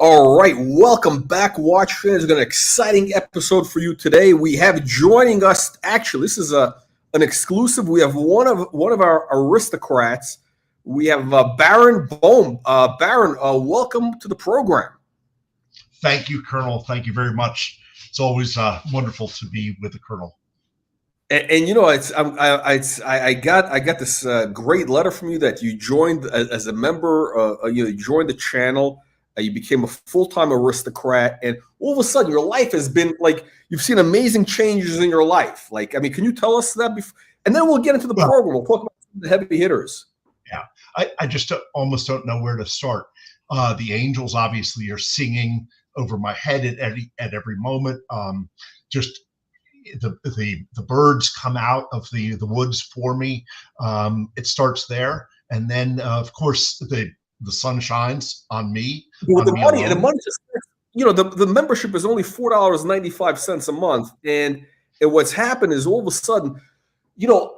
All right, welcome back, watch fans. We've got an exciting episode for you today. We have joining us. Actually, this is an exclusive. We have one of our aristocrats. We have Baron Bohm. Baron, welcome to the program. Thank you, Colonel. Thank you very much. It's always wonderful to be with the Colonel. And you know, I got this great letter from you that you joined as a member. You joined the channel. You became a full-time aristocrat, and all of a sudden, your life has been like you've seen amazing changes in your life. Like, I mean, can you tell us that? And then we'll get into the program. We'll talk about the heavy hitters. Yeah, I just almost don't know where to start. The angels obviously are singing over my head at every moment. Just the birds come out of the woods for me. It starts there, and then of course the sun shines on me. Well, the money just, you know, the membership is only $4.95 a month, and what's happened is all of a sudden, you know,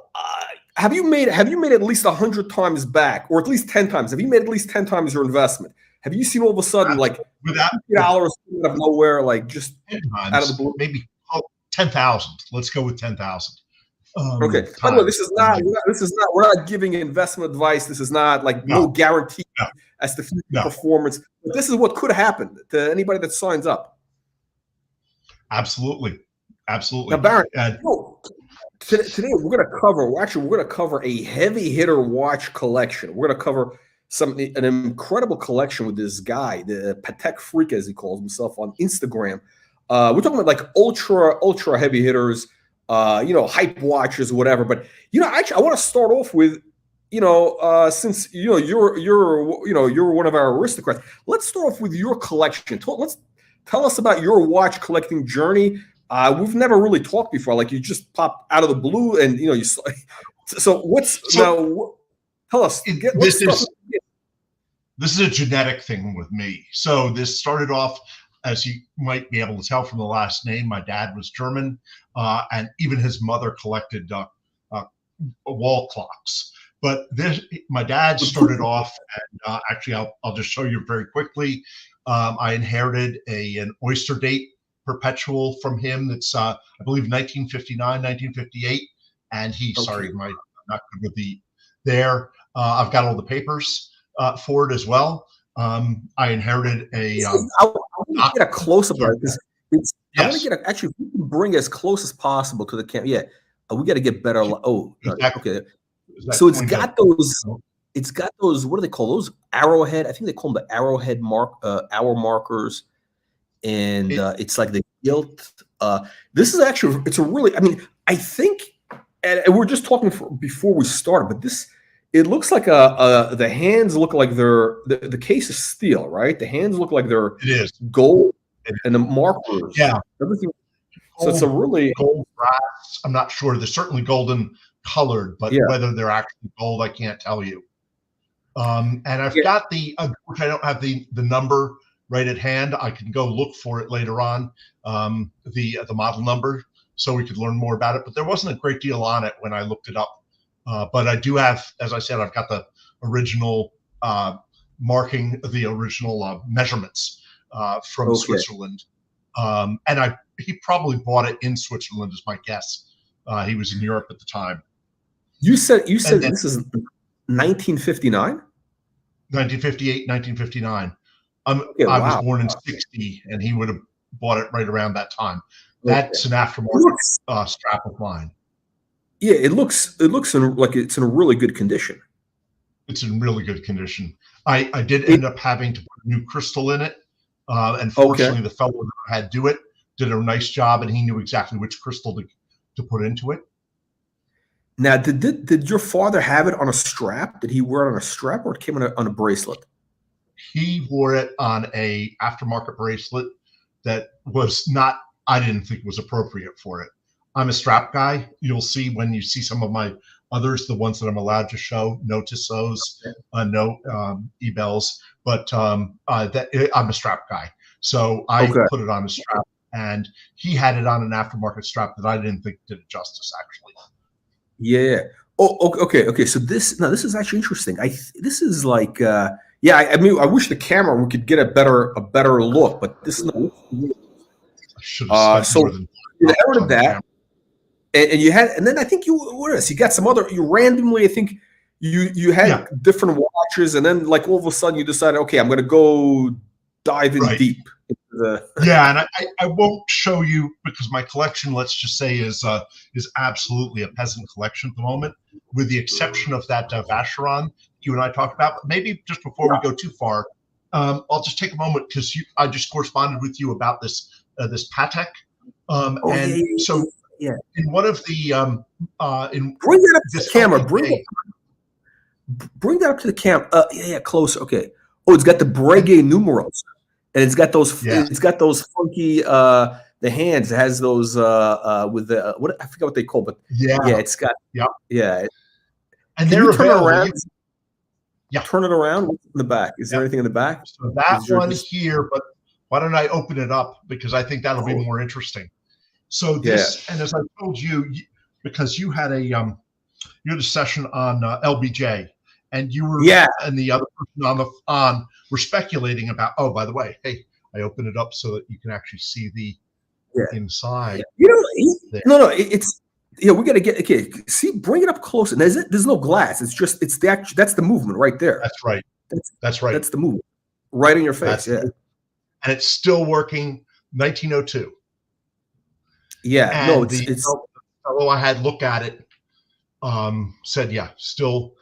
have you made at least 100 times back, or at least 10 times? Have you made at least 10 times your investment? Have you seen all of a sudden like $50 out of nowhere, like just out of the blue? Maybe 10,000. Let's go with 10,000. Okay. By the way, this is not. We're not giving investment advice. This is not like no guarantee as to future performance. But this is what could happen to anybody that signs up. Absolutely. Now, Baron, today we're going to cover a heavy hitter watch collection. We're going to cover an incredible collection with this guy, the Patek freak, as he calls himself on Instagram. We're talking about like ultra heavy hitters. Hype watches, whatever. But actually, I want to start off with, since you're one of our aristocrats. Let's start off with your collection. Let's tell us about your watch collecting journey. We've never really talked before. Like you just popped out of the blue, and you. So tell us. This is a genetic thing with me. So this started off, as you might be able to tell from the last name, my dad was German, and even his mother collected wall clocks. But my dad started off, and actually, I'll just show you very quickly. I inherited an oyster date perpetual from him. That's I believe 1959, 1958, and sorry, I'm not good with the there. I've got all the papers for it as well. I inherited a. I want to get a close up of it. I want to get actually. If we can bring as close as possible to the camera. Yeah, we got to get better. Okay. So it's got those. It's got those. What do they call those? Arrowhead. I think they call them the arrowhead hour markers, and it's like the gilt. This is actually. It's a really. I mean, I think, and we're just talking before we started, but this. It looks like the hands look like the case is steel, right? The hands look like they're gold, and the markers, everything. So it's a really gold brass. I'm not sure. They're certainly golden colored, but whether they're actually gold, I can't tell you. And I've got which I don't have the number right at hand. I can go look for it later on, the model number, so we could learn more about it. But there wasn't a great deal on it when I looked it up. But I do have, as I said, I've got the original marking, the original measurements from Switzerland. And he probably bought it in Switzerland, is my guess. He was in Europe at the time. You said this is 1959? 1958, 1959. I was born in 60, and he would have bought it right around that time. That's an aftermarket strap of mine. Yeah, it looks like it's in a really good condition. It's in really good condition. I did end up having to put a new crystal in it, and fortunately, the fellow that I had do it did a nice job, and he knew exactly which crystal to put into it. Now, did your father have it on a strap? Did he wear it on a strap, or it came on a bracelet? He wore it on a aftermarket bracelet that was not. I didn't think was appropriate for it. I'm a strap guy. You'll see when you see some of my others, the ones that I'm allowed to show, no Tissot's, no Ebels, but I'm a strap guy. So I put it on a strap, and he had it on an aftermarket strap that I didn't think did it justice, actually. Yeah. Oh, okay. So this is actually interesting. This is like Yeah, I mean, I wish the camera we could get a better look, but this is not. I should have spent more than you inherited that, and you had, and then I think you got some other. You randomly, I think you had different watches, and then like all of a sudden you decided, okay, I'm going to go dive in deep. Yeah, and I won't show you because my collection, let's just say, is absolutely a peasant collection at the moment, with the exception of that Vacheron you and I talked about. But maybe just before we go too far, I'll just take a moment because I just corresponded with you about this Patek, so in one of the bring that up to the camera. Bring that up to the camera. Close. Okay. Oh, it's got the Breguet numerals. And it's got those. Yeah. It's got those funky. The hands. It has those with the what I forget what they call, but it's got. Yeah. And they're available. Turn it around. What's in the back? Is there anything in the back? So that one here, but why don't I open it up because I think that'll be more interesting. So this, and as I told you, because you had a session on LBJ, and you were and the other person we're speculating about. Oh, by the way, hey, I open it up so that you can actually see the inside. No, it's we got to get see. Bring it up closer. There's no glass. It's just that's the movement right there. That's right. That's right. That's the movement right in your face. And it's still working. 1902. Yeah. And no, it's fellow I had look at it. Said still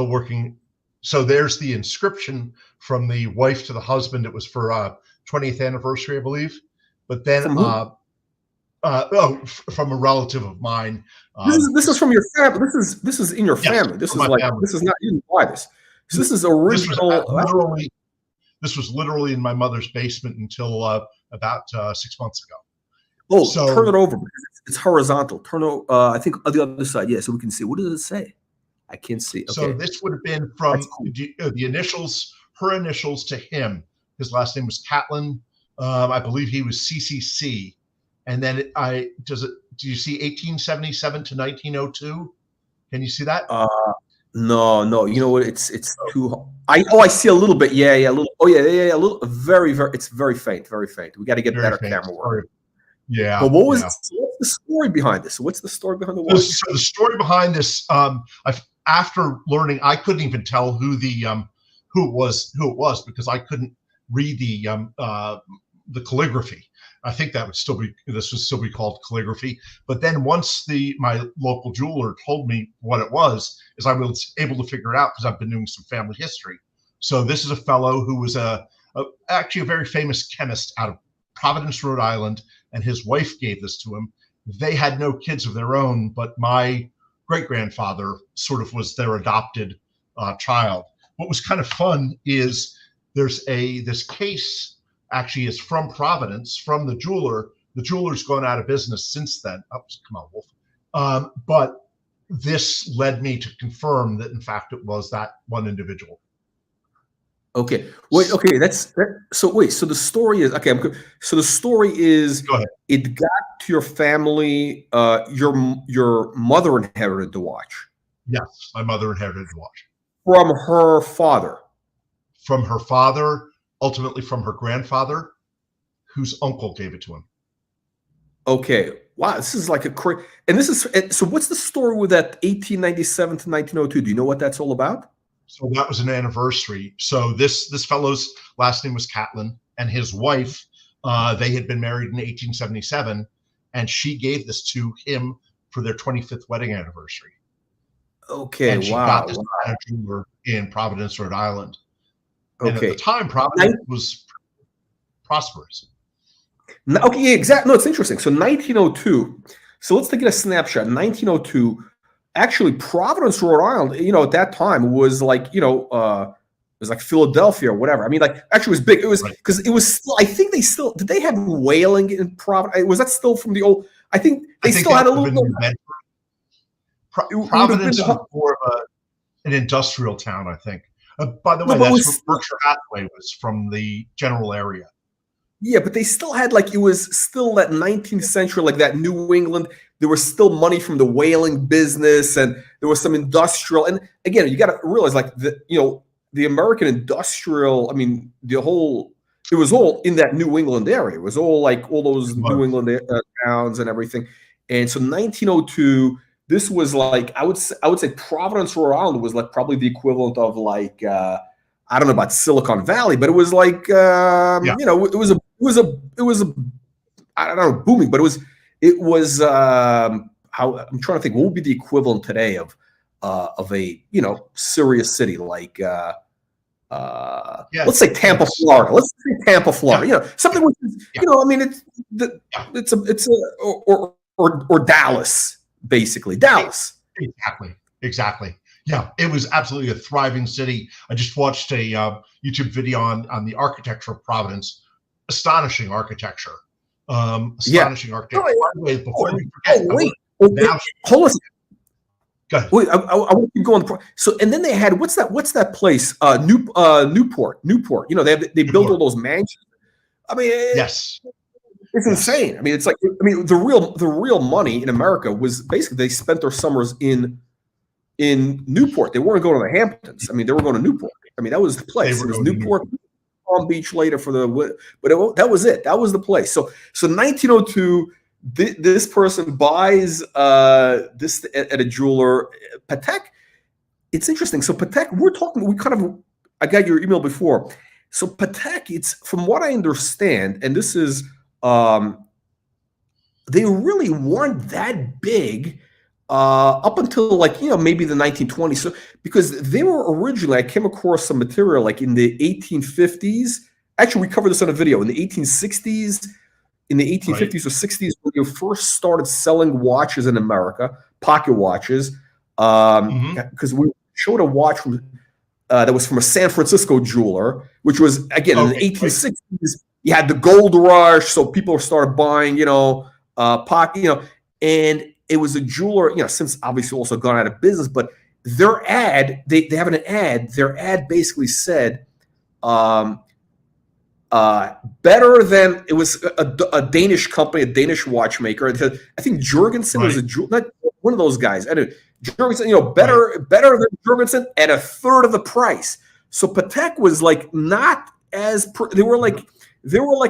working. So there's the inscription from the wife to the husband. It was for 20th anniversary, I believe. But then from a relative of mine. This is from your family. This is in your family. This is like family. This is not, you didn't buy this. So this is original. This was literally in my mother's basement until about 6 months ago. Oh, so turn it over. It's horizontal. Turn it. I think on the other side. Yeah, so we can see. What does it say? I can't see. Okay. So this would have been from the initials, her initials to him. His last name was Catlin. I believe he was CCC. And then do you see 1877 to 1902? Can you see that? No. You know what? It's too. I see a little bit. Yeah, a little. Oh yeah. A little. Very. It's very faint. Very faint. We got to get better camera work. Yeah. But what's the story behind this? What's the story behind the watch? So the story behind this, after learning, I couldn't even tell who it was because I couldn't read the calligraphy. I think this would still be called calligraphy. But then once my local jeweler told me what it was, I was able to figure it out because I've been doing some family history. So this is a fellow who was actually a very famous chemist out of Providence, Rhode Island, and his wife gave this to him. They had no kids of their own, but my great-grandfather sort of was their adopted child. What was kind of fun is there's this case actually is from Providence, from the jeweler. The jeweler's gone out of business since then. Oh, come on, Wolf. But this led me to confirm that, in fact, it was that one individual. Okay. Wait. Okay. So wait. So the story is okay. So the story is it got to your family. Your mother inherited the watch. Yes, my mother inherited the watch from her father. From her father, ultimately from her grandfather, whose uncle gave it to him. Okay. Wow. This is like and this is so. What's the story with that 1897 to 1902? Do you know what that's all about? So that was an anniversary. So this fellow's last name was Catlin, and his wife, they had been married in 1877, and she gave this to him for their 25th wedding anniversary. Okay, and she got this jeweler in Providence, Rhode Island. And at the time, Providence was prosperous. Okay, yeah, exactly. No, it's interesting. So 1902. So let's take a snapshot. 1902. Actually, Providence, Rhode Island, at that time was like, it was like Philadelphia or whatever. I mean, like, actually, it was big. It was because it was still, I think did they have whaling in Providence? Was that still from the old? I think they still had a little. Providence was more of an industrial town, I think. By the way, that's where Berkshire Hathaway was from, the general area. Yeah, but they still had it was still that 19th century, like that New England. There was still money from the whaling business, and there was some industrial. And again, you got to realize, the American industrial, I mean, it was all in that New England area. It was all like all those New England towns and everything. And so 1902, this was like, I would say Providence, Rhode Island was like probably the equivalent of like, I don't know about Silicon Valley, but it was like, you know, it was a, I don't know, booming, but it was how, I'm trying to think what would be the equivalent today of a, you know, serious city like let's say Tampa, Florida. Let's say Tampa, Florida. You know, something which is, you know, I mean, it's a or Dallas, basically Dallas. Exactly. Yeah, it was absolutely a thriving city. I just watched a YouTube video on the architecture of Providence. Astonishing architecture. Astonishing architecture. By the way, before we forget, hold on. Go ahead. Wait, I want to keep going. So, and then they had what's that place? Newport. You know, they built all those mansions. I mean, yes, it's insane. I mean, it's like, I mean, the real money in America was basically they spent their summers in Newport. They weren't going to the Hamptons. I mean, they were going to Newport. I mean, that was the place. It was Newport, Palm Beach later for that was it. That was the place. So 1902. This person buys this at a jeweler, Patek. It's interesting. So Patek, I got your email before. So Patek, it's from what I understand, and this is, they really weren't that big up until like, you know, maybe the 1920s. So because they were originally, I came across some material like in the 1850s. Actually, we covered this on a video in the 1860s. In the 1850s or 60s, when you first started selling watches in America, pocket watches, because we showed a watch that was from a San Francisco jeweler, which was, again, in the 1860s, you had the gold rush, so people started buying, you know, pocket, you know, and it was a jeweler, you know, since obviously also gone out of business, but their ad, they have an ad, their ad basically said, better than, it was a Danish company, a Danish watchmaker. I think Jurgensen was not one of those guys. And Jurgensen, you know, better than Jurgensen at a third of the price. So Patek was like not as they were like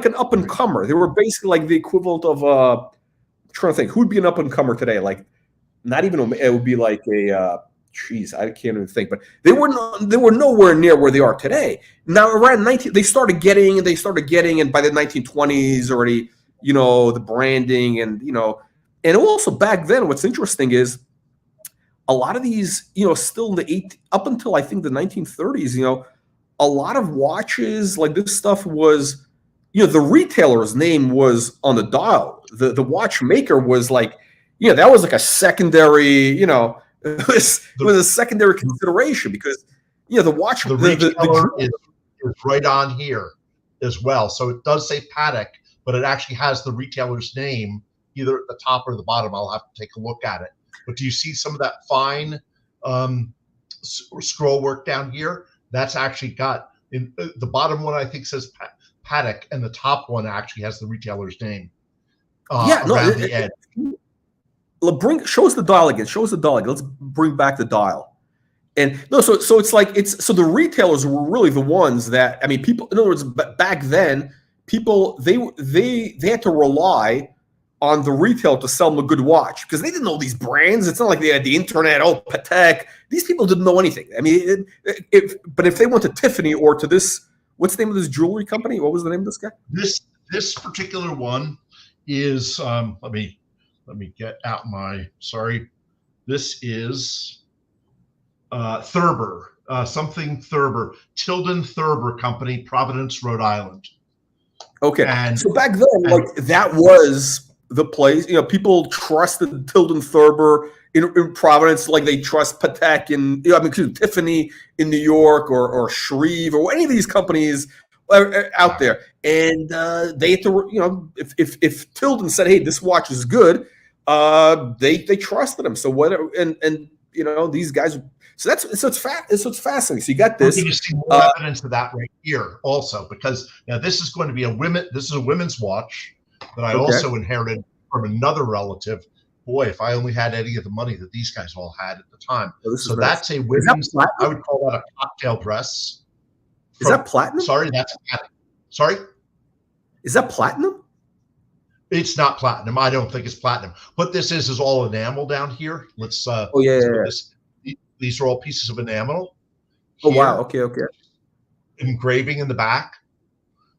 an up and comer. They were basically like the equivalent of I'm trying to think who would be an up and comer today. Like not even it would be like a I can't even think, but they were nowhere near where they are today. Now around they started getting, and by the 1920s already, you know, the branding and, you know, and also back then, what's interesting is a lot of these, you know, still in up until I think the 1930s, you know, a lot of watches like this stuff was, you know, the retailer's name was on the dial. The watchmaker was like, you know, that was like a secondary, you know. It was a secondary consideration because, you know, the retailer is right on here as well. So it does say Patek, but it actually has the retailer's name either at the top or the bottom. I'll have to take a look at it. But do you see some of that fine scroll work down here? That's actually got in the bottom one, I think says Patek, and the top one actually has the retailer's name around the edge. Show us the dial again. Let's bring back the dial. And no, so it's like so the retailers were really the ones that, I mean, people, in other words, back then, people they had to rely on the retailer to sell them a good watch because they didn't know these brands. It's not like they had the internet. Oh, Patek. These people didn't know anything. I mean, but if they went to Tiffany or to this, what's the name of this jewelry company? What was the name of this guy? This particular one is let me get out this is Thurber, something Thurber, Tilden Thurber Company, Providence, Rhode Island. Okay. And so back then, like that was the place, you know, people trusted Tilden Thurber in Providence, like they trust Patek in, you know, I mean, Tiffany in New York or Shreve or any of these companies out there. And they had to, you know, if Tilden said, hey, this watch is good, they trusted him. So whatever, and you know, these guys. So it's fascinating. So you got this. You see more evidence of that right here, also, because now this is going to be a women's watch that I also inherited from another relative boy, if I only had any of the money that these guys all had at the time. So nice. that's a women's, I would call that a cocktail dress. Is that platinum? Sorry, that's sorry. Is that platinum? It's not platinum. I don't think it's platinum. What this is all enamel down here. Let's these are all pieces of enamel. Oh wow. Okay. Engraving in the back.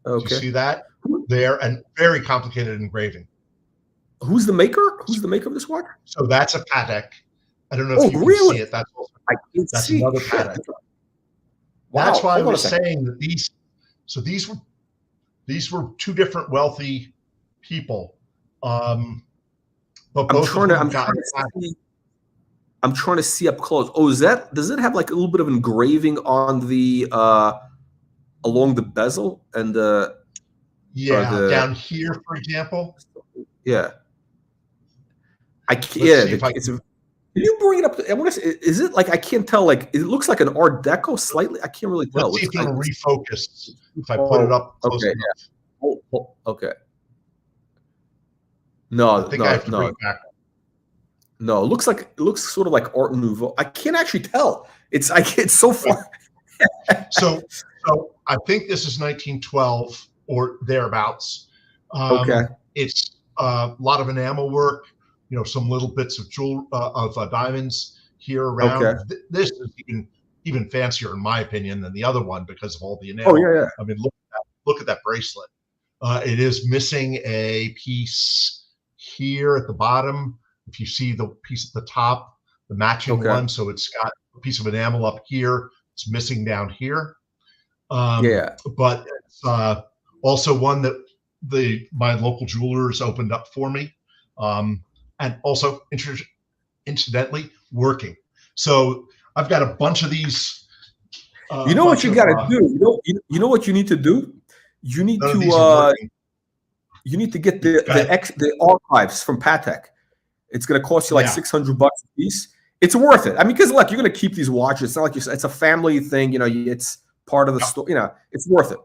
Okay. Do you see that? There, and very complicated engraving. Who's the maker? Who's the maker of this watch? So that's a Patek. I don't know if you can see it. That's also, that's another Patek. Wow. That's why I was saying that these were two different wealthy people. But both I'm trying to see up close. Oh, does it have like a little bit of engraving on the along the bezel and down here, for example? Yeah. Can you bring it up? I want to. Is it like, I can't tell? Like, it looks like an Art Deco slightly. I can't really tell. Let's see if it'll refocus if I put it up close enough. Yeah. Okay. No. No, it looks sort of like Art Nouveau. I can't actually tell. It's so far. so I think this is 1912 or thereabouts. Okay. It's a lot of enamel work. Some little bits of diamonds here around. Okay. This is even fancier, in my opinion, than the other one because of all the enamel. Oh yeah. I mean, look at that bracelet. It is missing a piece here at the bottom. If you see the piece at the top, the matching one, so it's got a piece of enamel up here. It's missing down here. But it's also one that my local jewelers opened up for me. And also, incidentally, working. So I've got a bunch of these. You know what you got to do? You know what you need to do? You need to get the archives from Patek. It's going to cost you like $600 a piece. It's worth it. I mean, because look, you're going to keep these watches. It's not like it's a family thing. It's part of the story. It's worth it.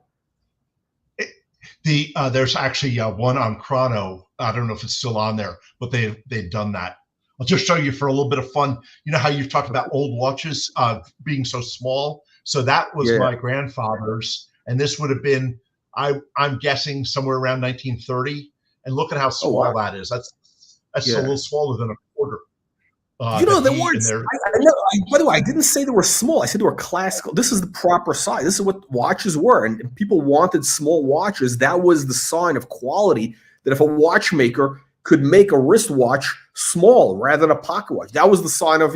There's actually one on Chrono. I don't know if it's still on there, but they've done that. I'll just show you for a little bit of fun. You know how you've talked about old watches being so small? So that was my grandfather's, and this would have been, I'm guessing, somewhere around 1930. And look at how small that is. That's a little smaller than a quarter. They weren't. By the way, I didn't say they were small. I said they were classical. This is the proper size. This is what watches were, and people wanted small watches. That was the sign of quality. That if a watchmaker could make a wristwatch small rather than a pocket watch, that was the sign of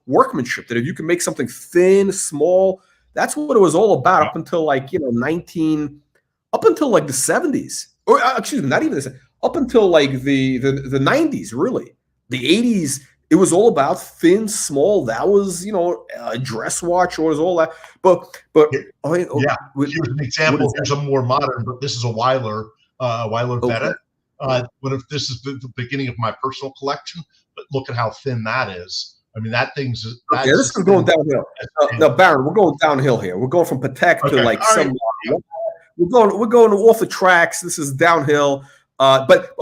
workmanship. That if you can make something thin, small, that's what it was all about up until like up until like the 70s, or excuse me, not even the 70s, up until like the 90s. Really, the 80s. It was all about thin, small. That was, a dress watch, or was all that. But here's an example. Here's a more modern, but this is a Weiler Beta. This is the beginning of my personal collection, but look at how thin that is. I mean, that thing's. This is going downhill. No, Baron, we're going downhill here. We're going from Patek to like some. Right. We're going off the tracks. This is downhill. But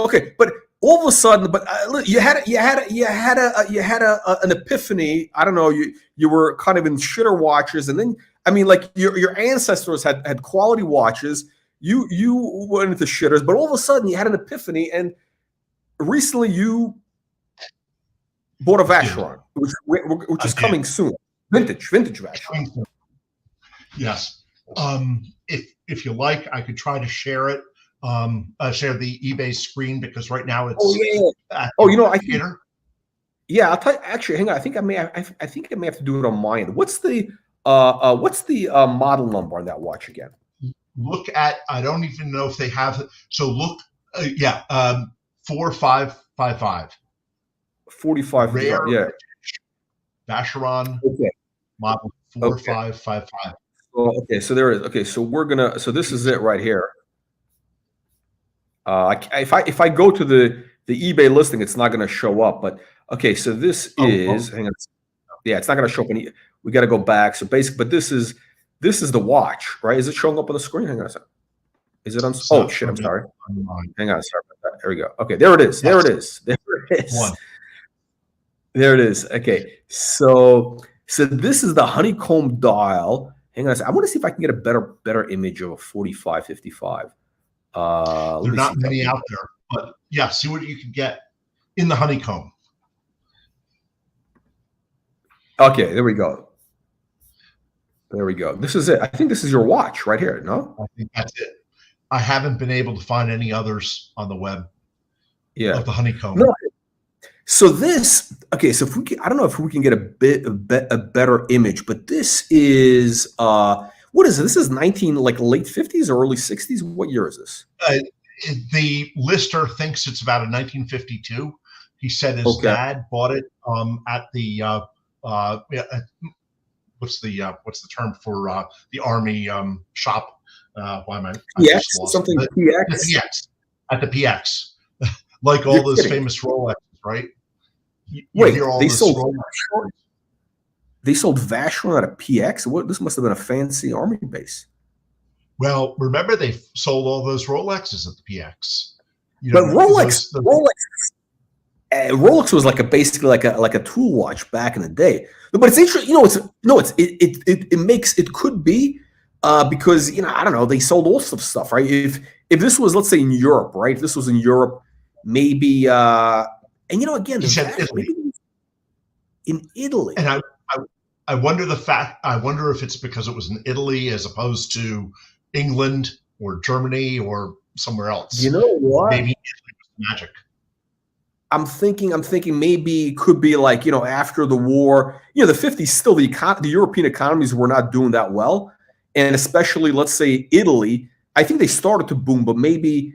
all of a sudden, you had an epiphany. I don't know. You were kind of in shitter watches, and then like your ancestors had quality watches. You went into shitters, but all of a sudden you had an epiphany, and recently you bought a Vacheron, which is coming soon. Vintage Vacheron. Yes. If you like, I could try to share it. Share the eBay screen, because right now it's. I'll tell you. Actually, hang on. I think I may have to do it on my end. What's the model number on that watch again? Look at. I don't even know if they have. So look. 4555. 45. Rare. Yeah. Vacheron. Okay. Model 4555. Okay. So there is. Okay. So we're gonna. So this is it right here. If I go to the eBay listing, it's not going to show up. But okay, so this is. Hang on. Yeah, it's not going to show up. We got to go back. So basically, but this is the watch, right? Is it showing up on the screen? Hang on a second. Is it on? Oh shit! I'm sorry. Hang on. Sorry about that. There we go. Okay, there it is. There it is. There it is. There it is. Okay, so this is the honeycomb dial. Hang on a second. I want to see if I can get a better image of a 4555. There Let are me see not if I many can. out there, but yeah, see what you can get in the honeycomb. Okay, there we go. There we go. This is it. I think this is your watch right here. No? I think that's it. I haven't been able to find any others on the web Yeah. of the honeycomb. No. So this, okay, so if we can, I don't know if we can get a better image, but this is what is it? This is like late 50s or early 60s. What year is this? The lister thinks it's about a 1952. He said his dad bought it at the what's the term for the army shop? Why am I PX, just lost something it? PX? At the PX, like all those famous Rolexes, right? You hear all this Rolex. They sold Vacheron at a PX. What? This must have been a fancy army base. Well, remember they sold all those Rolexes at the PX. But Rolex was basically like a tool watch back in the day. But it's interesting. It could be because I don't know. They sold all sorts of stuff, right? If this was, let's say, in Europe, right? If this was in Europe, maybe. And again, Italy. In Italy. And I wonder if it's because it was in Italy as opposed to England or Germany or somewhere else. You know what? Maybe Italy was magic. I'm thinking maybe it could be after the war, the 50s, still the European economies were not doing that well. And especially, let's say, Italy, I think they started to boom, but maybe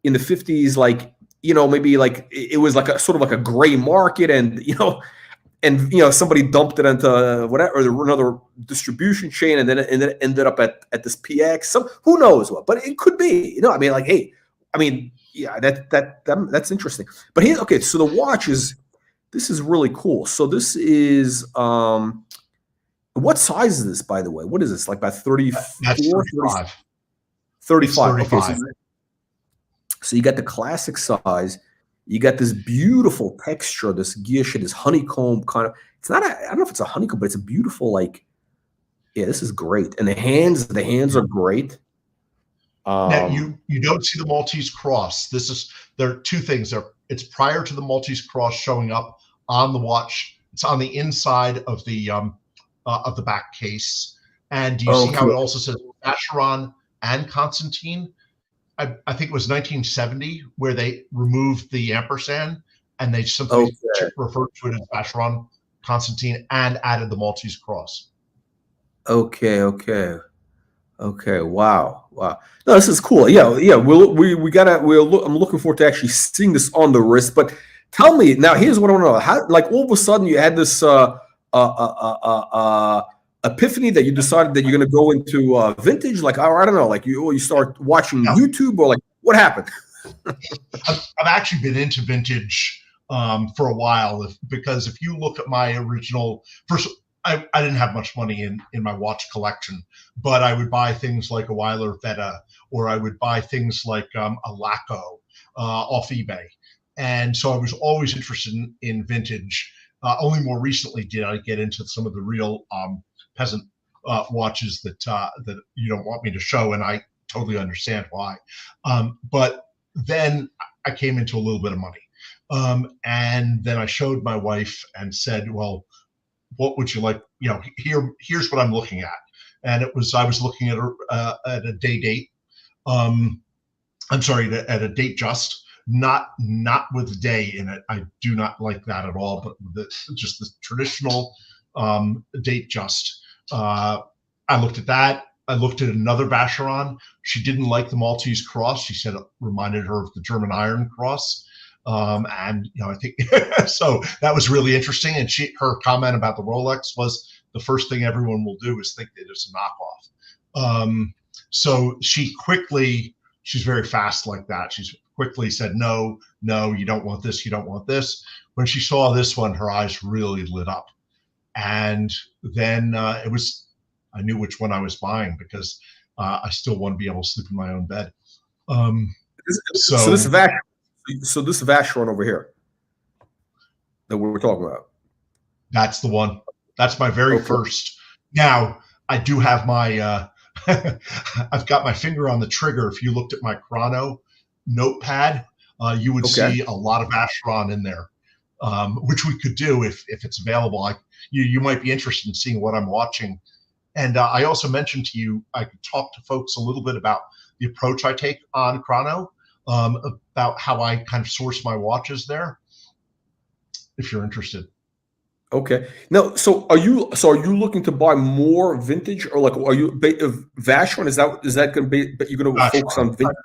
in the 50s, maybe it was like a sort of like a gray market, and somebody dumped it into whatever, or another distribution chain, and then it ended up at this PX. Who knows what, but it could be. Yeah, that's interesting. But here, okay, so the watch this is really cool. So this is what size is this, by the way? What is this, like about 34? That's 35. 35. Okay, so you got the classic size. You got this beautiful texture, this guilloche, this honeycomb kind of. It's not. I don't know if it's a honeycomb, but it's a beautiful yeah, this is great. And the hands are great. Now you don't see the Maltese cross. There are two things. It's prior to the Maltese cross showing up on the watch. It's on the inside of the back case. And do you see how it also says Vacheron and Constantine? I think it was 1970 where they removed the ampersand and they simply referred to it as Vacheron, Constantine, and added the Maltese cross. Okay. Wow. No, this is cool. Yeah. I'm looking forward to actually seeing this on the wrist. But tell me now. Here's what I want to know. How, all of a sudden, you had this epiphany that you decided that you're going to go into vintage. I don't know. You start watching YouTube, or what happened? I've actually been into vintage for a while, because if you look at my original I didn't have much money in my watch collection, but I would buy things like a Weiler Vetta, or I would buy things like a Laco off eBay. And so I was always interested in vintage. Only more recently did I get into some of the real peasant watches that you don't want me to show, and I totally understand why. But then I came into a little bit of money. And then I showed my wife and said, well, what would you like? Here's what I'm looking at. And I was looking at a day date. I'm sorry, at a date just, not with the day in it. I do not like that at all, but just the traditional date just. I looked at that. I looked at another Vacheron. She didn't like the Maltese cross. She said it reminded her of the German Iron Cross. And I think so that was really interesting. And her comment about the Rolex was, the first thing everyone will do is think that it's a knockoff. So she's very fast like that. She's quickly said, no, you don't want this. You don't want this. When she saw this one, her eyes really lit up. And then I knew which one I was buying, because I still want to be able to sleep in my own bed. So this Vacheron over here that we were talking about. That's the one. That's my very first. Now, I do have my, I've got my finger on the trigger. If you looked at my chrono notepad, you would see a lot of Vacheron in there, which we could do if it's available. You might be interested in seeing what I'm watching. And I also mentioned to you, I could talk to folks a little bit about the approach I take on chrono, about how I kind of source my watches there, if you're interested. Okay. Now, so are you looking to buy more vintage, or like are you Vacheron? Is that going to be? But you're going to focus on vintage.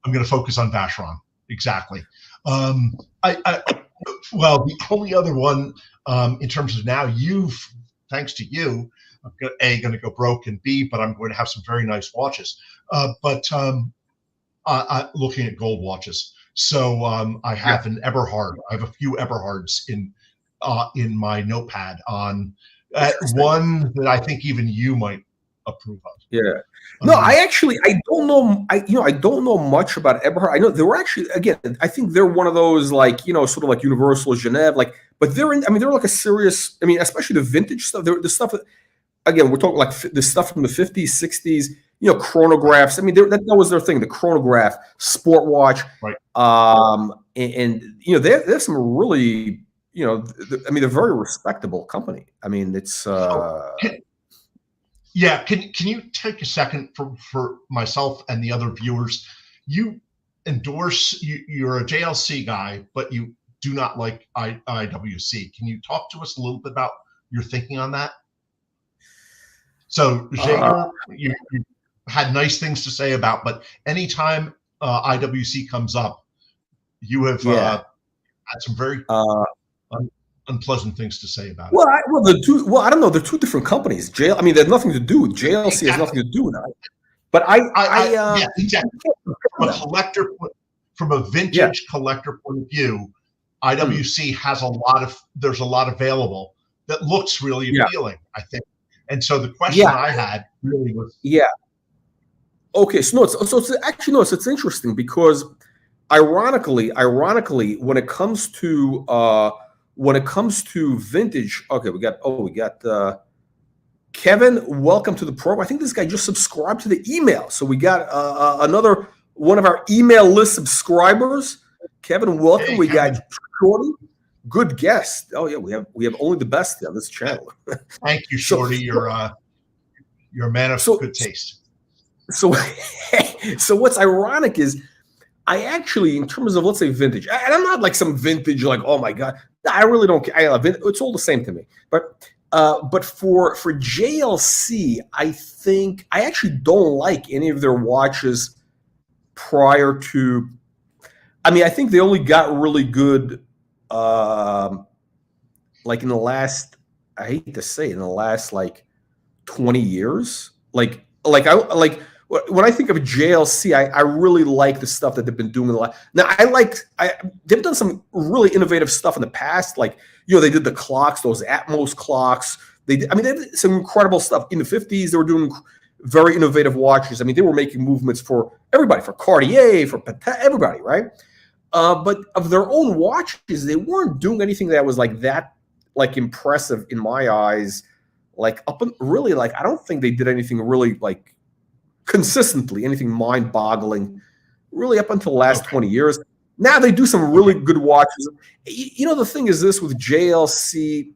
I'm going to focus on Vacheron. Exactly. Well, the only other one in terms of now, thanks to you, I'm going to go broke, and B, but I'm going to have some very nice watches. But looking at gold watches. So I have an Eberhard. I have a few Eberhards in my notepad on one that I think even you might approve of. Yeah. No, I don't know. I don't know much about Eberhard. I know they were actually, again, I think they're one of those, like, sort of like Universal Genève, like, but they're like a serious, especially the vintage stuff. The stuff that, again, we're talking like the stuff from the 50s, 60s, chronographs. That was their thing, the chronograph, sport watch. Right. And there's some really, they're a very respectable company. It's yeah. Can you take a second for myself and the other viewers? You endorse, you're a JLC guy, but you do not like IWC. Can you talk to us a little bit about your thinking on that? So Jaeger, you had nice things to say about, but anytime IWC comes up, you have had some very unpleasant things to say about it. I don't know. They're two different companies. There's nothing to do. JLC has nothing to do with it. But yeah, exactly. From a vintage collector point of view, IWC has there's a lot available that looks really appealing, I think. And so the question I had really was, okay, so it's interesting because ironically, when it comes to vintage, okay, we got Kevin, welcome to the program. I think this guy just subscribed to the email, so we got another one of our email list subscribers. Kevin, welcome. Hey, we got Shorty, good guest. Oh yeah, we have only the best on this channel. Thank you, Shorty. You're a man of good taste. So what's ironic is, I actually, in terms of, let's say, vintage, and I'm not like some vintage, like, oh my God, I really don't care. It's all the same to me. But for JLC, I think I actually don't like any of their watches prior to. I think they only got really good, like in the last, I hate to say, in the last like 20 years, when I think of JLC, I really like the stuff that they've been doing a lot. Now, they've done some really innovative stuff in the past. Like, they did the clocks, those Atmos clocks. They did some incredible stuff. In the 50s, they were doing very innovative watches. They were making movements for everybody, for Cartier, for Patek, everybody, right? But of their own watches, they weren't doing anything that was like that, like impressive in my eyes. Like really, like, I don't think they did anything really like consistently, anything mind-boggling, really up until the last 20 years. Now they do some really good watches. The thing is this with JLC,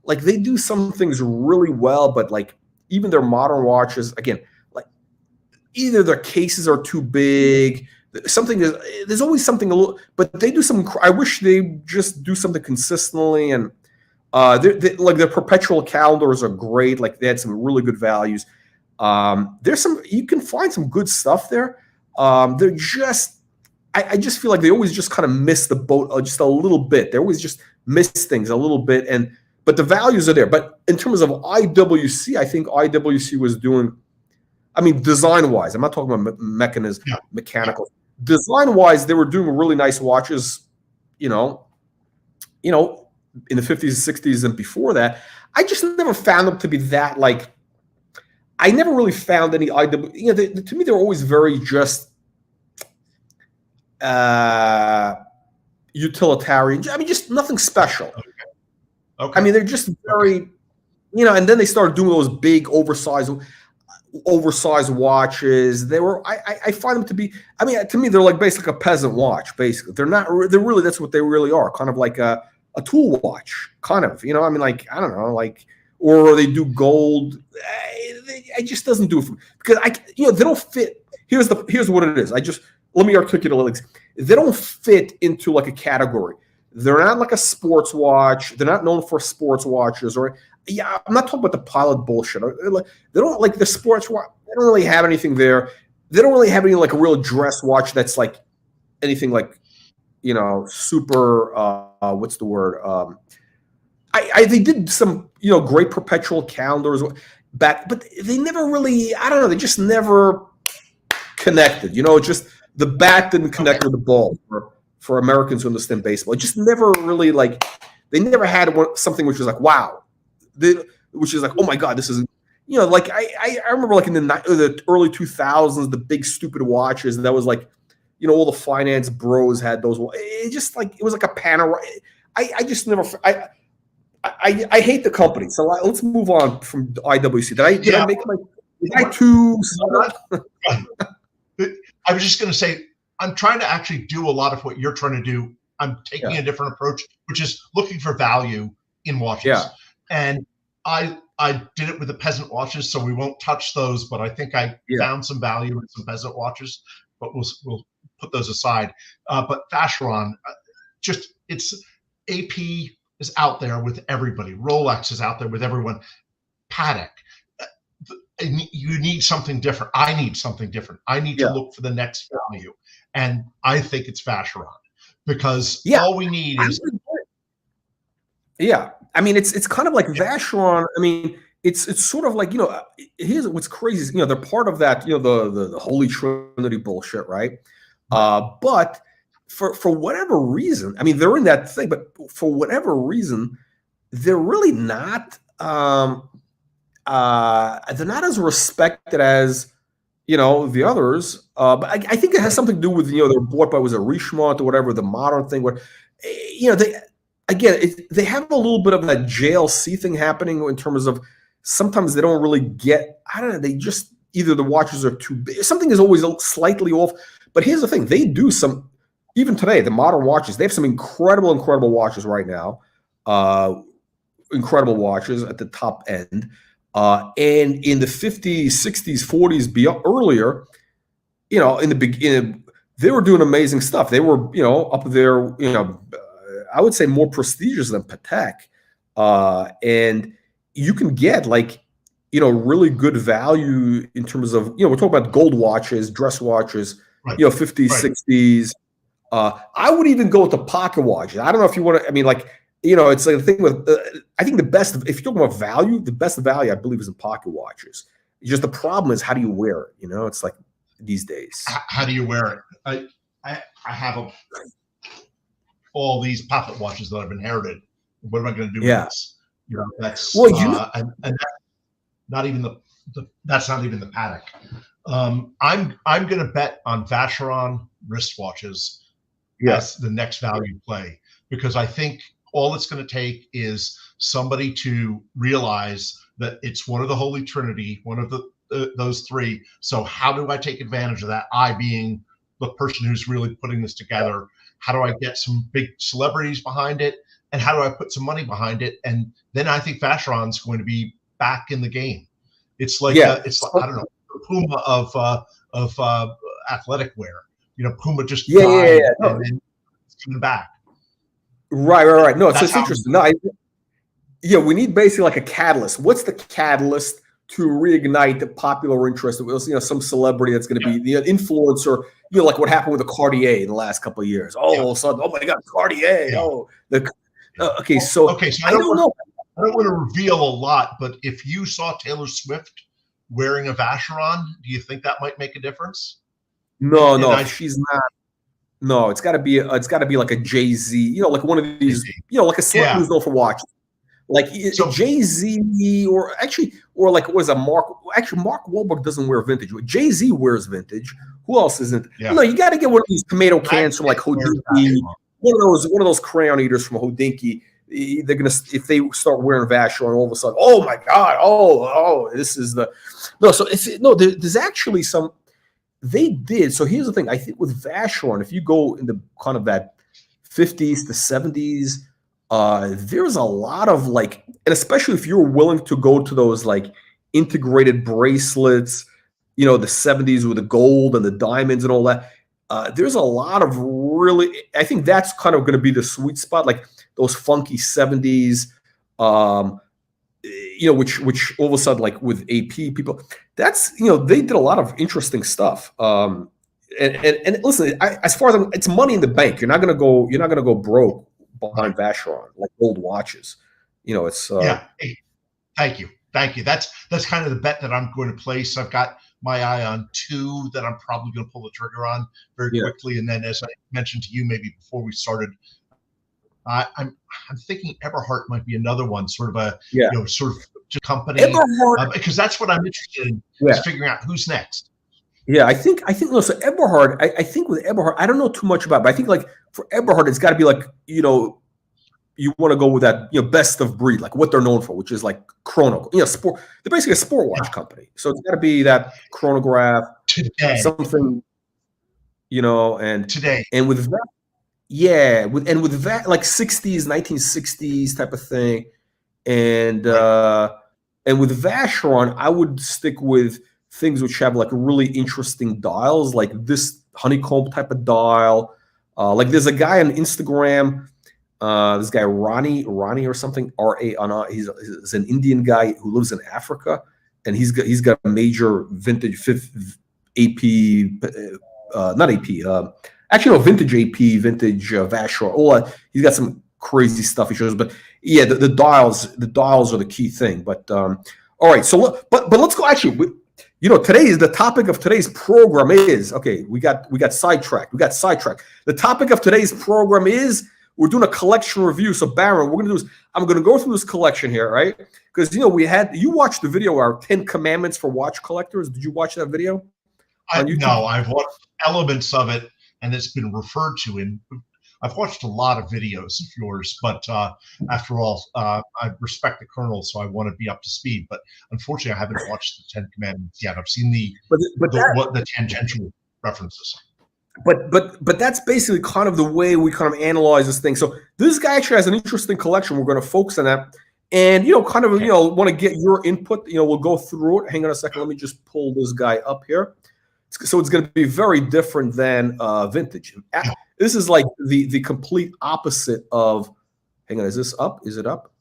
like, they do some things really well, but like even their modern watches, again, like either their cases are too big, there's always something a little, but they do some, I wish they just do something consistently. And like their perpetual calendars are great. Like, they had some really good values. There's you can find some good stuff there. They're just, I just feel like they always just kind of miss the boat just a little bit. They always just miss things a little bit, but the values are there. But in terms of IWC, I think IWC was doing, design-wise, I'm not talking about mechanical. Design-wise, they were doing really nice watches, in the 50s, 60s, and before that. I just never found them to be that, like, I never really found any IW. To me, they're always very just utilitarian. Just nothing special. Okay. I mean, they're just very, you know. And then they started doing those big oversized watches. They were, I find them to be, I mean, to me, they're like basically a peasant watch. Basically, they're not. They're really, that's what they really are. Kind of like a tool watch, kind of. You know, I mean, like, I don't know, like, or they do gold. It just doesn't do it for me, because they don't fit. Here's what it is. Let me articulate this. They don't fit into like a category. They're not like a sports watch. They're not known for sports watches, or I'm not talking about the pilot bullshit. They don't like the sports watch. They don't really have anything there. They don't really have any like a real dress watch that's like anything like, you know, super. What's the word? They did some, you know, great perpetual calendars back, but they never really. I don't know. They just never connected. You know, just the bat didn't connect with the ball for Americans who understand baseball. It just never really like. They never had something which was like, wow. Which is like, oh my God, this is, you know, like I remember like in the early 2000s, the big stupid watches, and that was like, you know, all the finance bros had those. It just like, it was like a panorama. I just never, I hate the company. So let's move on from IWC. Did I make my, did I too? I was just going to say, I'm trying to actually do a lot of what you're trying to do. I'm taking a different approach, which is looking for value in watches. Yeah. And I did it with the peasant watches, so we won't touch those. But I think I found some value in some peasant watches, but we'll put those aside. But Vacheron, just it's AP is out there with everybody. Rolex is out there with everyone. Patek. You need something different. I need something different. I need to look for the next value, and I think it's Vacheron, because all we need is. Yeah, I mean, it's kind of like Vacheron. I mean, it's sort of like, you know, here's what's crazy is, you know, they're part of that, you know, the Holy Trinity bullshit, right? But for whatever reason, I mean, they're in that thing, but for whatever reason, they're really not. They're not as respected as, you know, the others. But I think it has something to do with, you know, they're bought by, was it Richemont or whatever, the modern thing where, you know, they have a little bit of that JLC thing happening in terms of sometimes they don't really get, I don't know, they just, either the watches are too big. Something is always slightly off. But here's the thing, they do some, even today, the modern watches, they have some incredible watches right now. Incredible watches at the top end. And in the 50s, 60s, 40s, earlier, you know, in the beginning, they were doing amazing stuff. They were, you know, up there, you know, I would say more prestigious than Patek. And you can get like, you know, really good value in terms of, you know, we're talking about gold watches, dress watches, you know, 50s, 60s. I would even go with the pocket watches. I don't know if you want to, I mean, like, you know, it's like the thing with, I think the best, if you're talking about value, the best value, I believe, is in pocket watches. Just the problem is, how do you wear it? You know, it's like these days. How do you wear it? I have all these pocket watches that I've inherited. What am I going to do with this? You know, that's, well, you know, and that's not even that's not even the Patek. I'm going to bet on Vacheron wristwatches as the next value play, because I think all it's going to take is somebody to realize that it's one of the Holy Trinity, one of those three. So how do I take advantage of that? I being the person who's really putting this together. How do I get some big celebrities behind it? And how do I put some money behind it? And then I think Vacheron's going to be back in the game. It's like, it's like, I don't know, the Puma of athletic wear. You know, Puma just died and then it's coming back. Right. No, it's interesting. No, we need basically like a catalyst. What's the catalyst to reignite the popular interest? It was, you know, some celebrity that's going to be the influencer. You know, like what happened with the Cartier in the last couple of years. Oh, all of a sudden, oh my God, Cartier. Yeah. Oh, so I don't know. I don't want to reveal a lot, but if you saw Taylor Swift wearing a Vacheron, do you think that might make a difference? No, she's not. No, it's got to be like a Jay-Z, you know, like one of these, you know, like a celebrity who's known for watches, like Jay-Z, or like what is a Mark? Actually, Mark Wahlberg doesn't wear vintage. Jay-Z wears vintage. Who else isn't? Yeah. No, you got to get one of these tomato cans from like Hodinkee, one of those crayon eaters from Hodinkee. they're gonna, if they start wearing Vacheron, all of a sudden, oh my God, oh, this is the no. So there's actually some they did. So here's the thing. I think with Vacheron, if you go in the kind of that 50s to 70s, there's a lot of like, and especially if you're willing to go to those like integrated bracelets, the 70s with the gold and the diamonds and all that. There's a lot of really, I think that's kind of going to be the sweet spot, like those funky 70s, which all of a sudden, like with AP people, that's, they did a lot of interesting stuff. And listen, as far as it's money in the bank, you're not going to go broke behind Vacheron, like gold watches. It's yeah. Hey, thank you. That's kind of the bet that I'm going to place. I've got my eye on two that I'm probably going to pull the trigger on very quickly. And then, as I mentioned to you, maybe before we started, I'm thinking Eberhard might be another one, sort of a sort of company, because that's what I'm interested in, is figuring out who's next. Yeah, I think no. So Eberhard, I think with Eberhard, I don't know too much about, but I think like for Eberhard, it's got to be like you want to go with that best of breed, like what they're known for, which is like chrono, sport. They're basically a sport watch company, so it's got to be that chronograph today, something, and today, and with that, yeah, with that like 60s, 1960s type of thing, and with Vacheron, I would stick with things which have like really interesting dials, like this honeycomb type of dial. Like there's a guy on Instagram, this guy Ronnie or something, R-A-N-A. He's an Indian guy who lives in Africa, and he's got a major vintage AP, not AP, actually no, vintage AP, vintage Vacheron. He's got some crazy stuff he shows, but yeah, the dials are the key thing. But all right, so but let's go. Actually, the topic of today's program is, okay, we got sidetracked. The topic of today's program is, we're doing a collection review. So Baron, I'm going to go through this collection here, right? Because you watched the video, our 10 Commandments for Watch Collectors. Did you watch that video? No, I've watched elements of it, and it's been referred to I've watched a lot of videos of yours, but after all, I respect the Colonel, so I want to be up to speed. But unfortunately, I haven't watched the 10 Commandments yet. I've seen the tangential references. But that's basically kind of the way we kind of analyze this thing. So this guy actually has an interesting collection. We're going to focus on that, and want to get your input. We'll go through it. Hang on a second. Let me just pull this guy up here. So it's going to be very different than vintage. This is like the complete opposite of. Hang on, is this up? Is it up?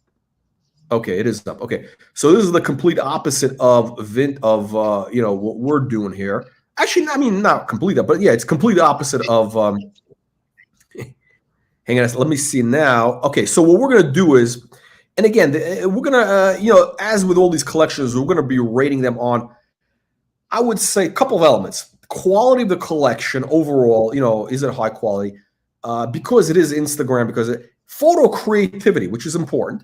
Okay, it is up. Okay, so this is the complete opposite of what we're doing here. Actually, I mean, not complete, but yeah, it's complete opposite of. Hang on, let me see now. Okay, so what we're gonna do is, and again, we're gonna, as with all these collections, we're gonna be rating them on, I would say, a couple of elements: quality of the collection overall. Is it high quality? Because it is Instagram. Because photo creativity, which is important.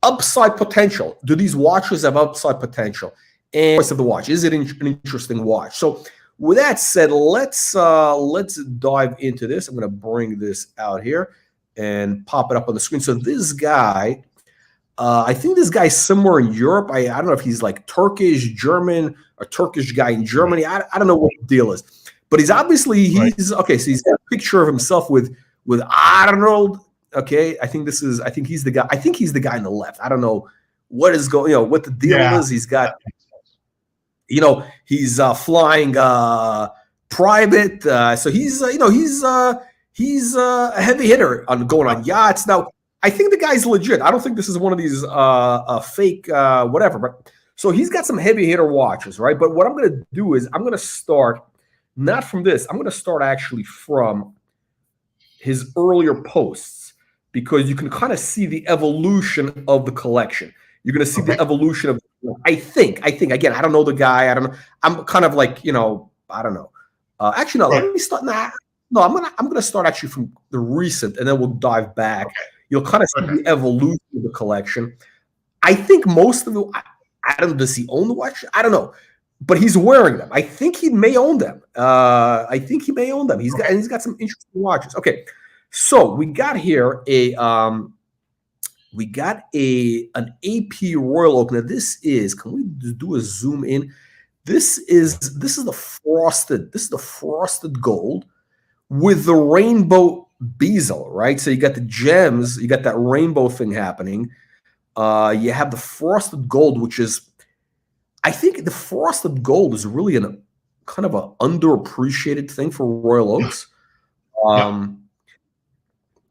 Upside potential. Do these watches have upside potential? And price of the watch. Is it an interesting watch? So. With that said, let's dive into this. I'm going to bring this out here and pop it up on the screen. So this guy, I think this guy's somewhere in Europe. I don't know if he's like Turkish, German, a Turkish guy in Germany. I don't know what the deal is, but he's obviously okay. So he's got a picture of himself with Arnold. Okay, I think he's the guy. I think he's the guy on the left. I don't know what is going. What the deal is. He's got. He's flying private, so he's a heavy hitter on going on yachts. Now, I think the guy's legit. I don't think this is one of these fake whatever. But so he's got some heavy hitter watches, right? But what I'm going to do is I'm going to start not from this. I'm going to start actually from his earlier posts, because you can kind of see the evolution of the collection. You're going to see the evolution of. I think again. I don't know the guy. I don't know. I'm kind of like I don't know. Actually, no. Let me start. No, I'm gonna start actually from the recent, and then we'll dive back. Okay. You'll kind of see the evolution of the collection. I think most of the. I don't know. Does he own the watch? I don't know, but he's wearing them. I think he may own them. He's got some interesting watches. Okay, so we got here a we got an AP Royal Oak. Now this is, can we do a zoom in? This is the frosted gold with the rainbow bezel, right? So you got the gems, you got that rainbow thing happening. You have the frosted gold, which is, I think the frosted gold is really an kind of an underappreciated thing for Royal Oaks.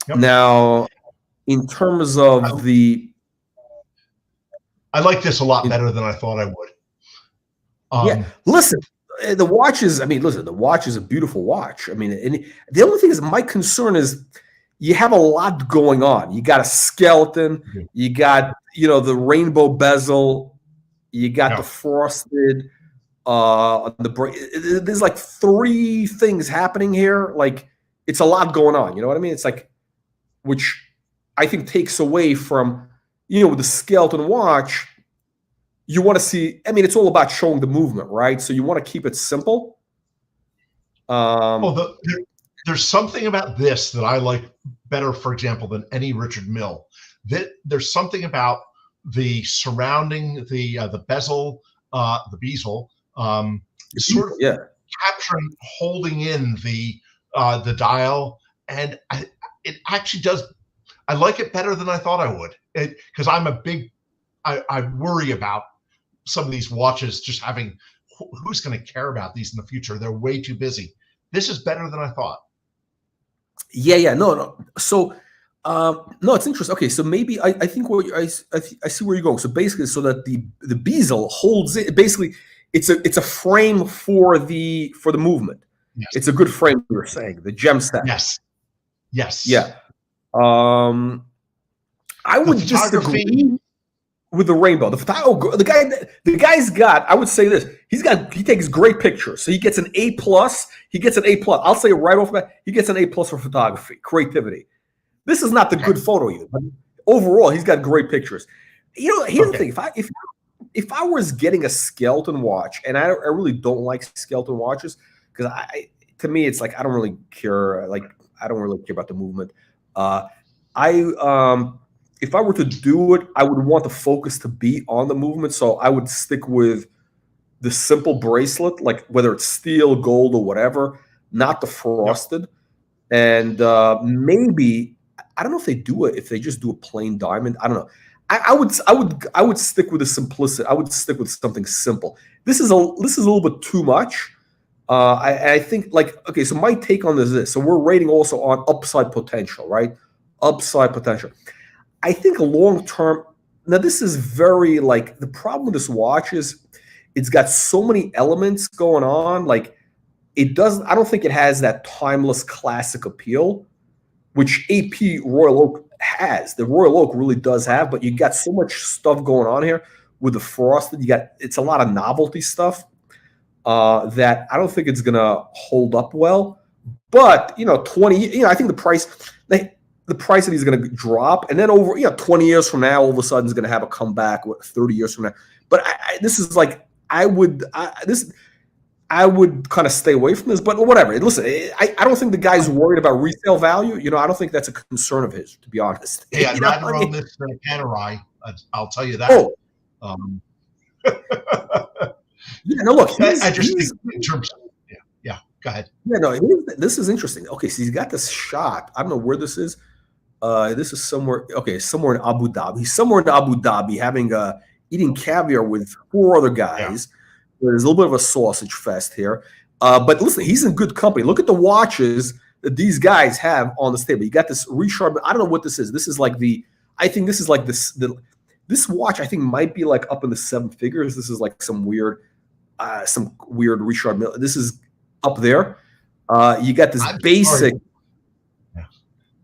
Now, in terms of I like this a lot better than I thought I would. Yeah, listen, the watch is, I mean, listen, the watch is a beautiful watch. I mean, and the only thing is, my concern is you have a lot going on. You got a skeleton, you got, you know, the rainbow bezel, you got the frosted, there's like 3 things happening here. Like, it's a lot going on. You know what I mean? It's like, which I think takes away from, you know, with the skeleton watch, you want to see, I mean, it's all about showing the movement, right? So you want to keep it simple. There's something about this that I like better, for example, than any Richard Mille. There's something about the surrounding, the bezel, the bezel, sort of capturing, holding in the dial, and it actually does. I like it better than I thought I would, because I'm a big. I worry about some of these watches just having, who's going to care about these in the future? They're way too busy. This is better than I thought. Yeah, no. So, no, it's interesting. Okay, so maybe I think I see where you're going. So basically, so that the bezel holds it. Basically, it's a frame for the movement. Yes. It's a good frame. You're saying the gem set. Yes. Yeah. I would disagree with the rainbow. The guy's got, I would say this, he takes great pictures. So he gets an A+. He gets an A+. I'll say right off the bat, he gets an A+ for photography, creativity. This is not the good photo either, but overall, he's got great pictures. You know, here's the thing. If I was getting a skeleton watch, and I really don't like skeleton watches, because to me, it's like, I don't really care. Like, I don't really care about the movement. If I were to do it, I would want the focus to be on the movement. So I would stick with the simple bracelet, like whether it's steel, gold, or whatever, not the frosted. And maybe, I don't know if they do it, if they just do a plain diamond. I don't know. I would stick with the simplicity. I would stick with something simple. This is a little bit too much. I think, like, okay, so my take on this is this. So we're rating also on upside potential, right? Upside potential. I think long term, now this is very, like, the problem with this watch is it's got so many elements going on. Like, I don't think it has that timeless classic appeal, which AP Royal Oak has. The Royal Oak really does have, but you got so much stuff going on here with the frosted. It's a lot of novelty stuff that I don't think it's gonna hold up well. But, you know, I think the price of these is going to drop, and then over 20 years from now, all of a sudden, it's going to have a comeback. 30 years from now, but this is like, I would kind of stay away from this. But whatever. Listen, I don't think the guy's worried about resale value. You know, I don't think that's a concern of his, to be honest. Hey, I'd rather own this than a Panerai. I'll tell you that. Yeah, no, look. I just think in terms of, yeah. Go ahead. Yeah, no. This is interesting. Okay, so he's got this shot. I don't know where this is. This is somewhere. Okay, somewhere in Abu Dhabi. He's somewhere in Abu Dhabi having eating caviar with 4 other guys. Yeah. There's a little bit of a sausage fest here. But listen, he's in good company. Look at the watches that these guys have on this table. You got this Richard. I don't know what this is. This is like I think this is like this. This watch I think might be like up in the 7 figures. This is like some weird Richard Mille. This is up there. You got this basic.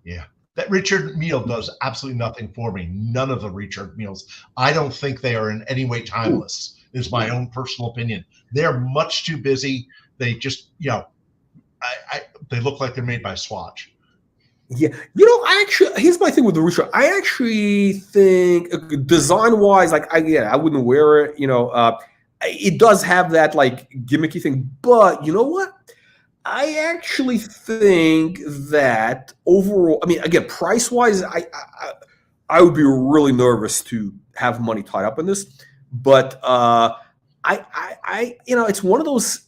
Yeah. That Richard Mille does absolutely nothing for me. None of the Richard Milles. I don't think they are in any way timeless. Is my own personal opinion. They're much too busy. They just, they look like they're made by Swatch. Yeah, here's my thing with the Richard. I actually think design-wise, like, I wouldn't wear it. It does have that like gimmicky thing, but you know what? I actually think that overall, I mean, again, price-wise, I would be really nervous to have money tied up in this. But it's one of those.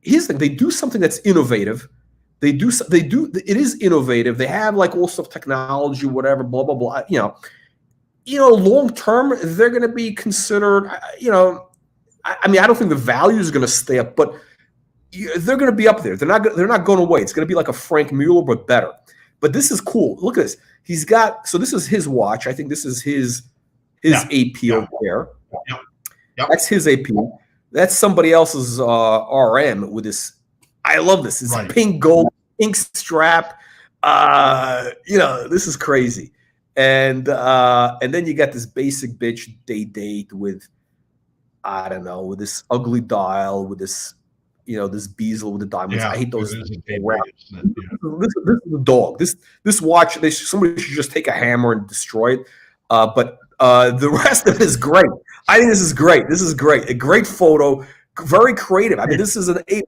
Here's the thing: they do something that's innovative. They do. It is innovative. They have like all stuff, technology, whatever, blah blah blah. Long term, they're going to be considered. I mean, I don't think the value is going to stay up, but they're going to be up there. They're not going away. It's going to be like a Frank Mueller, but better. But this is cool. Look at this. He's got. So this is his watch. I think this is his AP over there. Yep. That's his AP. That's somebody else's RM with this. I love this. It's pink gold, ink strap. This is crazy. And then you got this basic bitch date with, I don't know, with this ugly dial, with this, this bezel with the diamonds. I hate those. This is the dog. This watch, somebody should just take a hammer and destroy it. But the rest of it is great. I think this is great. This is great. A great photo, very creative. I mean, this is an A+.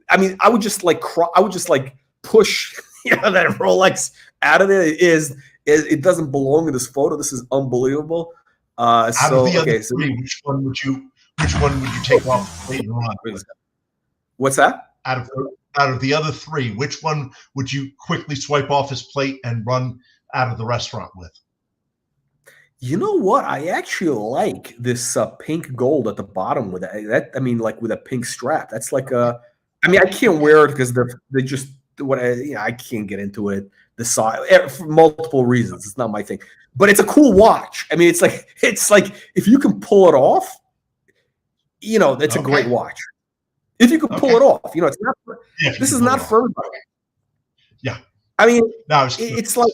I mean, I would just like push that Rolex out of there. It doesn't belong in this photo. This is unbelievable. Out of the other three, which one would you take off later on? What's that? Out of the other three, which one would you quickly swipe off his plate and run out of the restaurant with? You know what? I actually like this pink gold at the bottom with that. I mean, like with a pink strap. That's like a. I mean, I can't wear it because they just I can't get into it. The size for multiple reasons. It's not my thing, but it's a cool watch. I mean, it's like if you can pull it off, that's a great watch. If you can pull it off, it's not. This is not for everybody. Yeah, I mean, it's like.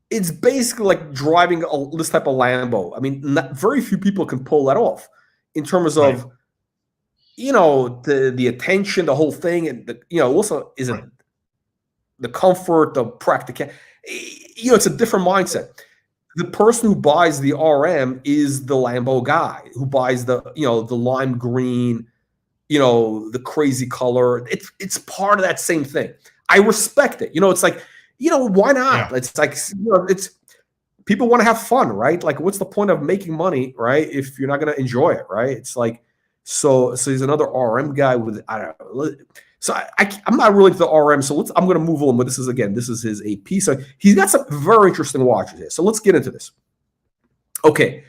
It's basically like driving this type of Lambo. I mean, very few people can pull that off in terms of, the attention, the whole thing, and also isn't the comfort, the practical. It's a different mindset. The person who buys the RM is the Lambo guy who buys the lime green, the crazy color. It's part of that same thing. I respect it. It's like. Why not? Yeah. It's like, it's people want to have fun, right? Like, what's the point of making money, right? If you're not going to enjoy it, right? It's like, so he's another RM guy with, I don't know. So I'm not really into the RM. So I'm going to move on. But this is his AP. So he's got some very interesting watches here. So let's get into this. Okay.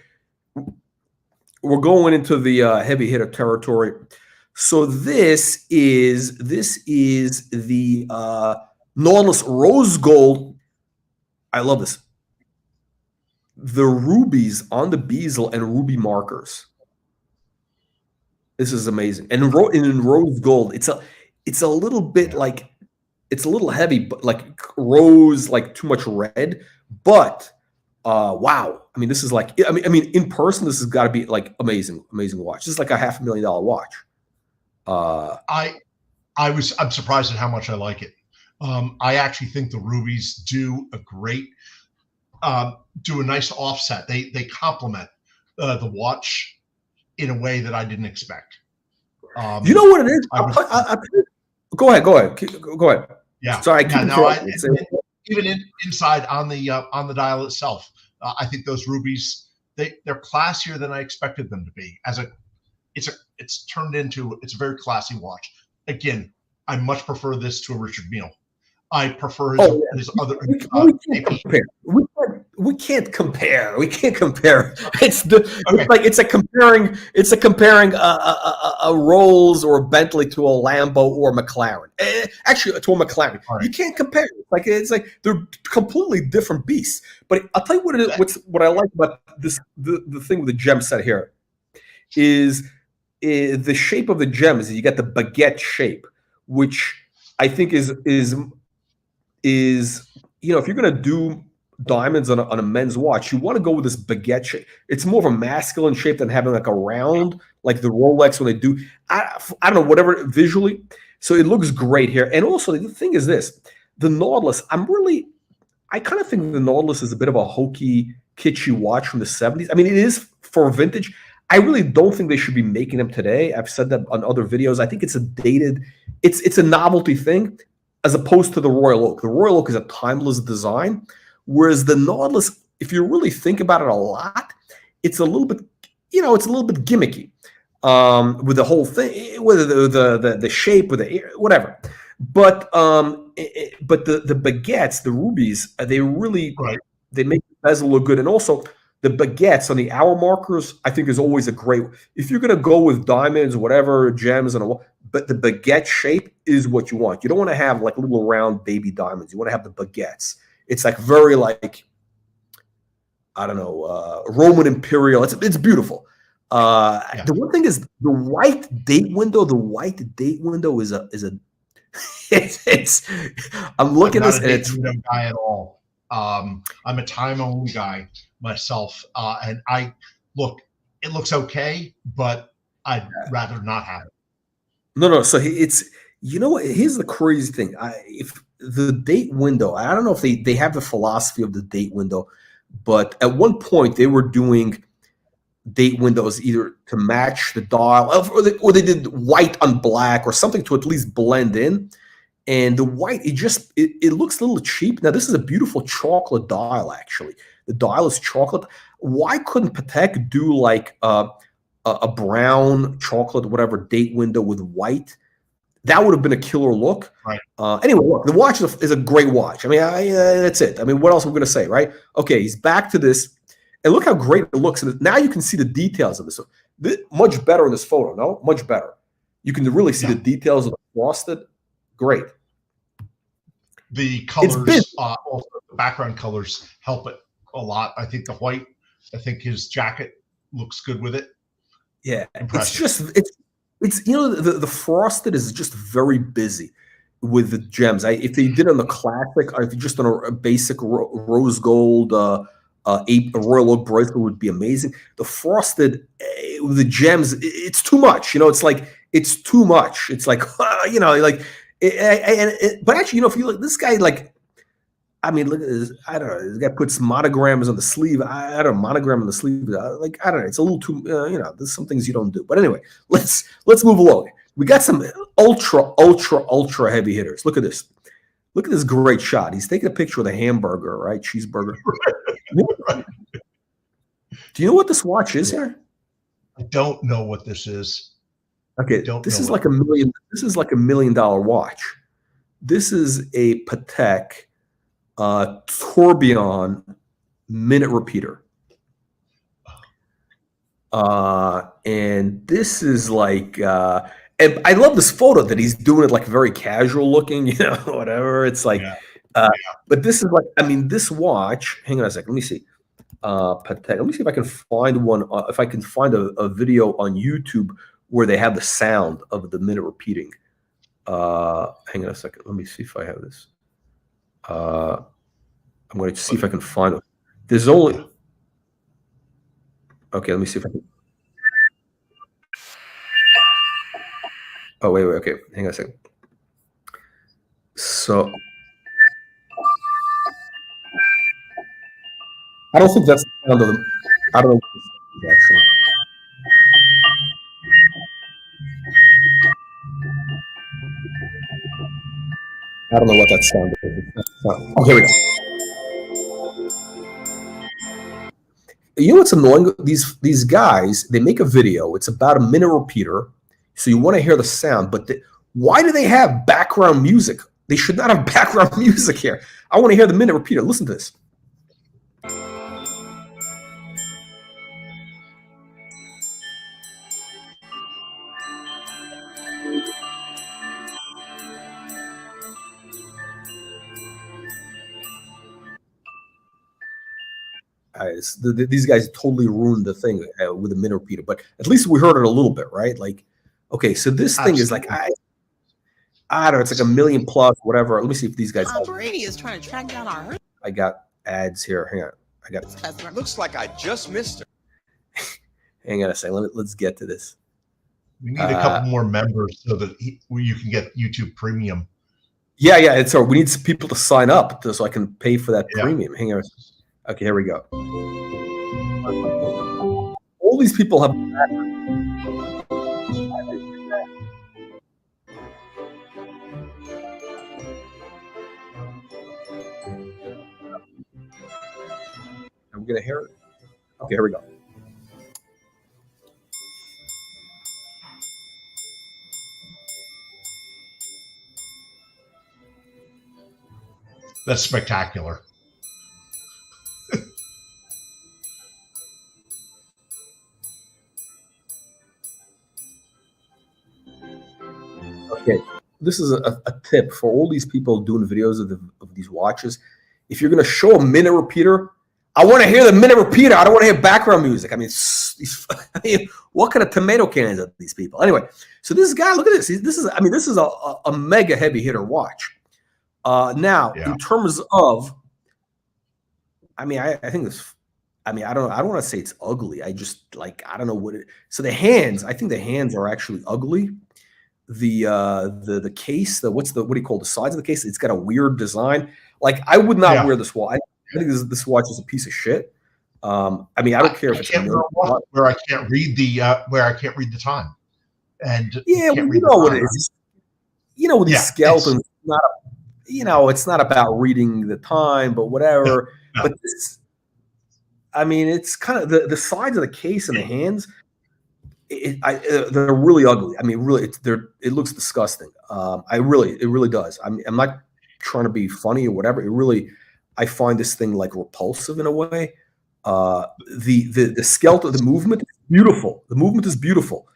We're going into the heavy hitter territory. So this is the, Nautilus rose gold. I love this. The rubies on the bezel and ruby markers. This is amazing. And in rose gold, it's a little bit like, it's a little heavy, but like rose, like too much red. But wow. I mean, this is like, I mean, in person, this has got to be like amazing watch. This is like a $500,000 watch. I'm surprised at how much I like it. I actually think the rubies do a nice offset. They complement the watch in a way that I didn't expect. You know what it is? Go ahead. Yeah. Sorry. Even inside on the dial itself, I think those rubies they're classier than I expected them to be. It's turned into a very classy watch. Again, I much prefer this to a Richard Mille. I prefer his other. We can't compare. It's comparing a Rolls or a Bentley to a Lambo or a McLaren. Actually, to a McLaren, you can't compare. It's like they're completely different beasts. But I'll tell you what I like about this. The thing with the gem set here is the shape of the gems. You got the baguette shape, which I think is if you're going to do diamonds on a men's watch, you want to go with this baguette shape. It's more of a masculine shape than having like a round, like the Rolex when they do. I don't know, whatever visually. So it looks great here. And also the thing is this, the Nautilus, I kind of think the Nautilus is a bit of a hokey, kitschy watch from the 70s. I mean, it is for vintage. I really don't think they should be making them today. I've said that on other videos. I think it's it's a novelty thing, as opposed to the Royal Oak. The Royal Oak is a timeless design, whereas the Nautilus, if you really think about it a lot, it's a little bit, it's a little bit gimmicky with the whole thing, whether the shape, with the whatever. But the baguettes, the rubies, they really they make the bezel look good, and also the baguettes on the hour markers, I think, is always a great. If you're going to go with diamonds, whatever, gems, but the baguette shape is what you want. You don't want to have like little round baby diamonds. You want to have the baguettes. It's like very like, I don't know, Roman Imperial. It's beautiful. The one thing is the white date window. The white date window is a it's I'm looking at this and it's not a date guy at all. I'm a time only guy myself, and it looks okay, but I'd rather not have it. No. So it's, what? Here's the crazy thing. If the date window, I don't know if they have the philosophy of the date window, but at one point they were doing date windows either to match the dial, or they did white on black or something to at least blend in. And the white, it looks a little cheap. Now, this is a beautiful chocolate dial, actually. The dial is chocolate. Why couldn't Patek do like a brown chocolate, whatever, date window with white? That would have been a killer look. Right. Anyway, look, the watch is a great watch. I mean, that's it. I mean, what else am I going to say, right? Okay, he's back to this. And look how great it looks. And now you can see the details of this. Much better in this photo, no? Much better. You can really see the details of the frosted. Great. The colors, also the background colors help it a lot. I think the white, his jacket looks good with it. Yeah. Impressive. It's the frosted is just very busy with the gems. If they did on the classic, or if you just on a basic rose gold, a royal oak bracelet would be amazing. The frosted with the gems, it's too much. It's too much. It's like, but actually, if you look, this guy, like, I mean, look at this. I don't know. This guy puts monograms on the sleeve. I don't know, monogram on the sleeve. Like, I don't know. It's a little too, there's some things you don't do. But anyway, let's move along. We got some ultra heavy hitters. Look at this. Look at this great shot. He's taking a picture with a hamburger, right? Cheeseburger. Do you know what this watch is here? I don't know what this is. Okay, this is like $1 million. This is like $1 million watch. This is a Patek tourbillon minute repeater. And this is like, and I love this photo that he's doing it like very casual looking, whatever. It's like, but this is like, I mean, this watch, hang on a second, let me see. Patek, let me see if I can find one, if I can find a video on YouTube where they have the sound of the minute repeating. Hang on a second. Let me see if I have this. I'm going to see if I can find it. There's only. Okay, let me see if I can. Oh, wait. Okay, hang on a second. So. I don't think that's the sound of them. I don't know what this is, actually. I don't know what that sound is. Oh, here we go. You know what's annoying? These guys, they make a video. It's about a minute repeater, so you want to hear the sound. But why do they have background music? They should not have background music here. I want to hear the minute repeater. Listen to this. These guys totally ruined the thing with the minute repeater, but at least we heard it a little bit, right? Like, okay, so this thing is like, I don't know, it's like $1 million plus, whatever. Let me see if these guys. Brady is trying to track down our. I got ads here. Hang on, I got. Looks like I just missed her. Hang on a second. Let's get to this. We need a couple more members so that you can get YouTube Premium. Yeah, and so we need some people to sign up so I can pay for that premium. Hang on. Okay, here we go. All these people have. we gonna hear it? Okay, here we go. That's spectacular. Okay, this is a tip for all these people doing videos of these watches. If you're going to show a minute repeater, I want to hear the minute repeater. I don't want to hear background music. I mean, what kind of tomato cans are these people? Anyway, so this guy, look at this. This is a mega heavy hitter watch. Now, in terms of, I mean, I think this. I mean, I don't want to say it's ugly. I just I don't know what it. So the hands, I think the hands are actually ugly. The case, what do you call the sides of the case? It's got a weird design. Like, I would not wear this watch. I think this watch is a piece of shit. I mean, I don't care if it's where I can't read the time. And yeah, well, you know what it is. You know, with these skeletons, it's not about reading the time, but whatever. No. But this, I mean, it's kind of the sides of the case and the hands. They're really ugly. I mean, really, it looks disgusting. It really does. I'm not trying to be funny or whatever. I find this thing repulsive in a way. The skeleton, the movement is beautiful. The movement is beautiful.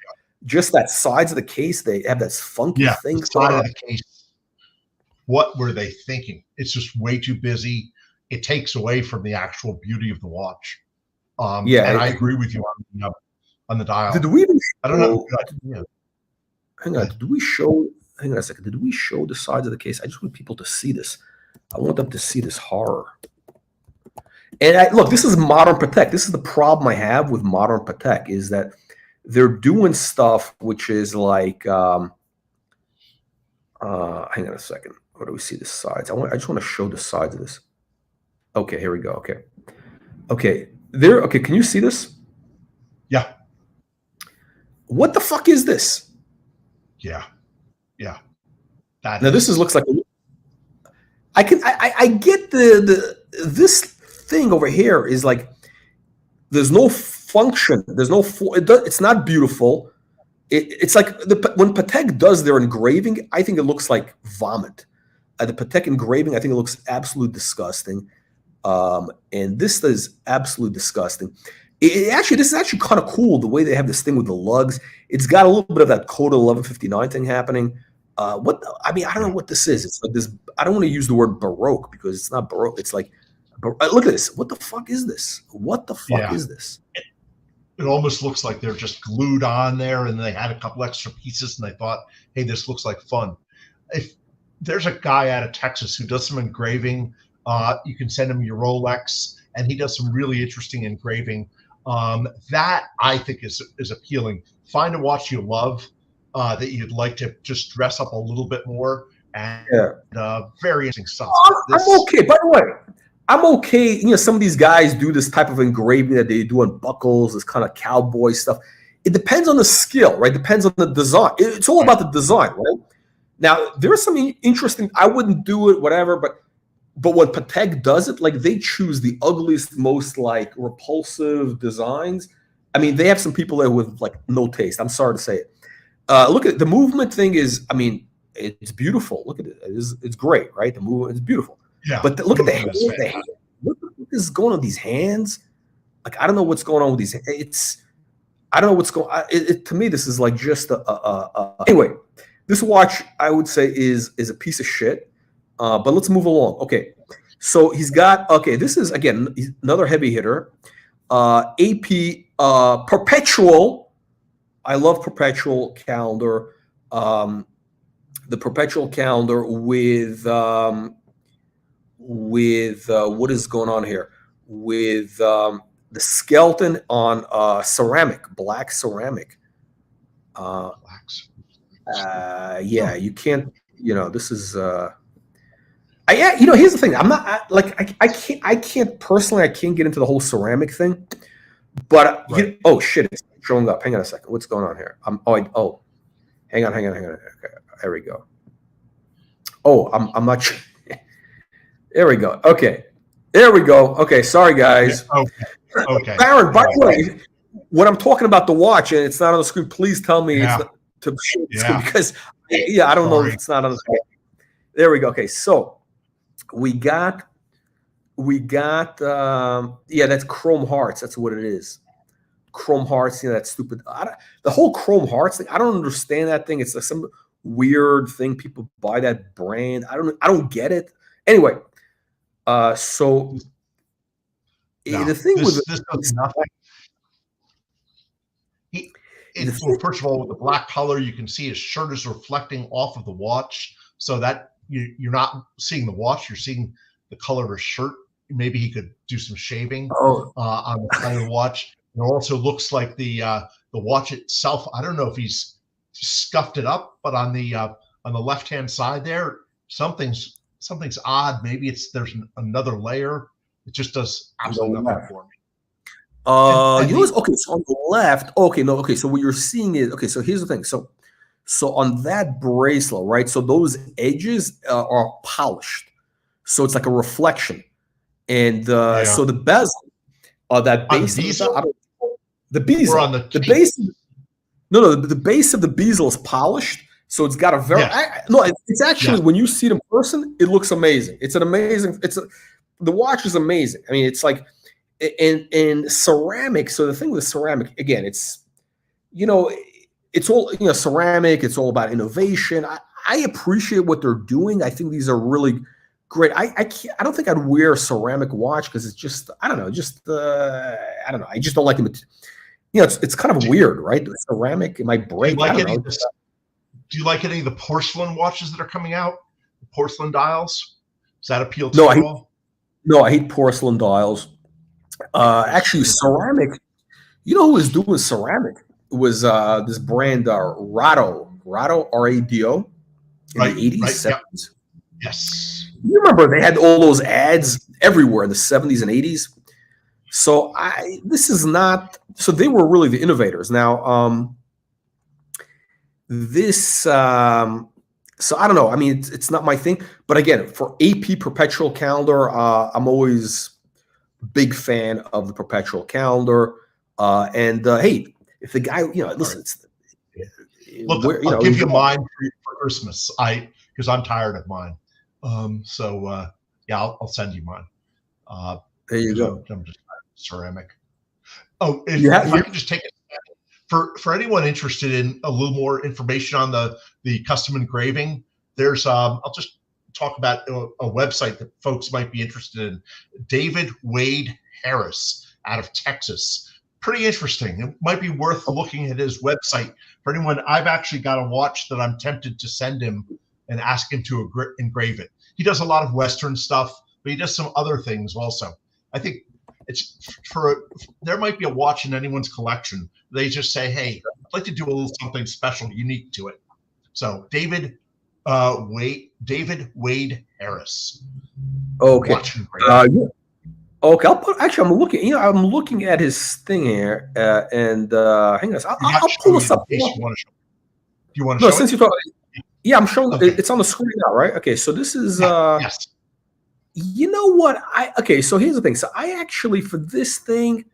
Just that sides of the case, they have that funky thing. The side of the case. What were they thinking? It's just way too busy. It takes away from the actual beauty of the watch. And I agree with you on the dial. Did we even? I don't know. Hang on. Did we show? Hang on a second. Did we show the sides of the case? I just want people to see this. I want them to see this horror. And look, this is modern Patek. This is the problem I have with modern Patek, is that they're doing stuff which is like. Hang on a second. Where do we see the sides? I just want to show the sides of this. Okay, here we go. Okay. There. Okay, can you see this? Yeah. What the fuck is this? Yeah. Now this looks like. I get this thing over here is like. There's no function. There's no. It's not beautiful. It's like when Patek does their engraving, I think it looks like vomit. The Patek engraving, I think it looks absolutely disgusting. And this is absolutely disgusting. This is actually kind of cool, the way they have this thing with the lugs. It's got a little bit of that Coda 1159 thing happening. I don't know what this is. It's like this. I don't want to use the word Baroque because it's not Baroque. It's like, look at this. What the fuck is this? What the fuck is this? It almost looks like they're just glued on there, and they had a couple extra pieces, and they thought, hey, this looks like fun. If there's a guy out of Texas who does some engraving, you can send him your Rolex, and he does some really interesting engraving. That I think is appealing. Find a watch you love that you'd like to just dress up a little bit more, and very interesting stuff. I'm okay. By the way, I'm okay. You know, some of these guys do this type of engraving that they do on buckles, this kind of cowboy stuff. It depends on the skill, right? It depends on the design. It's all about the design, right? Now, there's something interesting. I wouldn't do it, whatever, but when Patek does it, they choose the ugliest, most repulsive designs. I mean, they have some people there with no taste. I'm sorry to say it. Look at the movement thing is, I mean, it's beautiful. Look at it. It's great, right? The movement is beautiful. Yeah. But look at the hands. What is going on with these hands? I don't know what's going on with these. I don't know what's going on. To me, this is just anyway, this watch, I would say, is a piece of shit. But let's move along. Okay. So he's got, this is, again, another heavy hitter. AP Perpetual. I love Perpetual calendar. The Perpetual calendar with what is going on here? With the skeleton on ceramic, black ceramic. Yeah, you can't, this is here's the thing. I'm not I can't personally, I can't get into the whole ceramic thing, but oh shit, it's showing up. Hang on a second. What's going on here? Hang on. Okay, there we go. I'm not sure. There we go. Okay. There we go. Okay, sorry guys. Yeah, okay. Baron, by the way, when I'm talking about the watch and it's not on the screen, please tell me it's not, to show the screen because I don't know if it's not on the screen. There we go. Okay, so we got that's Chrome Hearts. That's what it is. Chrome Hearts, that stupid the whole Chrome Hearts thing. I don't understand that thing. It's like some weird thing. People buy that brand. I don't get it. Anyway, so the thing this does nothing. First of all, with the black color, you can see his shirt is reflecting off of the watch, so that you're not seeing the watch, you're seeing the color of his shirt. Maybe he could do some shaving on the side of the watch. It also looks like the watch itself. I don't know if he's scuffed it up, but on the left-hand side there, something's odd. Maybe there's another layer. It just does absolutely nothing for me. Okay, so on the left, so what you're seeing is, so here's the thing. So on that bracelet, right? So those edges are polished. So it's like a reflection. And so the bezel, that base, the bezel, the base, the base of the bezel is polished. So it's got a very, it's actually, when you see it in person, it looks amazing. It's an amazing, the watch is amazing. I mean, it's like, in ceramic. So the thing with ceramic, again, it's, it's all, ceramic, it's all about innovation. I appreciate what they're doing. I think these are really great. I don't think I'd wear a ceramic watch because it's just, I don't know. I just don't like them. It's kind of weird, right? The ceramic, it might break. Do you like any of the porcelain watches that are coming out? The porcelain dials? Does that appeal to you at all? No, I hate porcelain dials. Actually, ceramic. You know who was doing ceramic? It was this brand Rado, R-A-D-O, in the 80s, 70s. Yes. You remember they had all those ads everywhere in the 70s and 80s. So this is not. So they were really the innovators. Now, so I don't know. I mean, it's not my thing. But again, for AP perpetual calendar, I'm always big fan of the perpetual calendar. Hey, if the guy, listen, look, I'll give you mine for Christmas. Because I'm tired of mine. I'll send you mine. There you go. I'm just ceramic. Oh, if I can just take it for anyone interested in a little more information on the custom engraving, there's I'll just talk about a website that folks might be interested in. David Wade Harris out of Texas. Pretty interesting. It might be worth looking at his website. For anyone, I've actually got a watch that I'm tempted to send him and ask him to engrave it. He does a lot of Western stuff, but he does some other things also. I think there might be a watch in anyone's collection. They just say, hey, I'd like to do a little something special, unique to it. So David Wade Harris. Okay. Okay. I'm looking. I'm looking at his thing here, and hang on. I'll pull this up. Do you want to show? Since you thought, I'm showing. Okay. It's on the screen now, right? Okay. So this is. Yes. You know what? So here's the thing. So I actually, for this thing,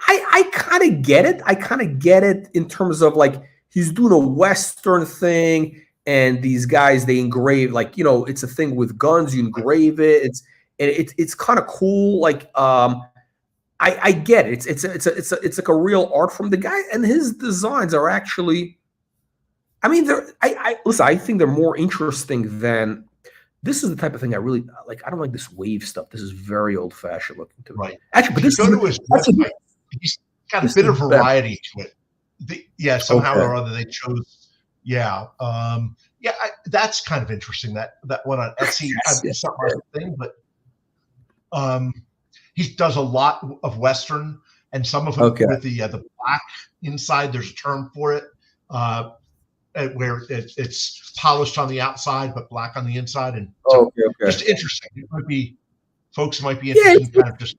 I kind of get it. I kind of get it in terms of like he's doing a Western thing, and these guys, they engrave, like, it's a thing with guns. You engrave it. It's kind of cool. Like I get it. It's like a real art from the guy, and his designs are actually. I mean, listen. I think they're more interesting than. This is the type of thing I really like. I don't like this wave stuff. This is very old fashioned looking to me. Right. Actually, but this is he's got a bit of variety to it. Somehow or other they chose. Yeah. That's kind of interesting. That one on Etsy. It's not my thing, but he does a lot of Western, and some of it with the black inside. There's a term for it. Where it's polished on the outside but black on the inside, and just interesting. It might be folks might be interested in kind of just.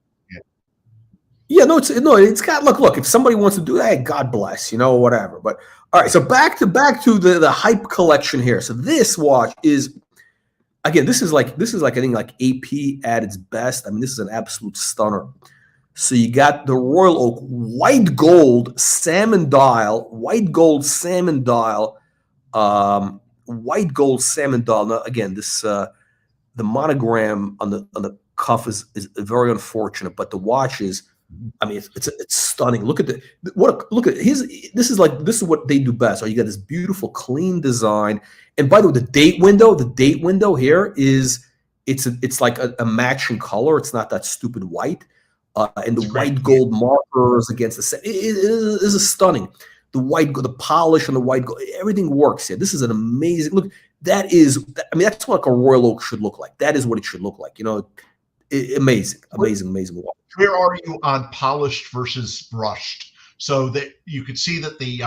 It's got look. If somebody wants to do that, God bless, whatever. But all right, so back to the hype collection here. So this watch is again, this is like I think like AP at its best. I mean, this is an absolute stunner. So you got the Royal Oak white gold salmon dial, white gold salmon dial. Now again, this the monogram on the cuff is very unfortunate, but the watch is, I mean, it's stunning. Look at look at his. This is what they do best. So you got this beautiful, clean design. And by the way, the date window here is it's like a matching color. It's not that stupid white. And the white gold markers against the set. It is stunning. The polish on the white gold, everything works here. This is an amazing look. That is, I mean, that's what like a Royal Oak should look like. That is what it should look like. You know, amazing. Where are you on polished versus brushed? So that you could see that the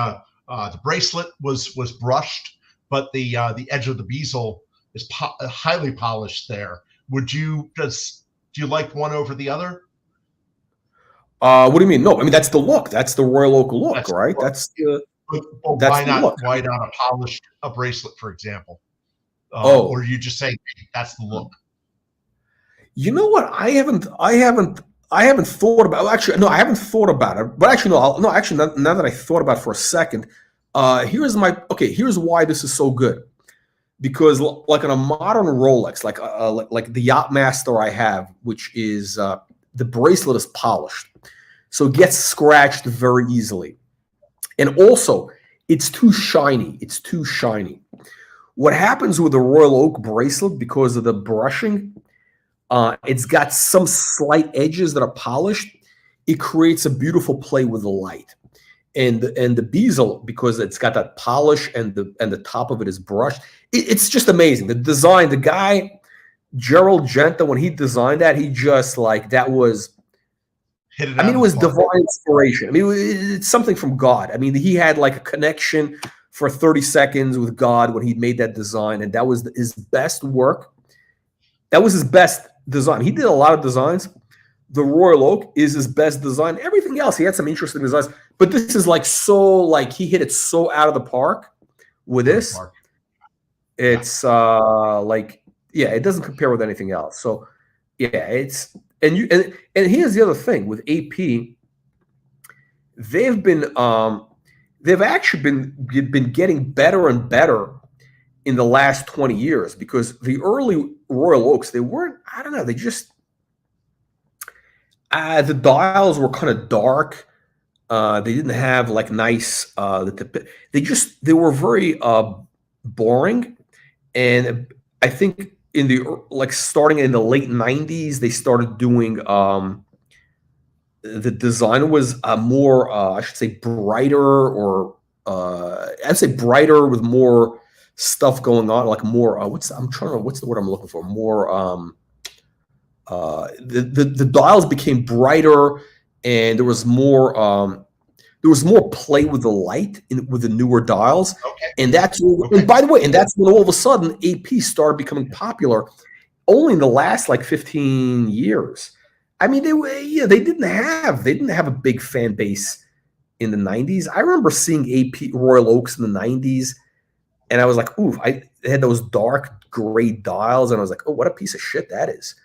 bracelet was brushed, but the edge of the bezel is highly polished there. Do you like one over the other? What do you mean? No, I mean that's the look. That's the Royal Oak look, right? That's the. Why not a polished bracelet, for example? Or you just say that's the look. You know what? I haven't thought about. Actually, no, I haven't thought about it. But actually, no. Actually, now that I thought about it for a second, here's why this is so good. Because like on a modern Rolex, like the Yachtmaster I have, which is the bracelet is polished, so it gets scratched very easily, and also it's too shiny. What happens with the Royal Oak bracelet, because of the brushing, it's got some slight edges that are polished. It creates a beautiful play with the light, and the bezel, because it's got that polish and the top of it is brushed. It's just amazing. The design, the guy Gerald Genta, when he designed that, he just like that was. I mean, it was divine inspiration. I mean, it's something from God. I mean, he had like a connection for 30 seconds with God when he made that design, and that was his best work. That was his best design. He did a lot of designs. The Royal Oak is his best design. Everything else, he had some interesting designs, but this is like he hit it so out of the park with this. It's it doesn't compare with anything else. So yeah, it's. And here's the other thing with AP, they've actually been getting better and better in the last 20 years, because the early Royal Oaks, they weren't, I don't know, they just the dials were kind of dark. They didn't have like nice they were very boring, and I think starting in the late 90s, they started doing the design was more I should say brighter, or I'd say brighter with more stuff going on, like more what's the word I'm looking for? More the dials became brighter, and there was more play with the light with the newer dials. Okay. And and by the way, and that's when all of a sudden AP started becoming popular only in the last like 15 years. I mean, they didn't have a big fan base in the 90s. I remember seeing AP Royal Oaks in the 90s, and I was like, ooh, they had those dark gray dials, and I was like, oh, what a piece of shit that is.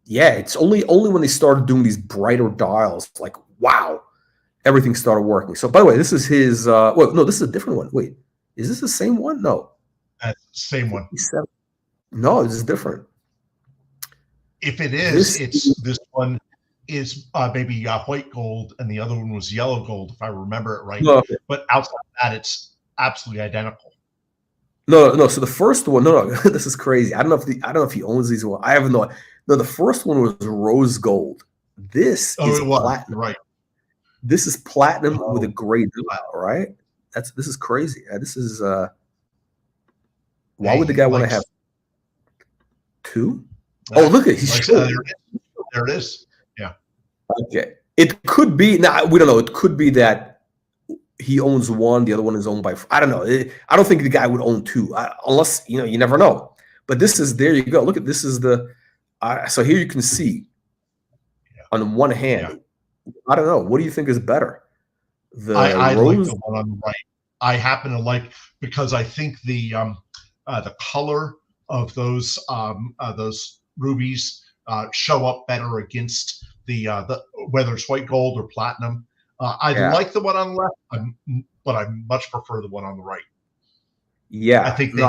Yeah, it's only when they started doing these brighter dials, like, wow, everything started working. So, by the way, this is his. No, this is a different one. Wait, is this the same one? No, that's the same one. No, this is different. If it is, this one is maybe white gold, and the other one was yellow gold, if I remember it right. No. But outside of that, it's absolutely identical. No. So the first one, no, this is crazy. I don't know if he owns these one. I have no. No, the first one was rose gold. This is platinum. Right. This is platinum with a gray dial, right? This is crazy. This is why would the guy want to have two? Oh, look at there it is. Yeah. Okay. It could be. Now we don't know. It could be that he owns one, the other one is owned by. I don't know. I don't think the guy would own two, unless you never know. But this is, there you go. Look at this is the. So here you can see on one hand. I don't know. What do you think is better? I like the one on the right. I happen to like, because I think the color of those rubies show up better against the whether it's white gold or platinum. I like the one on the left, but I much prefer the one on the right. Yeah, I think they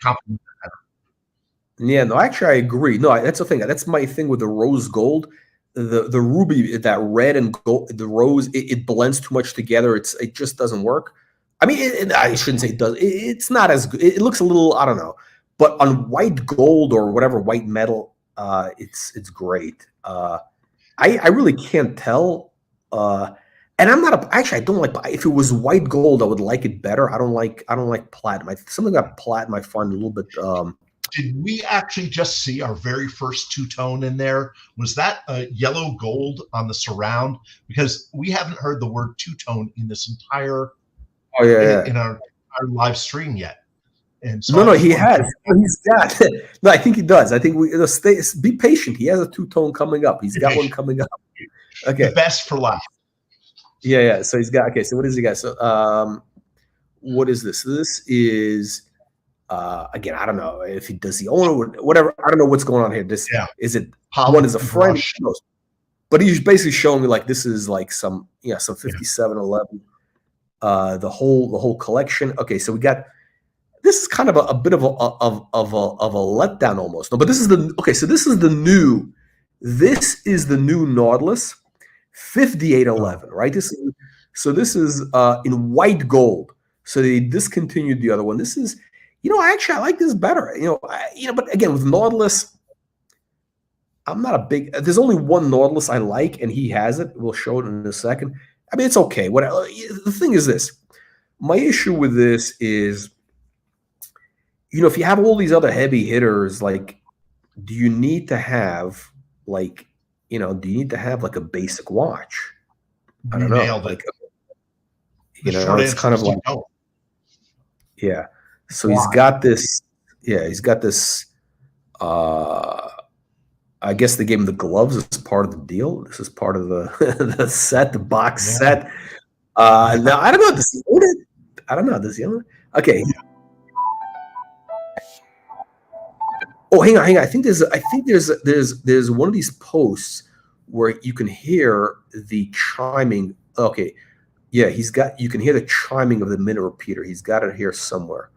complement better. Yeah, no, actually, I agree. No, that's the thing. That's my thing with the rose gold. The ruby, that red and gold, the rose, it blends too much together. It just doesn't work. I mean, I shouldn't say it does. It's not as good. It looks a little, I don't know. But on white gold or whatever white metal, it's great. I really can't tell. And I'm not actually, I don't like, if it was white gold, I would like it better. I don't like platinum. Something about platinum I find a little bit. Did we actually just see our very first two-tone in there? Was that yellow gold on the surround? Because we haven't heard the word two-tone in this entire in our live stream yet. And so no, he has. He's got. No, I think he does. I think be patient. He has a two-tone coming up. He's got one coming up. Okay, the best for last. Yeah. So he's got. Okay, so what is he got? So what is this? This is. Again, I don't know if he does the owner, whatever. I don't know what's going on here. This is it. One is a friend, but he's basically showing me like this is like some 5711. The whole collection. Okay, so we got. This is kind of a bit of a letdown almost. No, but this is so this is the new. This is the new Nautilus, 5811. Right. This is in white gold. So they discontinued the other one. This is. Actually, I like this better. But again, with Nautilus, I'm not a big. There's only one Nautilus I like, and he has it. We'll show it in a second. I mean, it's okay. The thing is this. My issue with this is, if you have all these other heavy hitters, like, do you need to have like, a basic watch? I don't know. Like, it's kind of like, yeah. So he's got this, he's got this, I guess they gave him the gloves as part of the deal. This is part of the set, the box set. Now, I don't know. Does he own it? I don't know. Does he own it? Okay. Oh, hang on. I think there's one of these posts where you can hear the chiming. Okay. Yeah, you can hear the chiming of the minute repeater. He's got it here somewhere.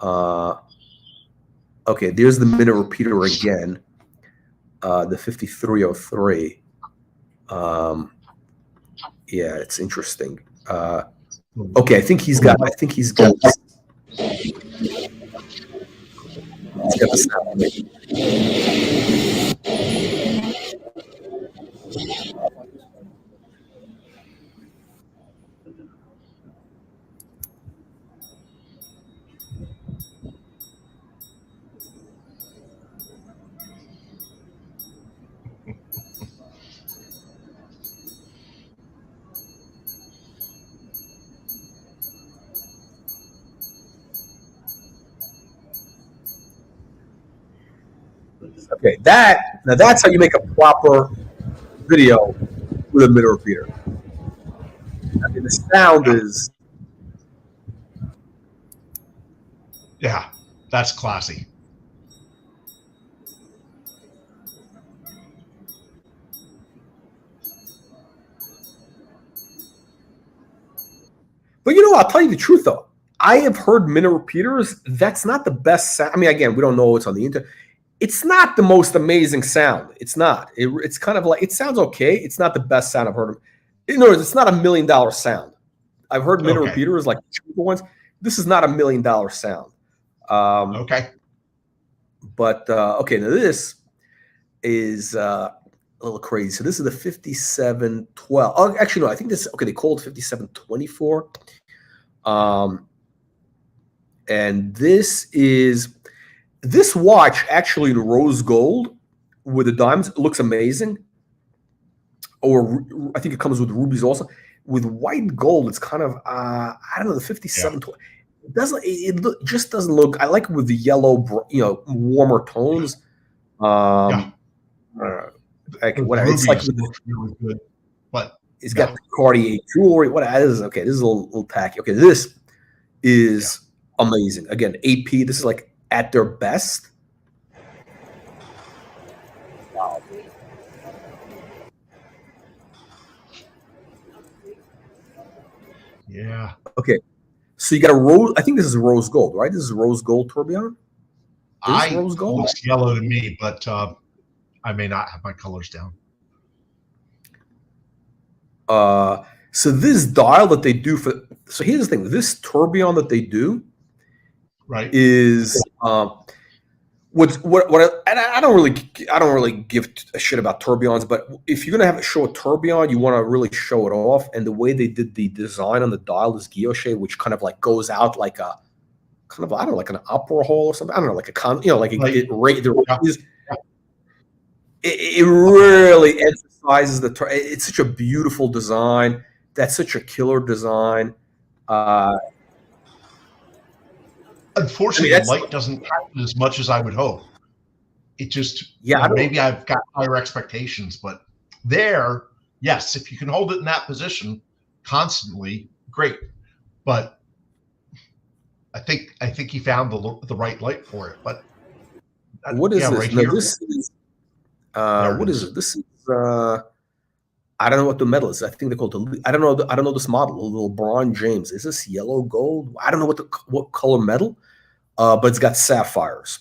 Okay, there's the minute repeater again, the 5303. Yeah, it's interesting. Okay, I think he's got the sound. Okay, that's how you make a proper video with a minute repeater. I mean, the sound is. Yeah, that's classy. But I'll tell you the truth though. I have heard minute repeaters. That's not the best sound. I mean, again, we don't know what's on the internet. It's not the most amazing sound. It's not. It's kind of like, it sounds okay. It's not the best sound I've heard. In other words, it's not $1 million sound. I've heard minute repeaters like cheaper ones. This is not $1 million sound. Okay. But okay, now this is a little crazy. So this is the 5712. Oh, actually, no, I think this. Okay, they called 5724. And this watch actually in rose gold with the diamonds looks amazing. Or I think it comes with rubies also. With white gold, it's kind of I don't know, the 5720. It doesn't. It just doesn't look. I like it with the yellow, warmer tones. Whatever. It's like really good, but He's got the Cartier jewelry. What is okay? This is a little tacky. Okay, this is amazing. Again, AP. This is like at their best. Wow. Yeah. Okay. So you got a rose. I think this is rose gold, right? This is rose gold tourbillon. Rose gold? Looks yellow to me, but I may not have my colors down. So this dial that they do for. So here's the thing. This tourbillon that they do, right, is I don't really give a shit about tourbillons, but if you're gonna show a tourbillon, you want to really show it off. And the way they did the design on the dial is guilloche, which kind of like goes out like a kind of, I don't know, like an opera hall or something. I don't know, like it really emphasizes it's such a beautiful design. That's such a killer design. Unfortunately, the light doesn't happen as much as I would hope. It just, maybe I've got higher expectations, but there, yes, if you can hold it in that position constantly, great. But I think he found the right light for it. But what is this? Right no, here. This is what is it? This is I don't know what the metal is. I think they call it I don't know this model. The LeBron James. Is this yellow gold? I don't know what color metal, but it's got sapphires.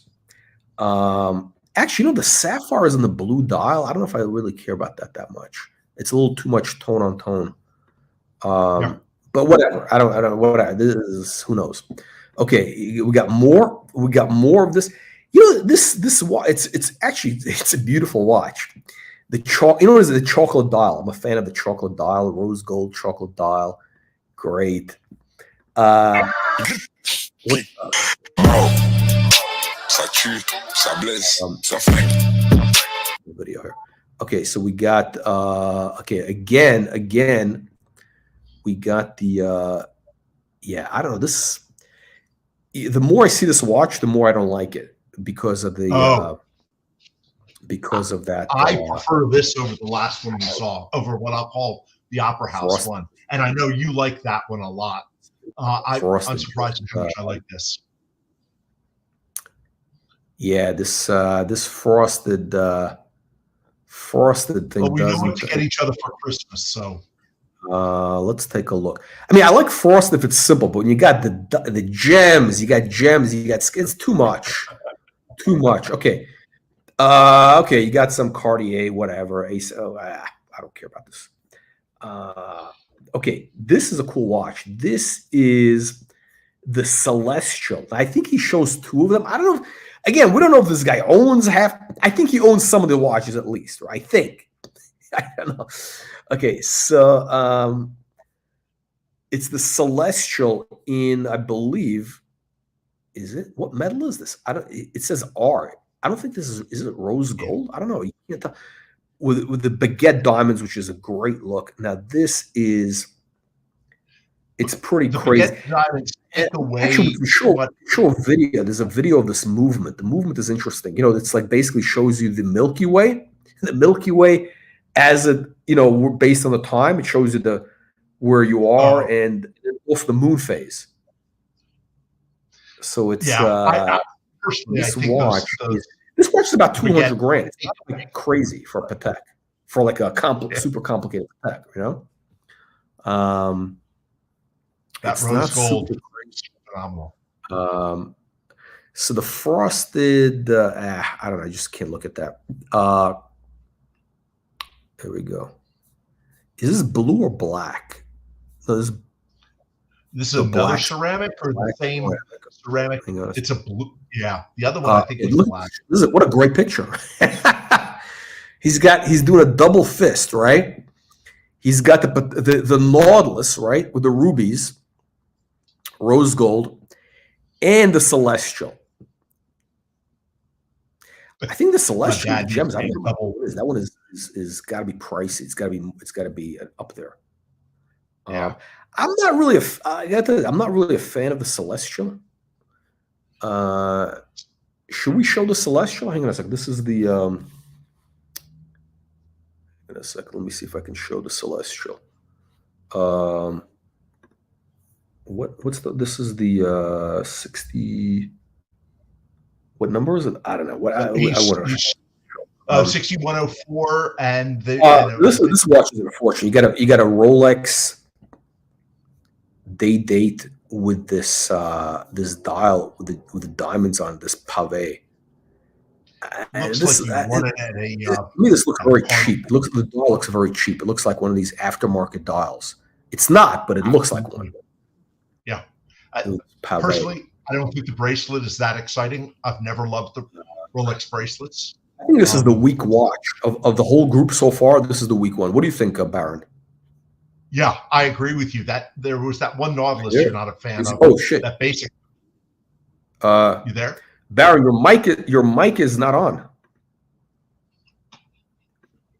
Actually, the sapphires in the blue dial. I don't know if I really care about that much. It's a little too much tone on tone. But whatever. I don't. Whatever. This is, who knows. Okay, we got more. We got more of this. This watch. It's a beautiful watch. The the chocolate dial. I'm a fan of the chocolate dial, rose gold chocolate dial. Great. Video here. Okay, so we got again we got the I don't know, this. The more I see this watch, the more I don't like it because of the because of that. I prefer this over the last one you saw, over what I'll call the Opera House one. And I know you like that one a lot. I'm surprised at how much I like this. Yeah, this frosted thing. But we know what to get each other for Christmas, so. Let's take a look. I mean, I like frosted if it's simple, but when you got the gems, you got it's too much. Too much. Okay. Okay, you got some Cartier, whatever. I don't care about this. Okay, this is a cool watch. This is the Celestial. I think he shows two of them. I don't know. Again, we don't know if this guy owns half. I think he owns some of the watches at least, right? I think. I don't know. Okay, so it's the Celestial in, I believe. Is it? What metal is this? It says R. I don't think this is it rose gold? I don't know. You can't tell. With the Piguet diamonds, which is a great look. Now this is, it's pretty crazy. Actually, we can show a video. There's a video of this movement. The movement is interesting. It's like basically shows you the Milky Way. The Milky Way, as based on the time, it shows you where you are, and also the moon phase. So it's this watch. This watch is about 200 grand. It's not like crazy for a Patek, for like a super complicated Patek, That rose gold is phenomenal. So the frosted, I don't know. I just can't look at that. There we go. Is this blue or black? No, this is another ceramic or the same ceramic? It's a blue. Yeah, the other one I think is black. What a great picture. He's doing a double fist, right? He's got the Nautilus, right, with the rubies, rose gold, and the Celestial. I think the Celestial gems. I don't know what it is. That one is got to be pricey. It's got to be up there. Yeah. I'm not really a fan of the Celestial. Should we show the Celestial? Hang on a second. This is the. In a second, let me see if I can show the Celestial. What's this is the 60. What number is it? I don't know. What I want to 6104, and this watch is unfortunate. You got a Rolex date with this this dial with the diamonds on this Piguet. Looks like you won it at a. To me, this looks very cheap. The dial looks very cheap. It looks like one of these aftermarket dials. It's not, but it looks like one. Yeah. Personally, I don't think the bracelet is that exciting. I've never loved the Rolex bracelets. I think this is the weak watch of the whole group so far. This is the weak one. What do you think, Baron? Yeah, I agree with you. That there was that one Nautilus you're not a fan of. Oh shit! That basic. You there, Baron? Your mic is not on.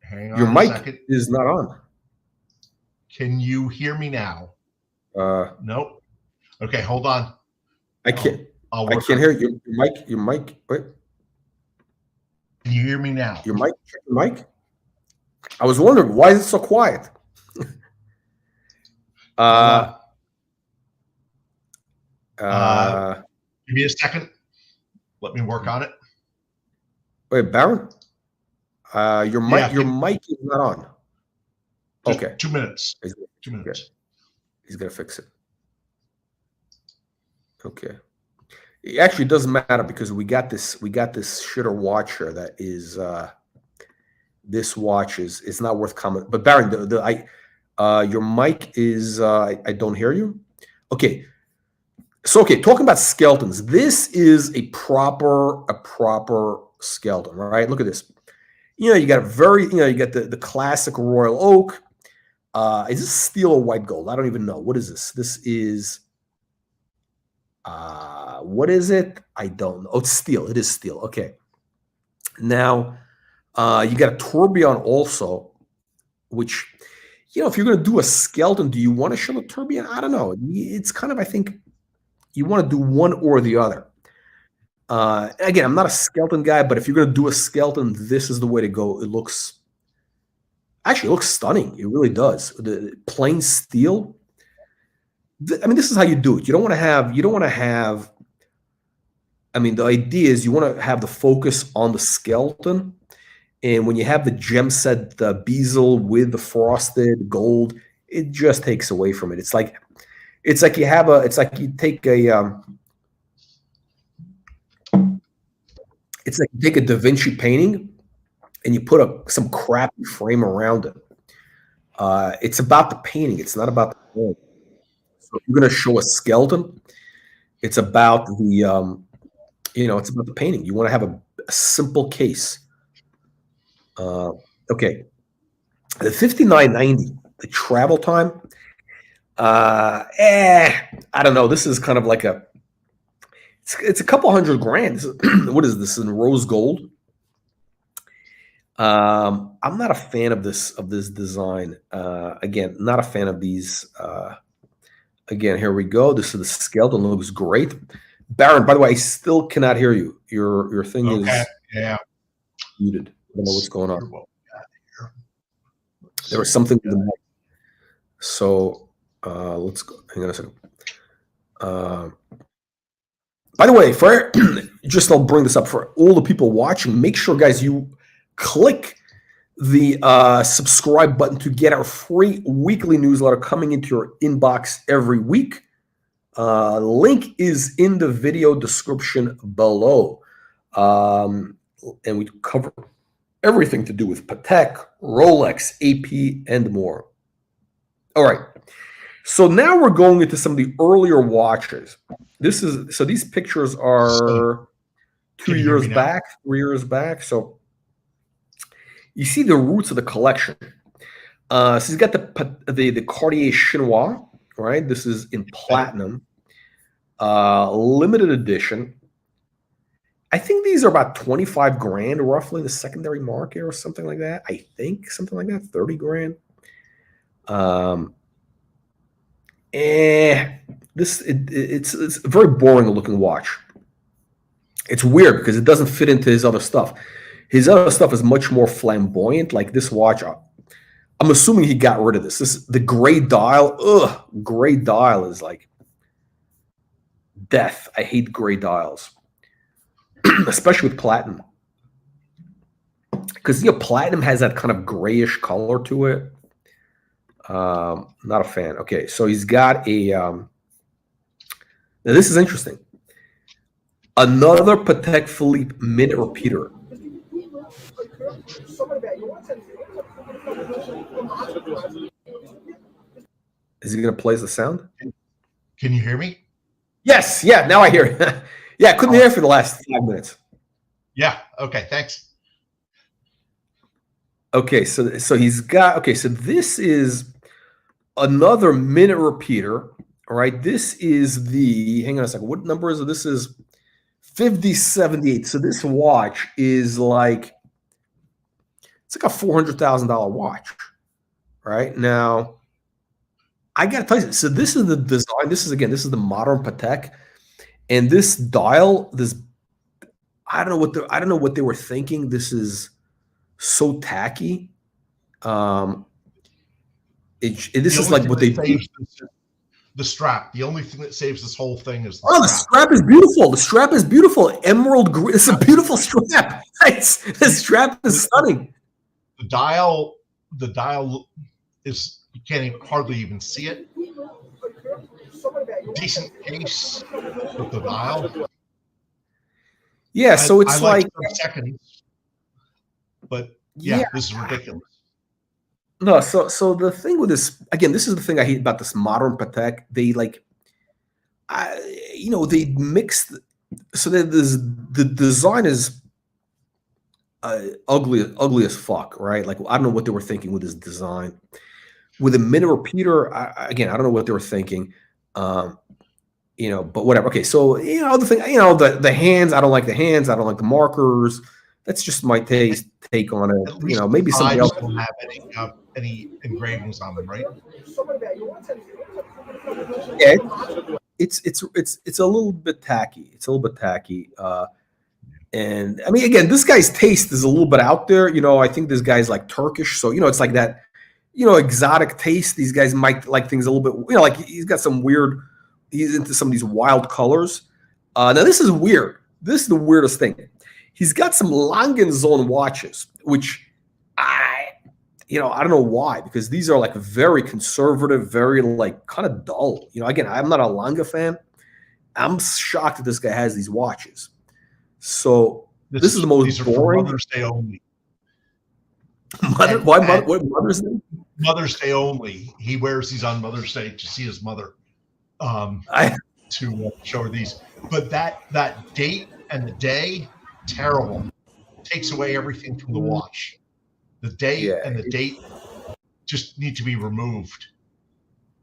Hang on. Your mic is not on. Can you hear me now? Nope. Okay, hold on. I can't. I can't hear you. Your mic. Wait. Can you hear me now? Your mic. I was wondering why is it so quiet. Give me a second. Let me work on it. Wait, Baron. Your mic is not on. Okay. 2 minutes. 2 minutes. Okay. He's gonna fix it. Okay. It actually doesn't matter because we got this shitter watch here that is this watch is not worth comment. But Baron, your mic is I don't hear you. Okay. So talking about skeletons, this is a proper skeleton, right? Look at this. You got you got the classic royal oak. Is this steel or white gold? I don't even know. What is this? This is what is it? I don't know. Oh, it's steel. It is steel. Okay. Now, you got a tourbillon also, which, if you're going to do a skeleton, do you want to show the tourbillon? I don't know. It's kind of, I think, you want to do one or the other. Again, I'm not a skeleton guy, but if you're going to do a skeleton, this is the way to go. It looks stunning. It really does. The plain steel. I mean, this is how you do it. You don't want to have. I mean, the idea is you want to have the focus on the skeleton, and when you have the gem set, the bezel with the frosted gold, it just takes away from it. It's like you take a. It's like you take a Da Vinci painting, and you put some crappy frame around it. It's about the painting. It's not about the frame. So if you're going to show a skeleton, it's about the, it's about the painting. You want to have a simple case. Okay. The 5990, the travel time, I don't know. This is kind of like it's a couple $100,000. What is this in rose gold? I'm not a fan of this design. Again, not a fan of these. Again, here we go. This is the skeleton. Looks great. Baron, by the way, I still cannot hear you. Your thing is muted. I don't know what's going on. There was something with the mic. So let's go. Hang on a second. By the way, I'll bring this up for all the people watching. Make sure, guys, you click the subscribe button to get our free weekly newsletter coming into your inbox every week. Link is in the video description below. And we cover everything to do with Patek, Rolex, AP, and more. All right. So now we're going into some of the earlier watches. These pictures are 2 years back, 3 years back. So you see the roots of the collection. So he's got the Cartier Chinois, right? This is in platinum, limited edition. I think these are about 25 grand roughly, the secondary market or something like that. I think something like that, 30 grand. It's a very boring looking watch. It's weird because it doesn't fit into his other stuff. His other stuff is much more flamboyant. Like this watch, I'm assuming he got rid of this. This the gray dial. Ugh, gray dial is like death. I hate gray dials, especially with platinum, because platinum has that kind of grayish color to it. Not a fan. Okay, so he's got a. Now this is interesting. Another Patek Philippe minute repeater. Is he going to play the sound? Can you hear me? Yes. Yeah. Now I hear it. Yeah, I couldn't hear it for the last 5 minutes. Yeah. Okay. Thanks. Okay. So he's got. Okay. So this is another minute repeater. All right. This is the. Hang on a second. What number is it? This is 5078. So this watch is like. It's like a $400,000 watch. Right now. I got to tell you, so this is the design. This is the modern Patek, and this dial, I don't know what they were thinking. This is so tacky. This is like what they do. The strap. The only thing that saves this whole thing is the strap is beautiful. The strap is beautiful. Emerald green. It's a beautiful strap. The strap is stunning. The dial is. You can't hardly even see it. Decent case with the dial. Yeah, so it's like seconds. But yeah, this is ridiculous. No, so the thing with this, again, this is the thing I hate about this modern Patek. They they mix. So the design is ugly as fuck, right? Like I don't know what they were thinking with this design. With a minute repeater, again, I don't know what they were thinking, but whatever. Okay, so the thing, the hands, I don't like the hands, I don't like the markers. That's just my take on it. Maybe somebody else don't have any engravings on them, right? Yeah, it's a little bit tacky. It's a little bit tacky. And I mean, again, this guy's taste is a little bit out there. I think this guy's like Turkish, so it's like that. Exotic taste. These guys might like things a little bit, like he's got some weird, he's into some of these wild colors. Now this is weird. This is the weirdest thing. He's got some Langenzonen watches, which I don't know why, because these are like very conservative, very like kind of dull. Again, I'm not a Lange fan. I'm shocked that this guy has these watches. So this is the most boring. Mother's Day only. What Mother's Day? Mother's Day only. He wears these on Mother's Day to see his mother. To show her these, but that date and the day, terrible. Takes away everything from the watch. The day and the date just need to be removed.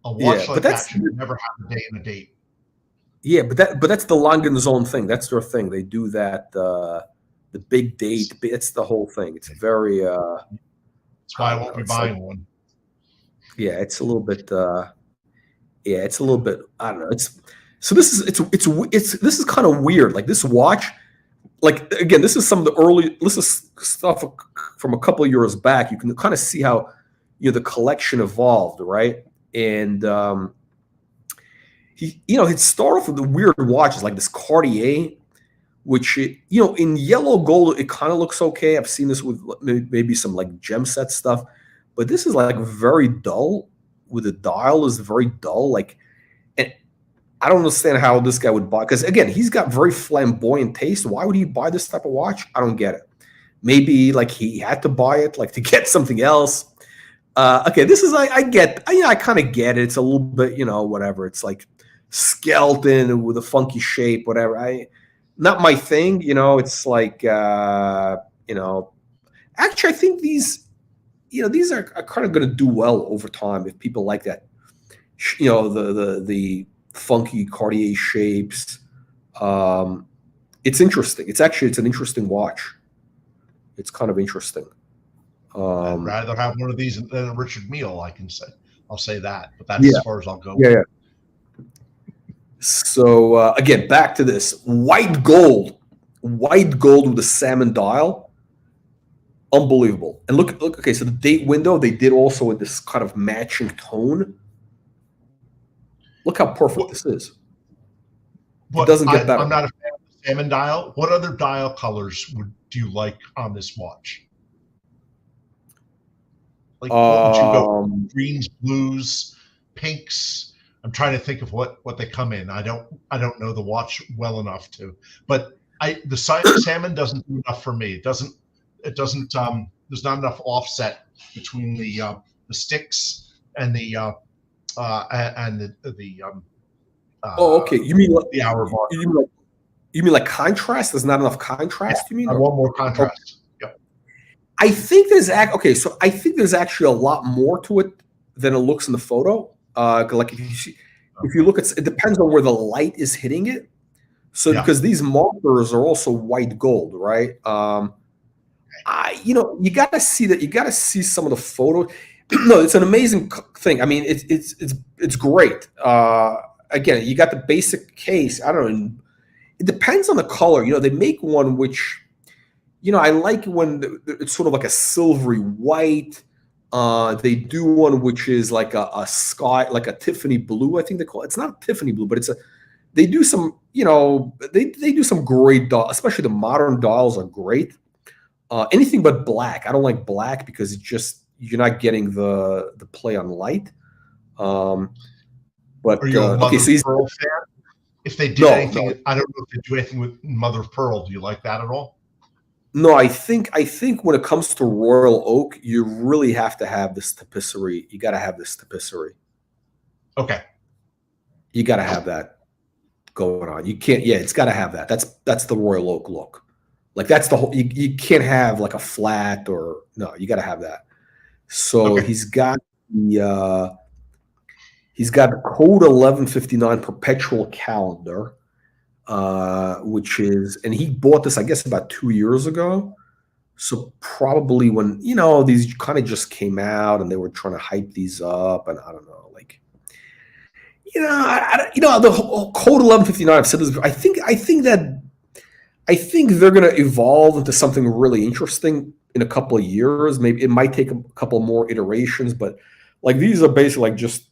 A watch like that should never have a day and a date. Yeah, but that's the Langenzonen thing. That's their thing. They do that. The big date. It's the whole thing. It's very. That's why I won't be buying one. Yeah, it's a little bit. It's a little bit. I don't know. This is kind of weird. Like this watch. Like again, this is some of the early. This is stuff from a couple of years back. You can kind of see how the collection evolved, right? And it started off with the weird watches like this Cartier, which in yellow gold it kind of looks okay. I've seen this with maybe some like gem set stuff, but this is like very dull. With the dial is very dull. Like, and I don't understand how this guy would buy, because again, he's got very flamboyant taste. Why would he buy this type of watch? I don't get it. Maybe like he had to buy it like to get something else. Okay, this is I kind of get it. It's a little bit whatever. It's like skeleton with a funky shape, whatever. Not my thing. It's like actually I think these are kind of going to do well over time if people like that. The funky Cartier shapes. It's interesting. It's an interesting watch. It's kind of interesting. I'd rather have one of these than a Richard Mille. I'll say that, but that's as far as I'll go. Yeah. So again, back to this white gold with a salmon dial. unbelievable. And look. Okay, so the date window they did also in this kind of matching tone. Look how perfect this is. It doesn't get better. I'm not a fan of the salmon dial. What other dial colors do you like on this watch? Like, what would you go? Greens, blues, pinks. I'm trying to think of what they come in. I don't know the watch well enough to, but the salmon doesn't do enough for me. It doesn't. There's not enough offset between the sticks and the okay. You mean like the hour bar? You mean like contrast? There's not enough contrast. Yeah, You mean? I want more contrast. Yep. I think there's so I think there's actually a lot more to it than it looks in the photo. Like if you look at it, depends on where the light is hitting it. So because these markers are also white gold, right? You got to see that. You got to see some of the photos. No, it's an amazing thing. I mean, it's great. Again, you got the basic case. I don't know. It depends on the color. They make one which, I like when it's sort of like a silvery white. They do one which is like a sky, like a Tiffany blue. I think they call it. It's not Tiffany blue, but they do some, they do some great dials, especially the modern dials are great. Anything but black. I don't like black because it's just, you're not getting the play on light. But are you a Mother of Pearl fan? If they did anything, I don't know if they do anything with Mother of Pearl. Do you like that at all? No, I think when it comes to royal oak, you really have to have this tapisserie. You got to have this tapisserie. Okay. You got to have that going on. You can't. Yeah, it's got to have that. That's the royal oak look. Like that's the whole. You can't have like a flat or no. You got to have that. So he's got the code 1159 perpetual calendar. Which is, and he bought this, I guess, about 2 years ago. So probably when, these kind of just came out and they were trying to hype these up. And I don't know, like, the whole code 1159, I've said this before, I think they're going to evolve into something really interesting in a couple of years. Maybe it might take a couple more iterations, but like, these are basically like just,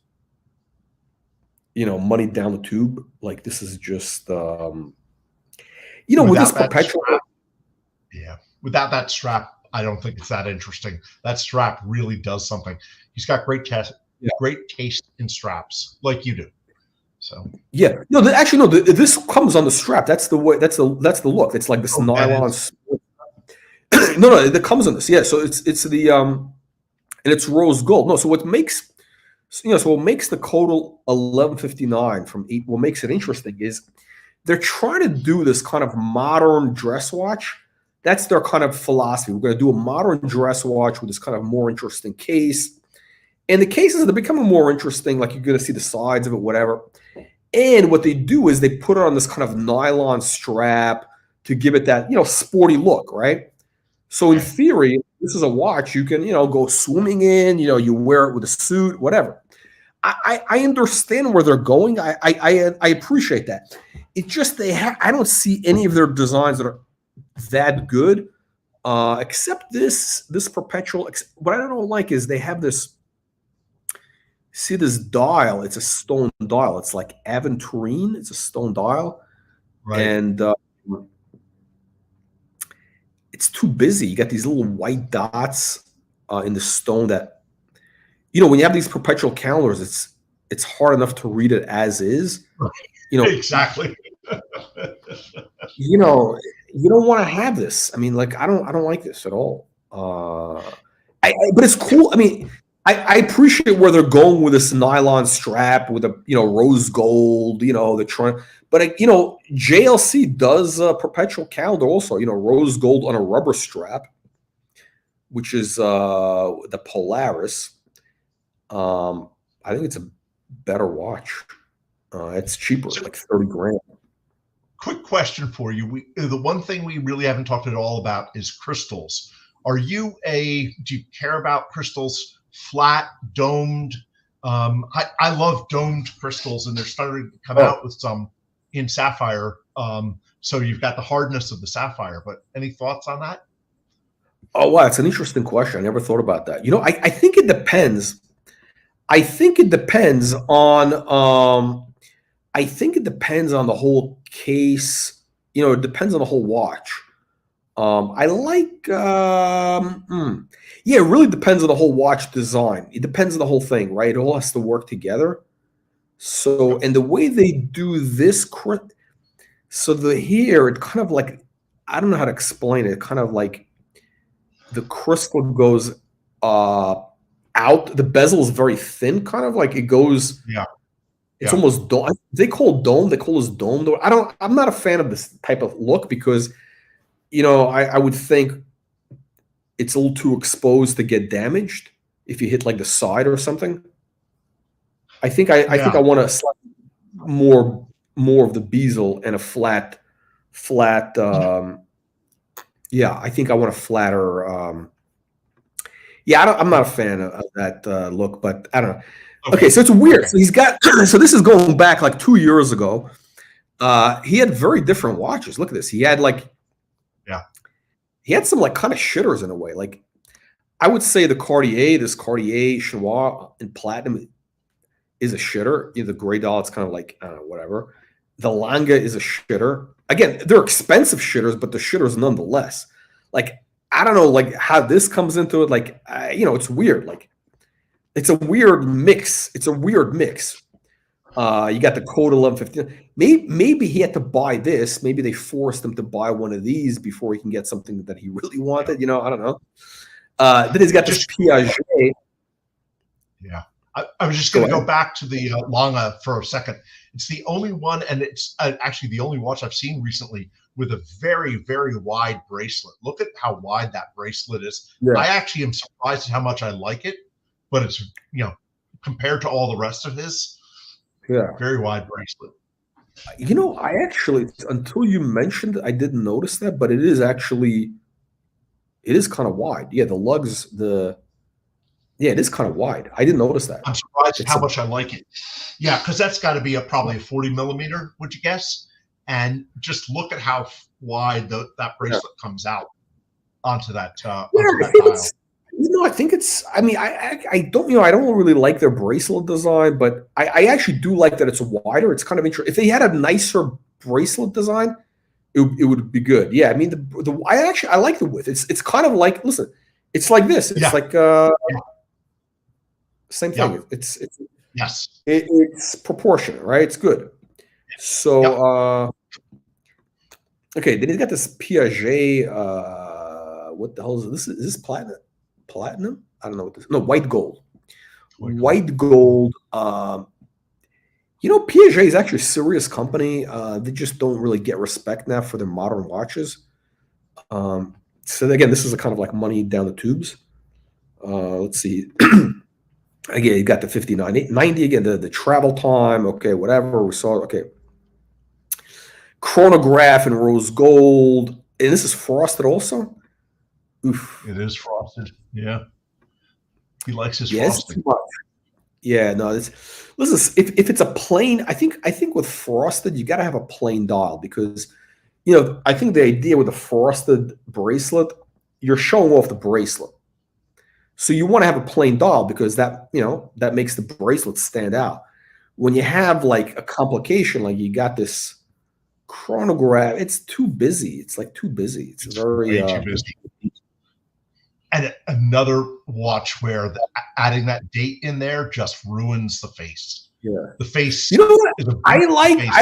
money down the tube. Like this is just, with this perpetual. Without that strap, I don't think it's that interesting. That strap really does something. He's got great taste in straps, like you do. So this comes on the strap. That's the way. That's the look. It's like this nylon. No, it comes on this. Yeah, so it's the and it's rose gold. No, so what makes. So what makes the code 1159 from 8, what makes it interesting is they're trying to do this kind of modern dress watch. That's their kind of philosophy. We're going to do a modern dress watch with this kind of more interesting case. And the cases, they're becoming more interesting. Like you're going to see the sides of it, whatever. And what they do is they put it on this kind of nylon strap to give it that, sporty look, right? So in theory, this is a watch you can, go swimming in, you wear it with a suit, whatever. I understand where they're going. I appreciate that. It's just I don't see any of their designs that are that good, except this perpetual. What I don't like is they have this. See this dial? It's a stone dial. It's like aventurine. It's a stone dial, right? And it's too busy. You got these little white dots in the stone that. When you have these perpetual calendars, it's hard enough to read it as is. Exactly. You don't want to have this. I mean, like I don't like this at all. But it's cool. I mean, I appreciate where they're going with this nylon strap with a rose gold. They're trying. But JLC does a perpetual calendar also. Rose gold on a rubber strap, which is the Polaris. I think it's a better watch. It's cheaper, like 30 grand. Quick question for you. The one thing we really haven't talked at all about is crystals. Do you care about crystals flat, domed? I love domed crystals, and they're starting to come out with some in sapphire. So you've got the hardness of the sapphire, but any thoughts on that? Oh, wow, it's an interesting question. I never thought about that. I think it depends. I think it depends on I think it depends on the whole case. It depends on the whole watch. I like yeah, it really depends on the whole watch design. It depends on the whole thing, right? It all has to work together. So, and the way they do this, so the here, it kind of like, I don't know how to explain it. Kind of like the crystal goes out. The bezel is very thin, kind of like it goes. Yeah. It's almost dome. They call dome. They call this dome. Though I'm not a fan of this type of look because, I would think it's a little too exposed to get damaged if you hit like the side or something. I think I want a slightly more of the bezel and a flat. Yeah, I think I want a flatter. I'm not a fan of that look, but I don't know. Okay, so it's weird. Okay. So he's got. So this is going back like 2 years ago. He had very different watches. Look at this. He had like. Yeah. He had some like kind of shitters in a way. Like I would say this Cartier Chinois in platinum is a shitter. The Grey Doll, it's kind of like whatever. The Lange is a shitter. Again, they're expensive shitters, but the shitters nonetheless. Like I don't know, like how this comes into it. Like it's weird. Like it's a weird mix. You got the code 1115. Maybe he had to buy this. Maybe they forced him to buy one of these before he can get something that he really wanted. I don't know. Then he's got this Piaget. Yeah. I was just going to go back to the Lange for a second. It's the only one, and it's actually the only watch I've seen recently with a very, very wide bracelet. Look at how wide that bracelet is. Yeah. I actually am surprised at how much I like it, but it's, compared to all the rest of his, very wide bracelet. I actually, until you mentioned it, I didn't notice that, but it is kind of wide. Yeah, the lugs, it is kind of wide. I didn't notice that. I'm surprised at how much I like it. Yeah, because that's got to be probably a 40 millimeter, would you guess? And just look at how wide that bracelet comes out onto that dial. I think it's. I mean, I don't. I don't really like their bracelet design, but I actually do like that it's wider. It's kind of interesting. If they had a nicer bracelet design, it would be good. Yeah, I mean, I like the width. It's kind of like, listen, it's like this. It's like same thing. Yeah. It's yes. It's proportionate, right? It's good. So okay, then he's got this Piaget. What the hell is this? Is this platinum? Platinum? I don't know what this. No, white gold. White gold. Piaget is actually a serious company. They just don't really get respect now for their modern watches. So again, this is a kind of like money down the tubes. Let's see. Again, you got the 5990 again, the travel time. Okay, whatever we saw. Okay, chronograph in rose gold, and this is frosted also. Oof. It is frosted. Yeah, he likes his frosting. Yeah, no. Listen, if it's a plain, I think with frosted, you got to have a plain dial because, I think the idea with a frosted bracelet, you're showing off the bracelet. So you want to have a plain dial because that makes the bracelet stand out. When you have like a complication, like you got this chronograph, it's too busy. It's like too busy. It's very too busy. And another watch where adding that date in there just ruins the face. Yeah, the face. You know what? I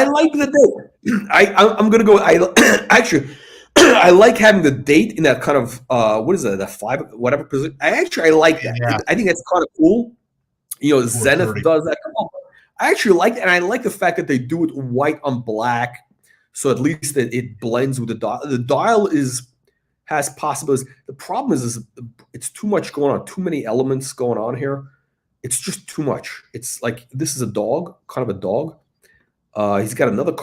like the date. I'm gonna go. Actually, I like having the date in that kind of what is that? The 5 whatever position. I like that. Yeah. I think that's kind of cool. Zenith does that. I actually like that, and I like the fact that they do it white on black, so at least it blends with the dial. The dial has possibilities. The problem is it's too much going on, too many elements going on here. It's just too much. It's like this is a dog, kind of a dog. He's got another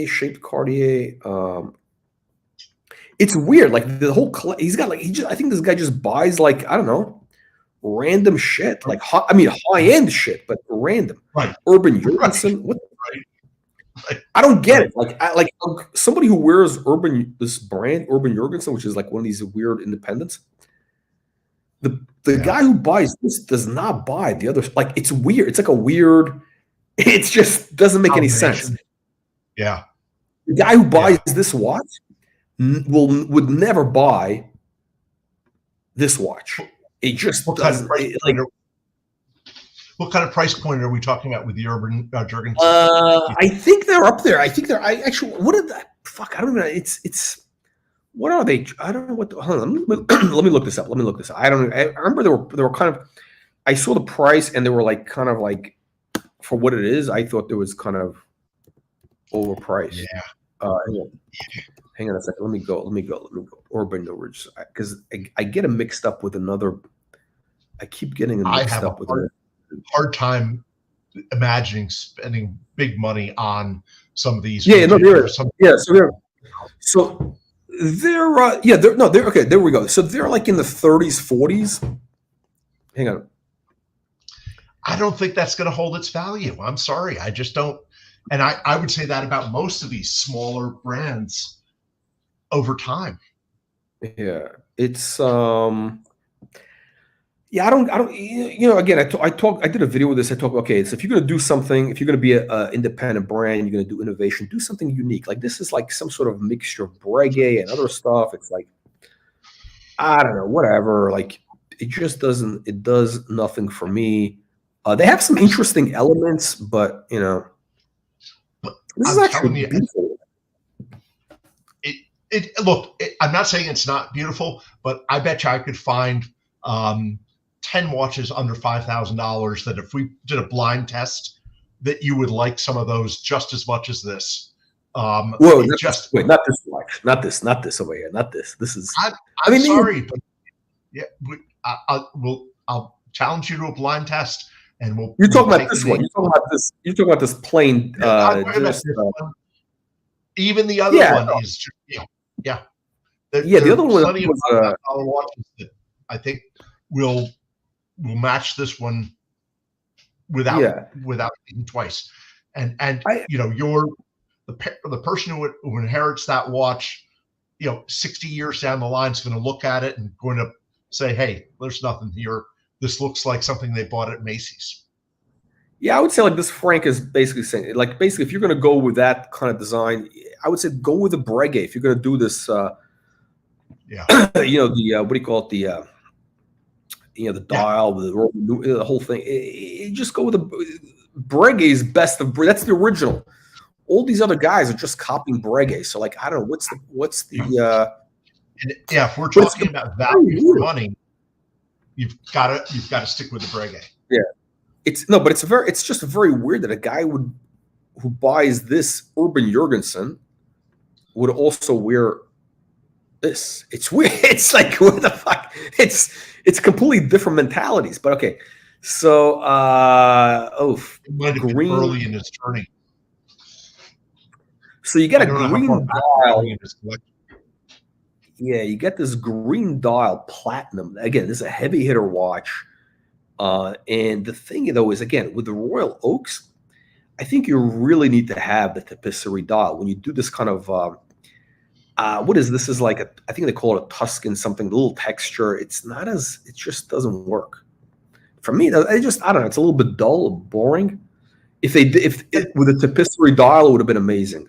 shaped Cartier. It's weird. Like the whole, he's got like I think this guy just buys like I don't know, random shit. Like high end shit, but random. Right. Urban Jurgensen. What? Right. I don't get it. Like somebody who wears this brand Urban Jurgensen, which is like one of these weird independents. The guy who buys this does not buy the other. Like, it's weird. It's like a weird. It just doesn't make any sense. Yeah. The guy who buys this watch would never buy this watch. It just doesn't. What kind of price point are we talking about with the Urban Jurgens? I think they're up there. I think they're. I actually. What did that? Fuck. I don't even know. It's. What are they? I don't know what. Hold on. Let me look this up. I don't. I remember they were kind of. I saw the price and they were like kind of like, for what it is. I thought there was kind of overpriced. Yeah. Hang on a second. Let me go. Urban Jurgens, because I get them mixed up with another. I keep getting them mixed up with. Hard time imagining spending big money on some of these. So they're okay. There we go. So they're like in the 30s, 40s. Hang on. I don't think that's going to hold its value. I'm sorry. I just don't. And I would say that about most of these smaller brands over time. Yeah. It's, yeah, I don't, again, I did a video with this. I talk, okay, so if you're going to do something, if you're going to be an independent brand, you're going to do innovation, do something unique. Like, this is like some sort of mixture of Breguet and other stuff. It's like, I don't know, whatever. Like, it just doesn't, it does nothing for me. They have some interesting elements, but, this is actually beautiful. Look, I'm not saying it's not beautiful, but I bet you I could find 10 watches under $5,000 that if we did a blind test, that you would like some of those just as much as this. Whoa, not this watch, not this over here, not this. This is. I'm sorry, but yeah, I'll challenge you to a blind test, and we'll. You're talking about this one. You're talking about this plain. Even the other one is just, yeah. The other one plenty of watches that I think will match this one without thinking twice. And you're the person who inherits that watch, 60 years down the line is going to look at it and going to say, hey, there's nothing here. This looks like something they bought at Macy's. Yeah, I would say like this. Frank is basically saying, like, basically, if you're going to go with that kind of design, I would say go with the Breguet. If you're going to do this, the what do you call it? The dial, the whole thing. Just go with the Breguet's best of breed. That's the original. All these other guys are just copying Breguet. So, like, I don't know what's the. If we're talking about value for money, you've got to stick with the Breguet. Yeah. It's just very weird that a guy who buys this Urban Jurgens would also wear this. It's weird. It's like, what the fuck? It's completely different mentalities. But okay, so green early in his journey. So you get a green dial. Yeah, you get this green dial platinum. Again, this is a heavy hitter watch. And the thing, though, is, again, with the Royal Oaks, I think you really need to have the tapisserie dial. When you do this kind of, what is this? Is like, I think they call it a Tuscan something, a little texture. It just doesn't work. For me, I don't know, it's a little bit dull, boring. If with a tapisserie dial, it would have been amazing.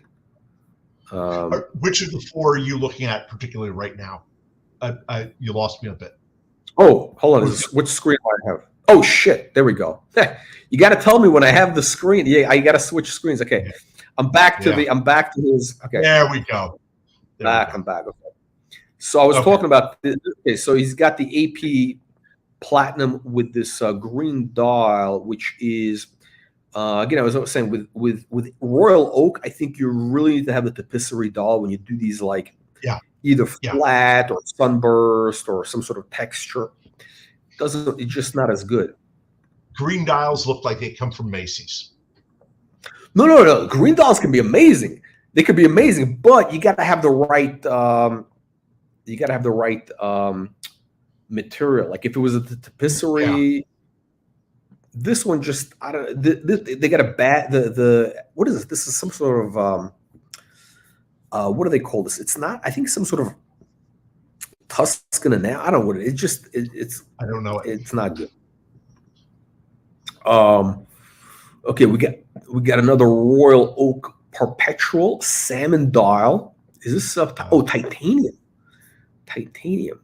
Which of the four are you looking at particularly right now? You lost me a bit. Oh, hold on. Which screen do I have? Oh, shit. There we go. You got to tell me when I have the screen. Yeah, I got to switch screens. Okay. Yeah. I'm back to his. Okay. There we go. I'm back. Okay. So I was talking about this. Okay. So he's got the AP Platinum with this green dial, which is, again, I was saying with Royal Oak, I think you really need to have the tapisserie dial when you do these, like, either flat or sunburst or some sort of texture. It's just not as good. Green dials look like they come from Macy's. No. Green dials can be amazing. They could be amazing, but you got to have the right. Material. Like, if it was a tapisserie, this one just, I don't. They got a bad. What is this? This is some sort of. What do they call this? It's not. I think some sort of. Tuscan now. I don't know what it's. I don't know it. It's not good. Okay, we got another Royal Oak Perpetual salmon dial. Is this titanium? Titanium.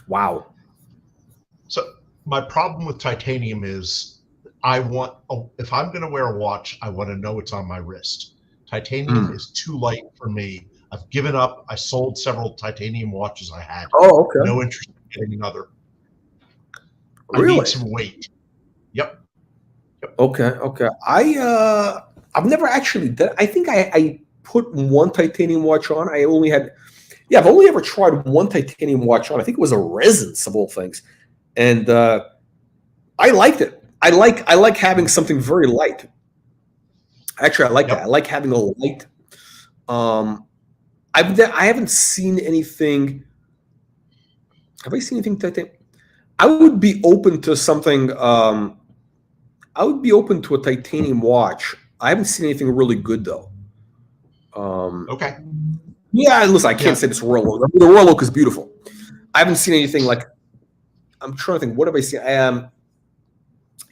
Wow. So my problem with titanium is if I'm going to wear a watch, I want to know it's on my wrist. Titanium is too light for me. I've given up. I sold several titanium watches I had. Oh, okay. No interest in getting another. Really? I need some weight. Yep. Okay. I've never actually done. I think I put one titanium watch on. I've only ever tried one titanium watch on. I think it was a Resonance of all things, and I liked it. I like having something very light. Actually, I like that. I like having a light. I haven't seen anything. Have I seen anything titanium? I would be open to something. I would be open to a titanium watch. I haven't seen anything really good though. Okay. Yeah, listen, I can't say this Royal Oak. The Royal Oak is beautiful. I haven't seen anything like. I'm trying to think. What have I seen?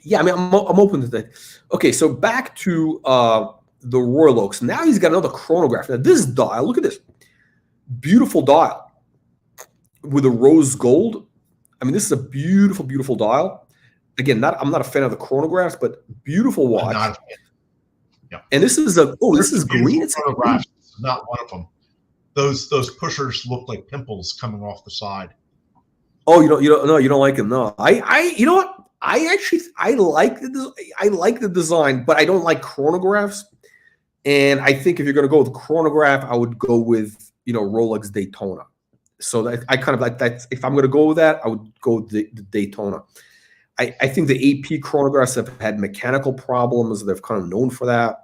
Yeah, I mean, I'm open to that. Okay, so back to the Royal Oaks. Now he's got another chronograph. Now this dial, look at this, beautiful dial with a rose gold. I mean, this is a beautiful, beautiful dial. Again, I'm not a fan of the chronographs, but beautiful watch. Not a fan. Yeah. And this is this is green. It's green. Not one of them. Those pushers look like pimples coming off the side. Oh, you don't like them. No, you know what? I like the design, but I don't like chronographs. And I think if you're going to go with chronograph, I would go with Rolex Daytona. So that I kind of like that. If I'm going to go with that, I would go with the Daytona. I think the AP chronographs have had mechanical problems. They're kind of known for that.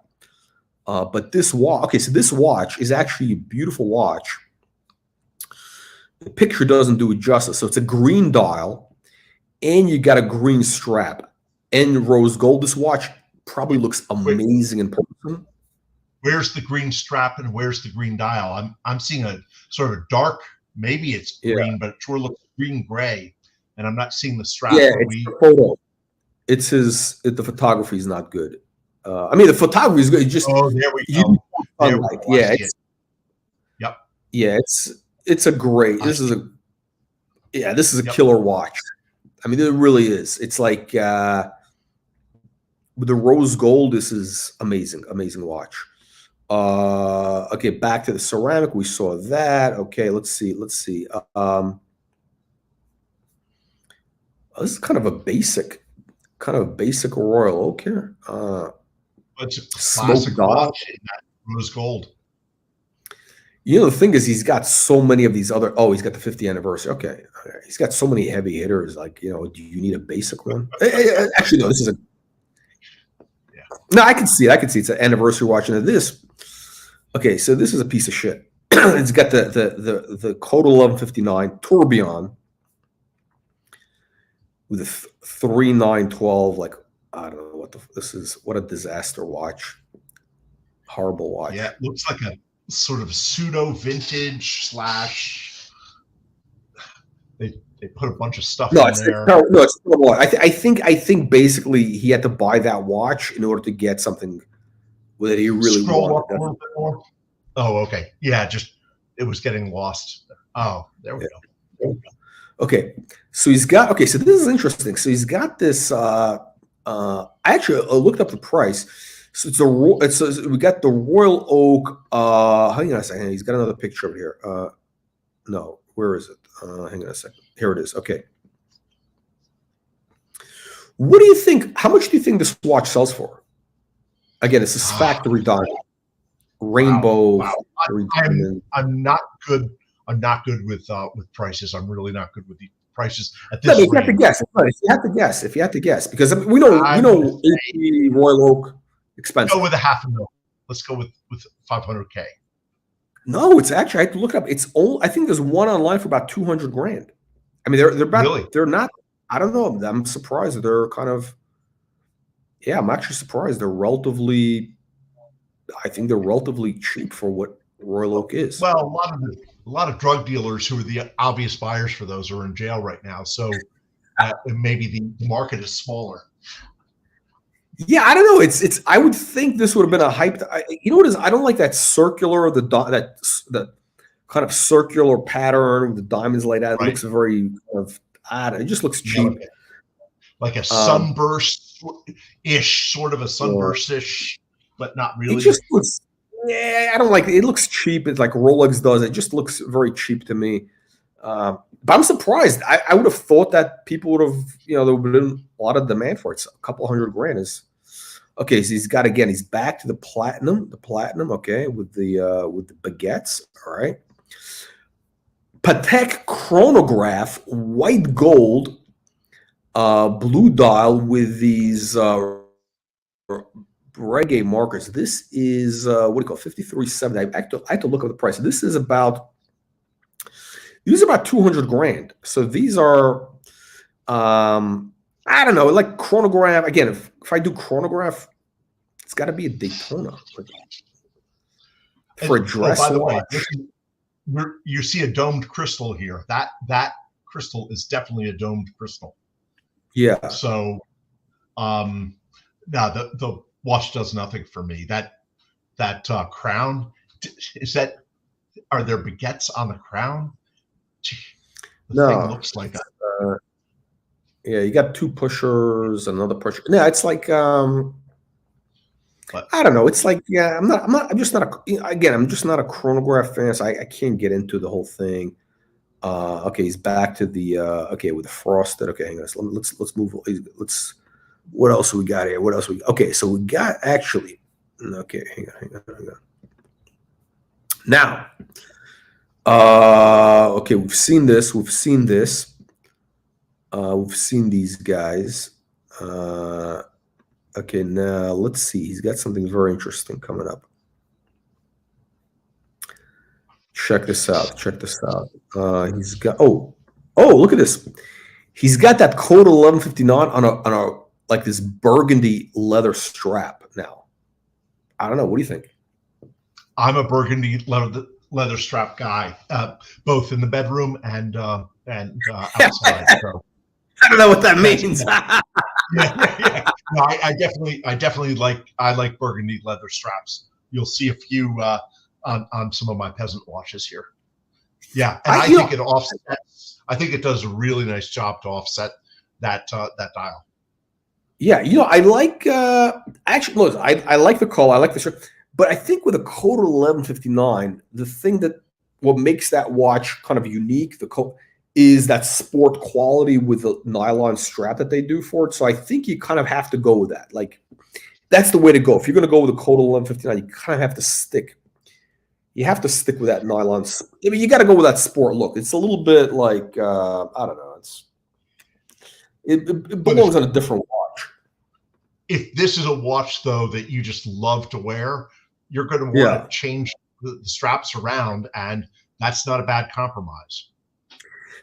But this watch, okay, so this watch is actually a beautiful watch. The picture doesn't do it justice. So it's a green dial, and you got a green strap and rose gold. This watch probably looks amazing in person. Where's the green strap and where's the green dial? I'm seeing a sort of dark, maybe it's green, but it sure looks green gray, and I'm not seeing the strap. Yeah, it's the photo. It's the photography is not good. I mean, the photography is good. It's just there we go. Sunlight. Yeah, Yep. Yeah, it's a great. This is a killer watch. I mean, it really is. It's like with the rose gold. This is amazing watch. Okay, back to the ceramic. We saw that. Okay, let's see. This is kind of a basic Royal Oak here. It's a classic watch in that rose gold. The thing is, he's got so many of these other. Oh, he's got the 50th anniversary. Okay, he's got so many heavy hitters. Like, do you need a basic one? Actually, no. This is a. Yeah. No, I can see it. It's an anniversary watch. And this. Okay, so this is a piece of shit. It's got the Code 1159 Tourbillon with a 3912. Like, I don't know what this is. What a disaster watch. Horrible watch. Yeah, it looks like a sort of pseudo vintage / they put a bunch of stuff in there. No, it's terrible. I think basically he had to buy that watch in order to get something that he really Scroll wanted. Up a little bit more. Oh, okay. Yeah, it was getting lost. Oh, there we go. Okay, so he's got. Okay, so this is interesting. So he's got this. I actually looked up the price. So we got the Royal Oak. Hang on a second. He's got another picture of it here. No, where is it? Hang on a second. Here it is. Okay. What do you think? How much do you think this watch sells for? Again, it's this factory diamond, rainbow. Wow. I'm not good. I'm not good with prices. I'm really not good with the prices at this. No, if you have to guess, if you have to guess, because we know AP Royal Oak expensive. Go with $500,000. Let's go with $500K. No, it's actually, I have to look it up. It's all. I think there's one online for about $200,000. I mean, they're about. Really? They're not. I don't know. I'm surprised that they're kind of. Yeah, I'm actually surprised. They're relatively. I think they're relatively cheap for what Royal Oak is. Well, a lot of a lot of drug dealers who are the obvious buyers for those are in jail right now. So maybe the market is smaller. Yeah, I don't know. It's. I would think this would have been a hyped. You know what is? I don't like that circular, that kind of circular pattern with the diamonds laid out. It looks very kind of odd. It just looks cheap. Like a sunburst-ish, sort of a sunburst-ish, but not really. It just looks. Yeah, I don't like it. It looks cheap. It's like Rolex does. It just looks very cheap to me. But I'm surprised. I would have thought that people would have, there would have been a lot of demand for it. So a couple $100,000 is okay. So he's back to the platinum, okay, with the baguettes. All right. Patek chronograph, white gold, blue dial with these reggae markers. This is what do you call 5370. I have to look up the price. This is about $200,000. So these are I don't know, like chronograph. Again, if I do chronograph, it's got to be a Daytona for a dress. By the way, you see a domed crystal here. That crystal is definitely a domed crystal. Yeah. So now the watch does nothing for me. That crown, are there baguettes on the crown? The thing looks like yeah, you got two pushers, another pusher. No, it's like I don't know. It's like, yeah, I'm just not a chronograph fan, so I can't get into the whole thing. Okay, he's back to the okay with the frosted. Okay, hang on. Let's move. What else we got here? Okay, so we got actually. Okay, hang on. Now, okay, we've seen this. We've seen these guys. Okay, now let's see. He's got something very interesting coming up. Check this out. He's got look at this. He's got that code 1159 on a like this burgundy leather strap. Now, I don't know. What do you think? I'm a burgundy leather strap guy, both in the bedroom and outside. So. I don't know what that means. Yeah. No, I definitely like burgundy leather straps. You'll see a few on some of my peasant watches here. Yeah, and I think it offsets. I think it does a really nice job to offset that dial. Yeah, I like actually. Look, I like the call. I like the strap, but I think with a code 1159, the thing what makes that watch kind of unique, the code, is that sport quality with the nylon strap that they do for it. So I think you kind of have to go with that. Like, that's the way to go. If you're going to go with a code 1159, you kind of have to stick. You have to stick with that nylon. I mean, you got to go with that sport look. It's a little bit like I don't know. It belongs on a different watch. If this is a watch though that you just love to wear, you're going to want to change the straps around, and that's not a bad compromise.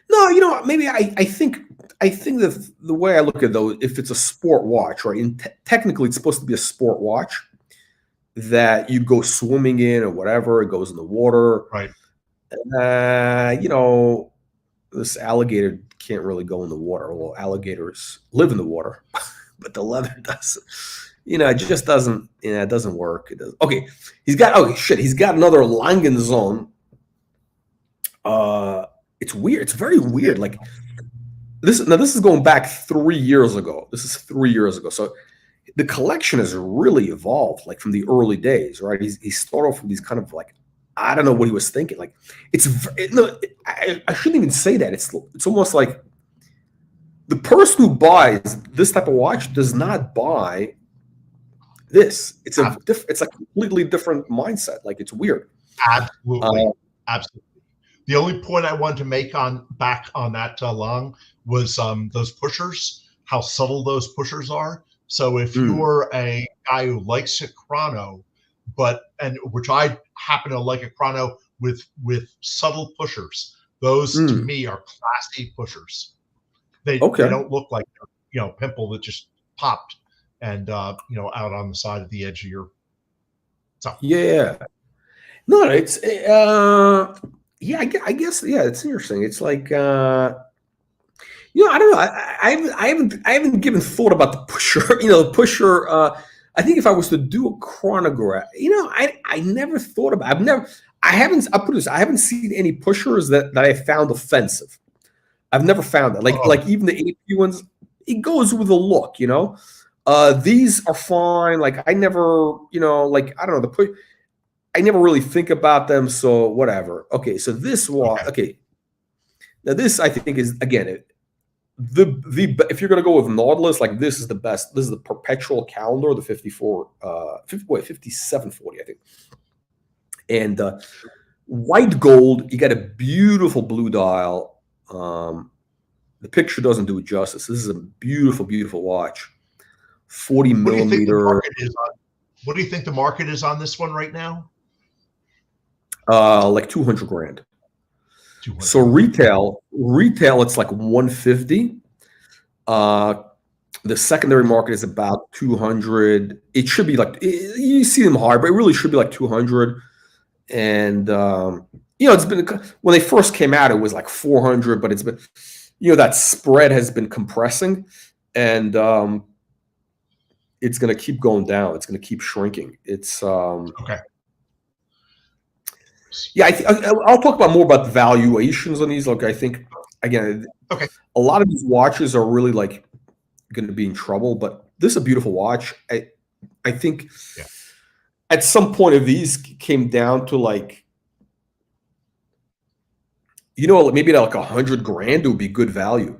No, maybe I think that the way I look at it, though, if it's a sport watch, right, and technically it's supposed to be a sport watch that you go swimming in or whatever, it goes in the water. Right. This alligator can't really go in the water. Well, alligators live in the water, but the leather doesn't. It just doesn't. It doesn't work. It does. Okay, he's got another Langenzone. It's weird. It's very weird. Like this. Now this is going back 3 years ago. So the collection has really evolved, like from the early days, right? He started off with these kind of like, I don't know what he was thinking. Like I shouldn't even say that. It's almost like the person who buys this type of watch does not buy this. It's a completely different mindset. Like, it's weird. Absolutely. The only point I wanted to make back on that Lang was those pushers, how subtle those pushers are. So if you're a guy who likes a chrono, which I happen to like a chrono with subtle pushers, those to me are classy pushers. They don't look like pimple that just popped and out on the side of the edge of your. Yeah. No, it's Yeah, I guess. Yeah, it's interesting. It's like I don't know. I haven't given thought about the pusher. The pusher. I think if I was to do a chronograph, I never thought about. I haven't. I'll put this. I haven't seen any pushers that I found offensive. I've never found that. Like even the AP ones, it goes with the look. These are fine. Like I never. Like I don't know I never really think about them. So whatever. Okay. So this one. Okay. Now this I think is again. If you're going to go with Nautilus, like this is the best. This is the perpetual calendar, the 5740, I think. And white gold, you got a beautiful blue dial. The picture doesn't do it justice. This is a beautiful, beautiful watch. 40 millimeter. What do you think the market is on this one right now? Like 200 grand. So retail, it's like 150. The secondary market is about 200. It should be like you see them hard, but it really should be like 200. And it's been when they first came out, it was like 400, but it's been that spread has been compressing, and it's going to keep going down. It's going to keep shrinking. It's okay. Yeah, I'll talk more about the valuations on these. Like, I think again, a lot of these watches are really like going to be in trouble. But this is a beautiful watch. I think at some point, if these came down to like, maybe like 100 grand, it would be good value.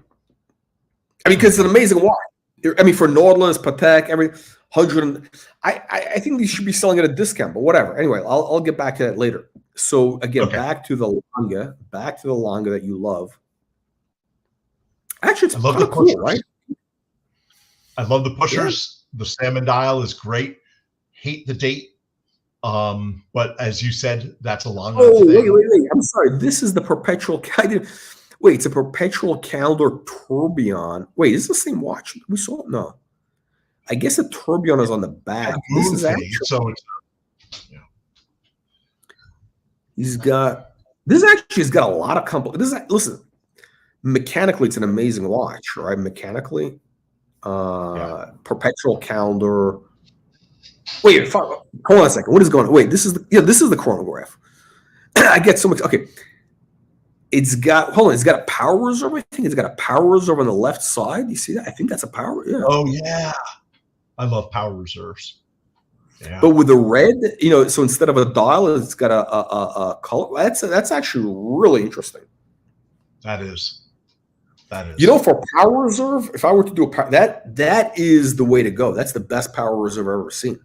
I mean, because it's an amazing watch. I mean, for Nautilus, Patek, every 100. I think these should be selling at a discount, but whatever. Anyway, I'll get back to that later. So again, back to the Lange that you love. Actually, it's kind of cool, right? I love the pushers. Yeah. The salmon dial is great. Hate the date, but as you said, that's a long. Oh, wait! I'm sorry. This is the perpetual. Wait, it's a perpetual calendar tourbillon. Wait, is this the same watch we saw? No, I guess the tourbillon is on the back. This is actually so. This actually has got a lot of listen, mechanically, it's an amazing watch, right? Mechanically, perpetual calendar. Wait, hold on a second. What is going on? Wait, this is the chronograph. I get so much. Okay, it's got a power reserve. I think it's got a power reserve on the left side. You see that? I think that's a power. Yeah. Oh yeah, I love power reserves. Yeah. But with the red, so instead of a dial, it's got a color. That's actually really interesting. That is. For power reserve, if I were to do that is the way to go. That's the best power reserve I've ever seen.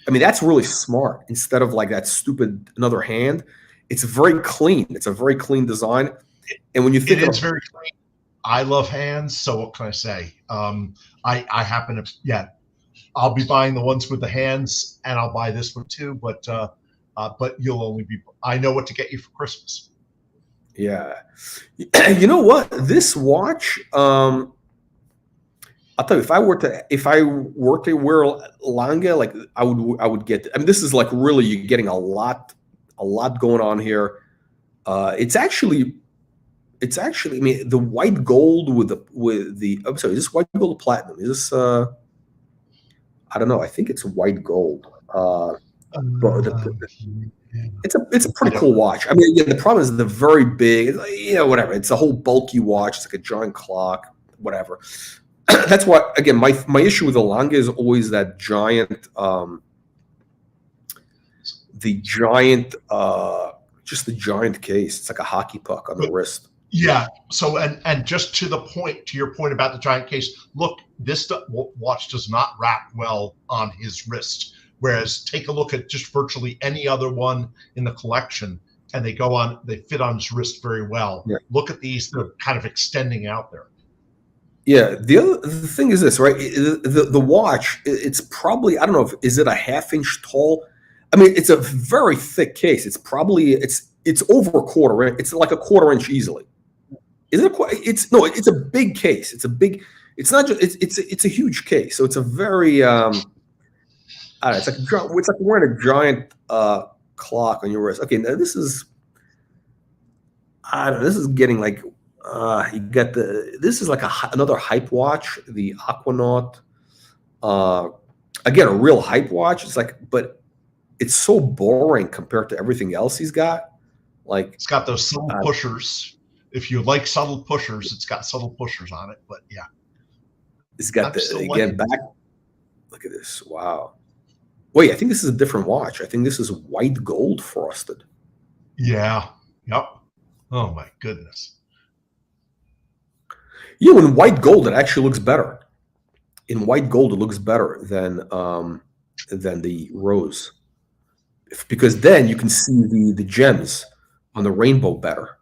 I mean, that's really smart. Instead of like that stupid another hand, it's very clean. It's a very clean design. And when you think it's very clean. I love hands, so what can I say? I happen to I'll be buying the ones with the hands, and I'll buy this one too. But you'll only be. I know what to get you for Christmas. Yeah, you know what? This watch. I'll tell you, if I were to wear Lange, like I would get. I mean, this is like really you're getting a lot going on here. It's actually. I mean, the white gold with the. I'm sorry, is this white gold or platinum? Is this? I don't know. I think it's white gold. It's a pretty cool watch. I mean, the problem is the very big, whatever. It's a whole bulky watch. It's like a giant clock, whatever. That's why, again, my issue with the Lange is always that giant, just the giant case. It's like a hockey puck on the wrist. Yeah. So, and just to your point about the giant case, look, this watch does not wrap well on his wrist. Whereas take a look at just virtually any other one in the collection and they fit on his wrist very well. Yeah. Look at these, they're kind of extending out there. Yeah. The thing is this, right? The watch, it's probably, I don't know, is it a half-inch tall? I mean, it's a very thick case. It's probably, it's over a quarter. It's like a quarter inch easily. Is it? It's a big case. It's not just, it's a huge case. So it's a very, it's like wearing a giant clock on your wrist. Okay, now this is I don't know. This is getting like you got this is like another hype watch, the Aquanaut. Again, a real hype watch. It's like, but it's so boring compared to everything else he's got. Like, it's got those subtle pushers. If you like subtle pushers, it's got subtle pushers on it. But yeah, it's got again back. Look at this! Wow. Wait, I think this is a different watch. I think this is white gold frosted. Yeah. Yep. Oh my goodness. You know, in white gold, it actually looks better. In white gold, it looks better than the rose, because then you can see the gems on the rainbow better.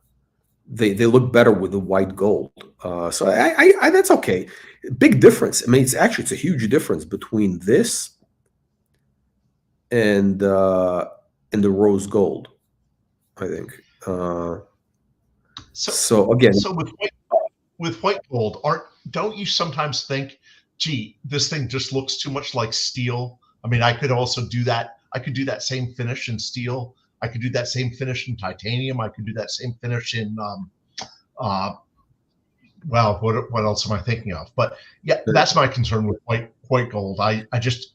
They look better with the white gold. So I that's okay. Big difference. I mean, it's a huge difference between this and the rose gold, I think. So again, with white gold, don't you sometimes think, gee, this thing just looks too much like steel? I mean, I could also do that. I could do that same finish in steel. I could do that same finish in titanium. I could do that same finish in well, what else am I thinking of? But yeah, that's my concern with white gold. It just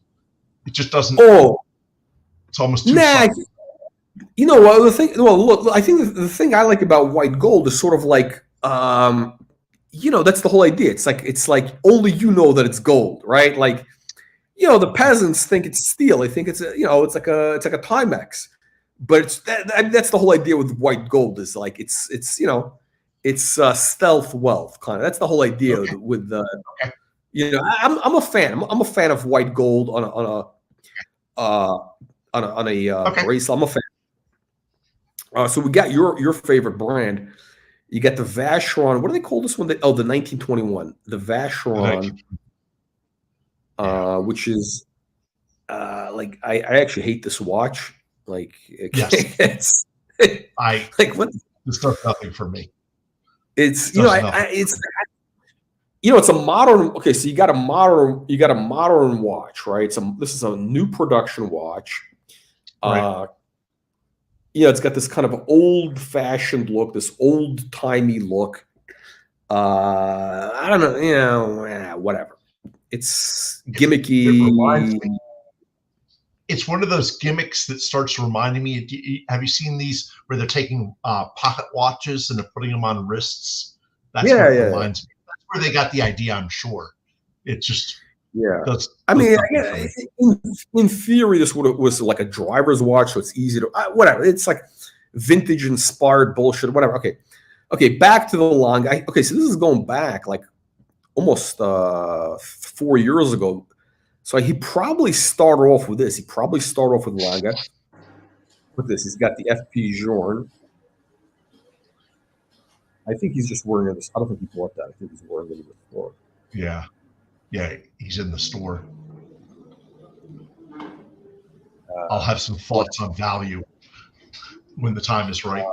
doesn't. Oh, it's almost too soft. You know what the thing? Well, look, I think the thing I like about white gold is sort of like, you know, that's the whole idea. It's like only you know that it's gold, right? Like, you know, the peasants think it's steel. They think it's it's like a Timex, but that's the whole idea with white gold is like it's stealth wealth kind of. That's the whole idea with the. Okay. You know, I'm a fan. I'm a fan of white gold on a bracelet. I'm a fan. So we got your favorite brand. You got the Vacheron. What do they call this one? The 1921. The Vacheron, which is like I actually hate this watch. Like, yes. like what? This does nothing for me. It's it's a modern. Okay, so you got a modern watch, right? This is a new production watch. Right. It's got this kind of old-fashioned look, this old-timey look. I don't know, whatever. It's gimmicky. It reminds me. It's one of those gimmicks that starts reminding me. Have you seen these where they're taking pocket watches and they're putting them on wrists? That's what it reminds me. That's where they got the idea, I'm sure. It just I mean, in theory, this was like a driver's watch, so it's easy to whatever. It's like vintage inspired bullshit, whatever. Okay, back to the Lange. Okay, so this is going back like almost 4 years ago. So he probably started off with this. He probably started off with Lange. With this, he's got the FP Journe. I think he's just wearing it. I don't think he bought that. I think he's wearing it in the store. Yeah, he's in the store. I'll have some thoughts on value when the time is right.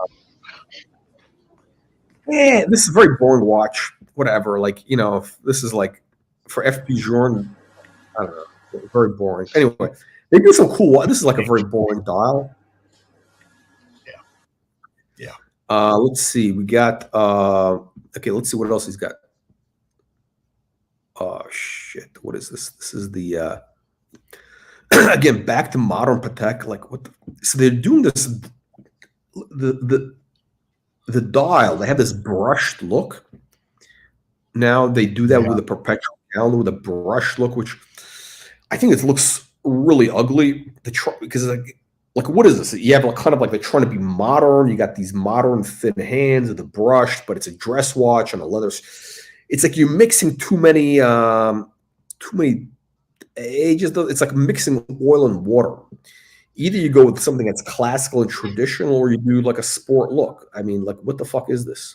This is a very boring watch. Whatever, like this is like for FP Journe. I don't know, very boring. Anyway, they do some cool. This is like a very boring dial. Yeah. Let's see. We got. Okay, let's see what else he's got. Oh shit! What is this? This is the. Again, back to modern Patek. Like what? So they're doing this. The dial. They have this brushed look. Now they do that with a perpetual calendar with a brush look, which I think it looks really ugly. Because like what is this? You have kind of like they're trying to be modern. You got these modern thin hands with the brush, but it's a dress watch on a leather. It's like you're mixing too many. It's like mixing oil and water. Either you go with something that's classical and traditional, or you do like a sport look. I mean, like what the fuck is this?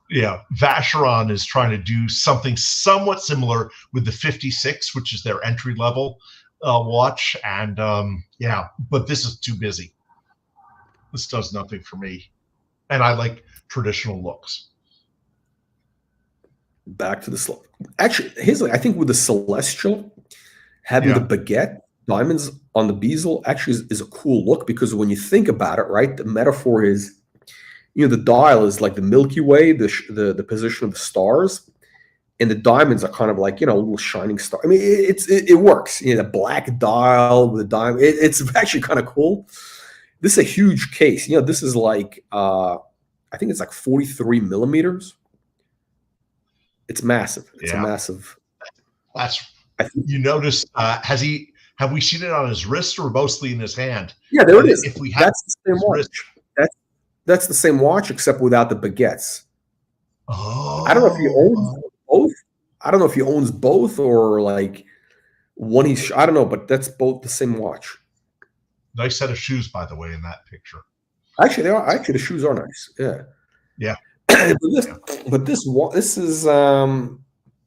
Yeah, Vacheron is trying to do something somewhat similar with the 56, which is their entry level watch, and but this is too busy. This does nothing for me, and I like traditional looks. Back to the actually, I think with the Celestial, having the baguette diamonds on the bezel actually is a cool look, because when you think about it, right, the metaphor is the dial is like the Milky Way, the position of the stars, and the diamonds are kind of like, a little shining star. I mean, it works. The black dial with the diamond. It's actually kind of cool. This is a huge case. This is like, I think it's like 43 millimeters. It's massive. It's a massive. You notice, have we seen it on his wrist or mostly in his hand? Yeah, there it is. If we have that's the same watch. That's the same watch except without the baguettes. Oh, I don't know if he owns both. I don't know if he owns both or like one. I don't know, but that's both the same watch. Nice set of shoes, by the way, in that picture. Actually, they are. Actually, the shoes are nice. Yeah. Yeah. but this is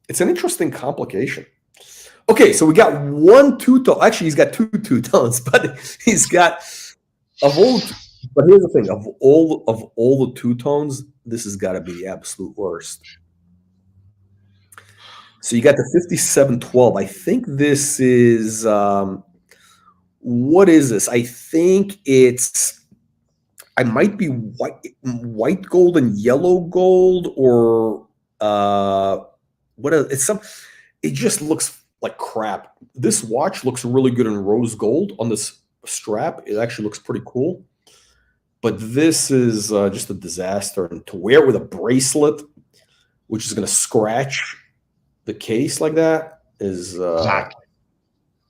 it's an interesting complication. Okay, so we got one two-tone. Actually, he's got two two-tones, but he's got But here's the thing: of all the two-tones, this has got to be the absolute worst. So you got the 5712. I think this is what is this? I think I might be white gold and yellow gold, or what? It just looks like crap. This watch looks really good in rose gold on this strap. It actually looks pretty cool. But this is just a disaster. And to wear it with a bracelet, which is going to scratch the case like that, is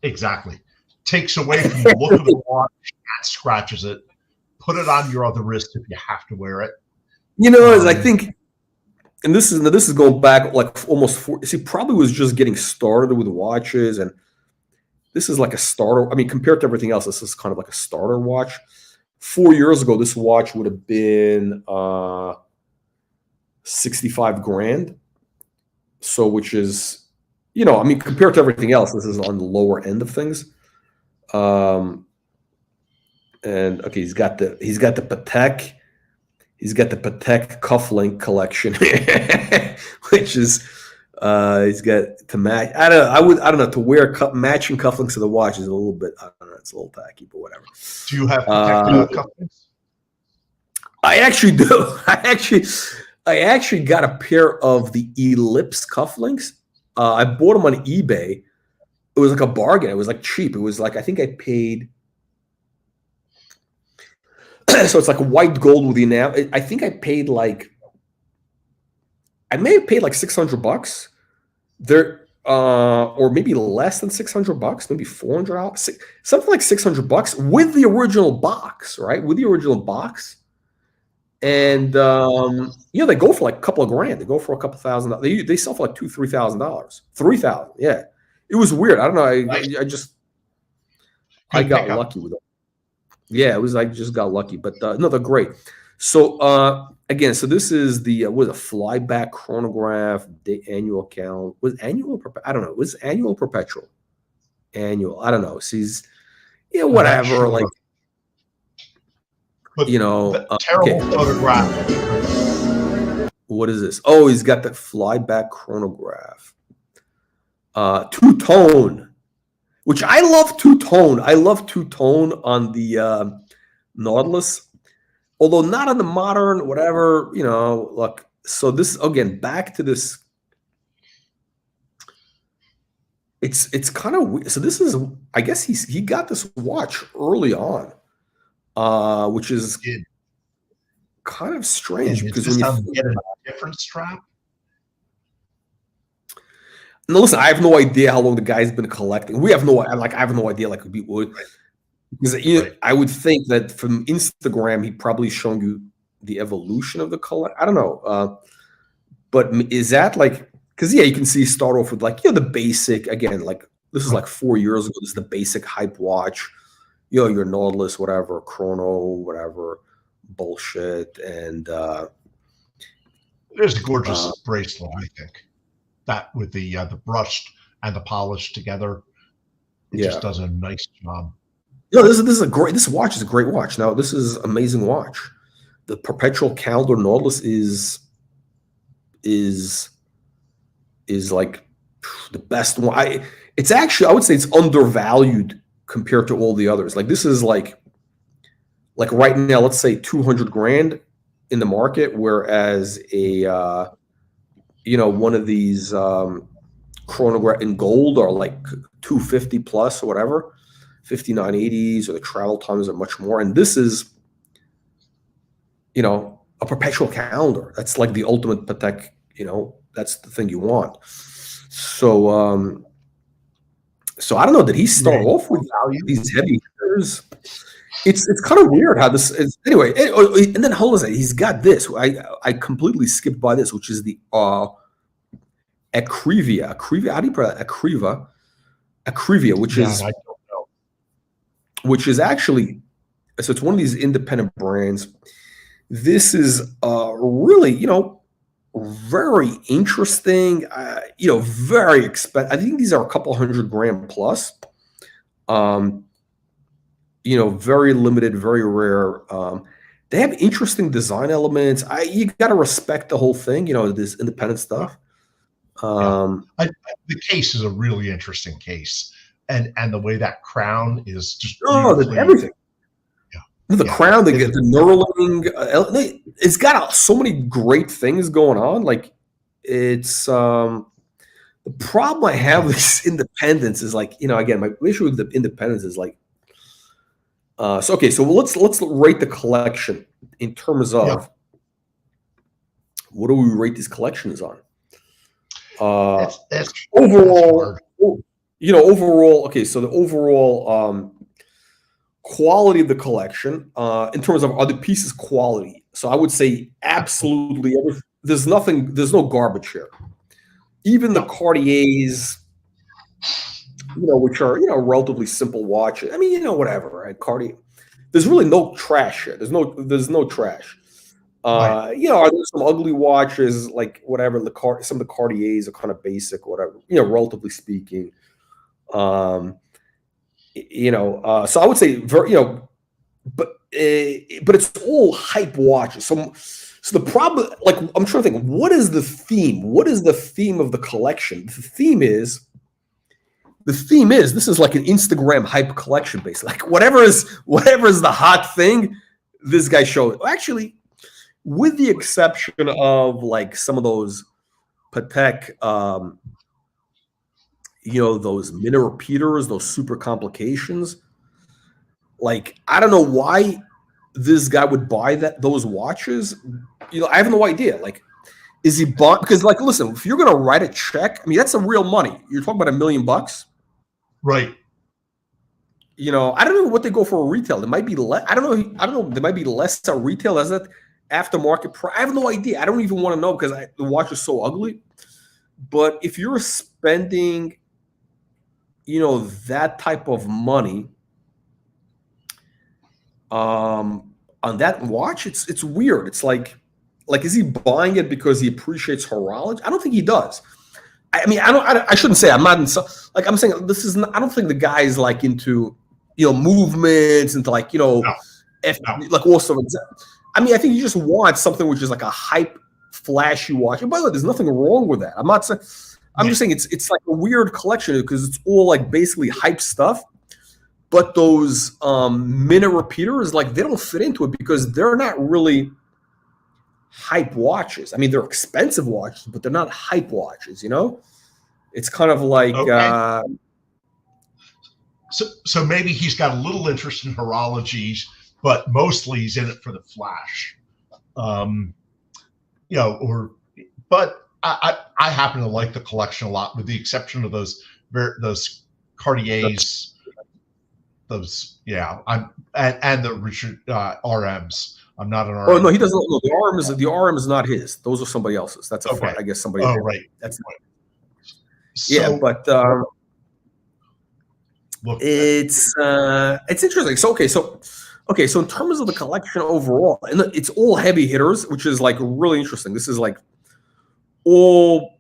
exactly takes away from the look of the watch and scratches it. Put it on your other wrist if you have to wear it. I think, and this is going back like almost 4. See, probably was just getting started with watches, and this is like a starter. I mean, compared to everything else, this is kind of like a starter watch. 4 years ago, this watch would have been 65 grand. So, which is, I mean, compared to everything else, this is on the lower end of things. And okay, he's got the Patek. He's got the Patek cufflink collection, which is he's got to match. I don't know, to wear matching cufflinks to the watch is a little bit, I don't know, it's a little tacky, but whatever. Do you have Patek cufflinks? I actually do. I actually got a pair of the Ellipse cufflinks. I bought them on eBay. It was like a bargain. It was like cheap. It was like, I think I paid. So it's like a white gold with the enamel. I think I paid like, I may have paid like $600. There, or maybe less than $600, maybe $400, something like $600 with the original box, right? With the original box. And they go for like a couple of grand. They go for a couple $1,000. They sell for like $2,000, $3,000, $3,000. Yeah, it was weird. I don't know. I got lucky with it. Yeah, it was. I just got lucky. But no, they're great. So again, so this is the a flyback chronograph, annual count. Was annual? I don't know. Was annual perpetual? Annual. I don't know. She's whatever. Sure. Like. But terrible photograph. What is this? Oh, he's got the flyback chronograph. Two-tone, which I love two-tone. I love two-tone on the Nautilus, although not on the modern, whatever, look. So this, again, back to this. It's kind of weird. So this is, I guess he got this watch early on. Which is kind of strange because when you get a different strap. No, listen, I have no idea how long the guy's been collecting. I have no idea, like we would, because I would think that from Instagram he probably shown you the evolution of the color. I don't know, but is that like, because you can see start off with like the basic, again, like this is like 4 years ago. This is the basic hype watch. Your Nautilus, whatever, chrono, whatever, bullshit, and there's a gorgeous bracelet. I think that with the brushed and the polished together, it just does a nice job. This watch is a great watch. Now this is amazing watch. The perpetual calendar Nautilus is like the best one. I would say it's undervalued compared to all the others. Like this is like right now, let's say 200 grand. in the market, whereas a one of these chronograph in gold are like 250 plus or whatever, 5980s, or the travel times are much more. And this is, a perpetual calendar. That's like the ultimate Patek, that's the thing you want. So, so I don't know. Did he start off with these heavy hitters? It's kind of weird how this is. Anyway, and then hold on a second. He's got this. I completely skipped by this, which is the Acrivia. How do you pronounce that? Acrivia, which is, I don't know. Which is actually, so it's one of these independent brands. This is really, very interesting. Very expensive. I think these are a couple $100,000 plus. Very limited, very rare. They have interesting design elements. You got to respect the whole thing. This independent stuff. The case is a really interesting case, and the way that crown is just everything. The crown, the knurling, it's got so many great things going on. Like, it's the problem I have with this independence is like, again, my issue with the independence is like, so let's rate the collection in terms of what do we rate these collections on? Overall, overall, okay, so the overall quality of the collection, in terms of are the pieces quality. So I would say absolutely, there's no garbage here. Even the Cartiers, which are, relatively simple watches. I mean, whatever, right? Cartier. There's really no trash here. There's no trash. Are there some ugly watches, like whatever, some of the Cartiers are kind of basic, whatever, relatively speaking. So I would say but it's all hype watches. So the problem, like, I'm trying to think, what is the theme? What is the theme of the collection? The theme is this is like an Instagram hype collection, basically. Like whatever is the hot thing, this guy showed. Actually, with the exception of like some of those Patek, those minute repeaters, those super complications. Like, I don't know why this guy would buy those watches. I have no idea. Like, is he bought? Because, like, listen, if you're gonna write a check, I mean, that's some real money. You're talking about $1 million, right? I don't know what they go for a retail. It might be less. I don't know. There might be less at retail as that aftermarket price. I have no idea. I don't even want to know because the watch is so ugly. But if you're spending, that type of money on that watch, it's weird. It's like, is he buying it because he appreciates horology? I don't think he does. I mean, I shouldn't say I'm not like, I'm saying this is not, I don't think the guy is like into, movements, into like, like also, I mean, I think you just want something which is like a hype, flashy watch. And by the way, there's nothing wrong with that. I'm not saying, I'm just saying it's like a weird collection because it's all like basically hype stuff. But those minute repeaters, like, they don't fit into it because they're not really hype watches. do they're expensive watches, but they're not hype watches. It's kind of like so maybe he's got a little interest in horologies, but mostly he's in it for the flash. But I happen to like the collection a lot, with the exception of those Cartiers. Those, and the Richard RMs. I'm not an RM. Oh no, he doesn't. No, the RM is not his. Those are somebody else's. That's a I guess somebody. Oh, right. That's but it's interesting. So in terms of the collection overall, and it's all heavy hitters, which is like really interesting. This is like all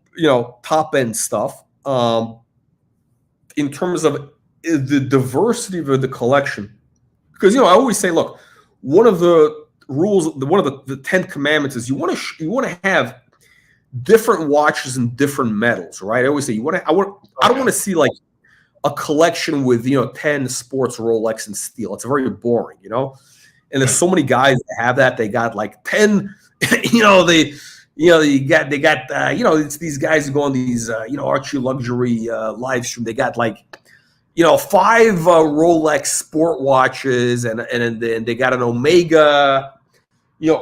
top end stuff. In terms of the diversity of the collection, because I always say, look, one of the rules, one of the 10 commandments is you want to have different watches and different metals, right? I always say I don't want to see like a collection with 10 sports Rolex and steel. It's very boring, and and there's so many guys that have that. They got like 10. You know, they got it's these guys who go on these Archie luxury live stream. They got like 5 Rolex sport watches, and then they got an Omega,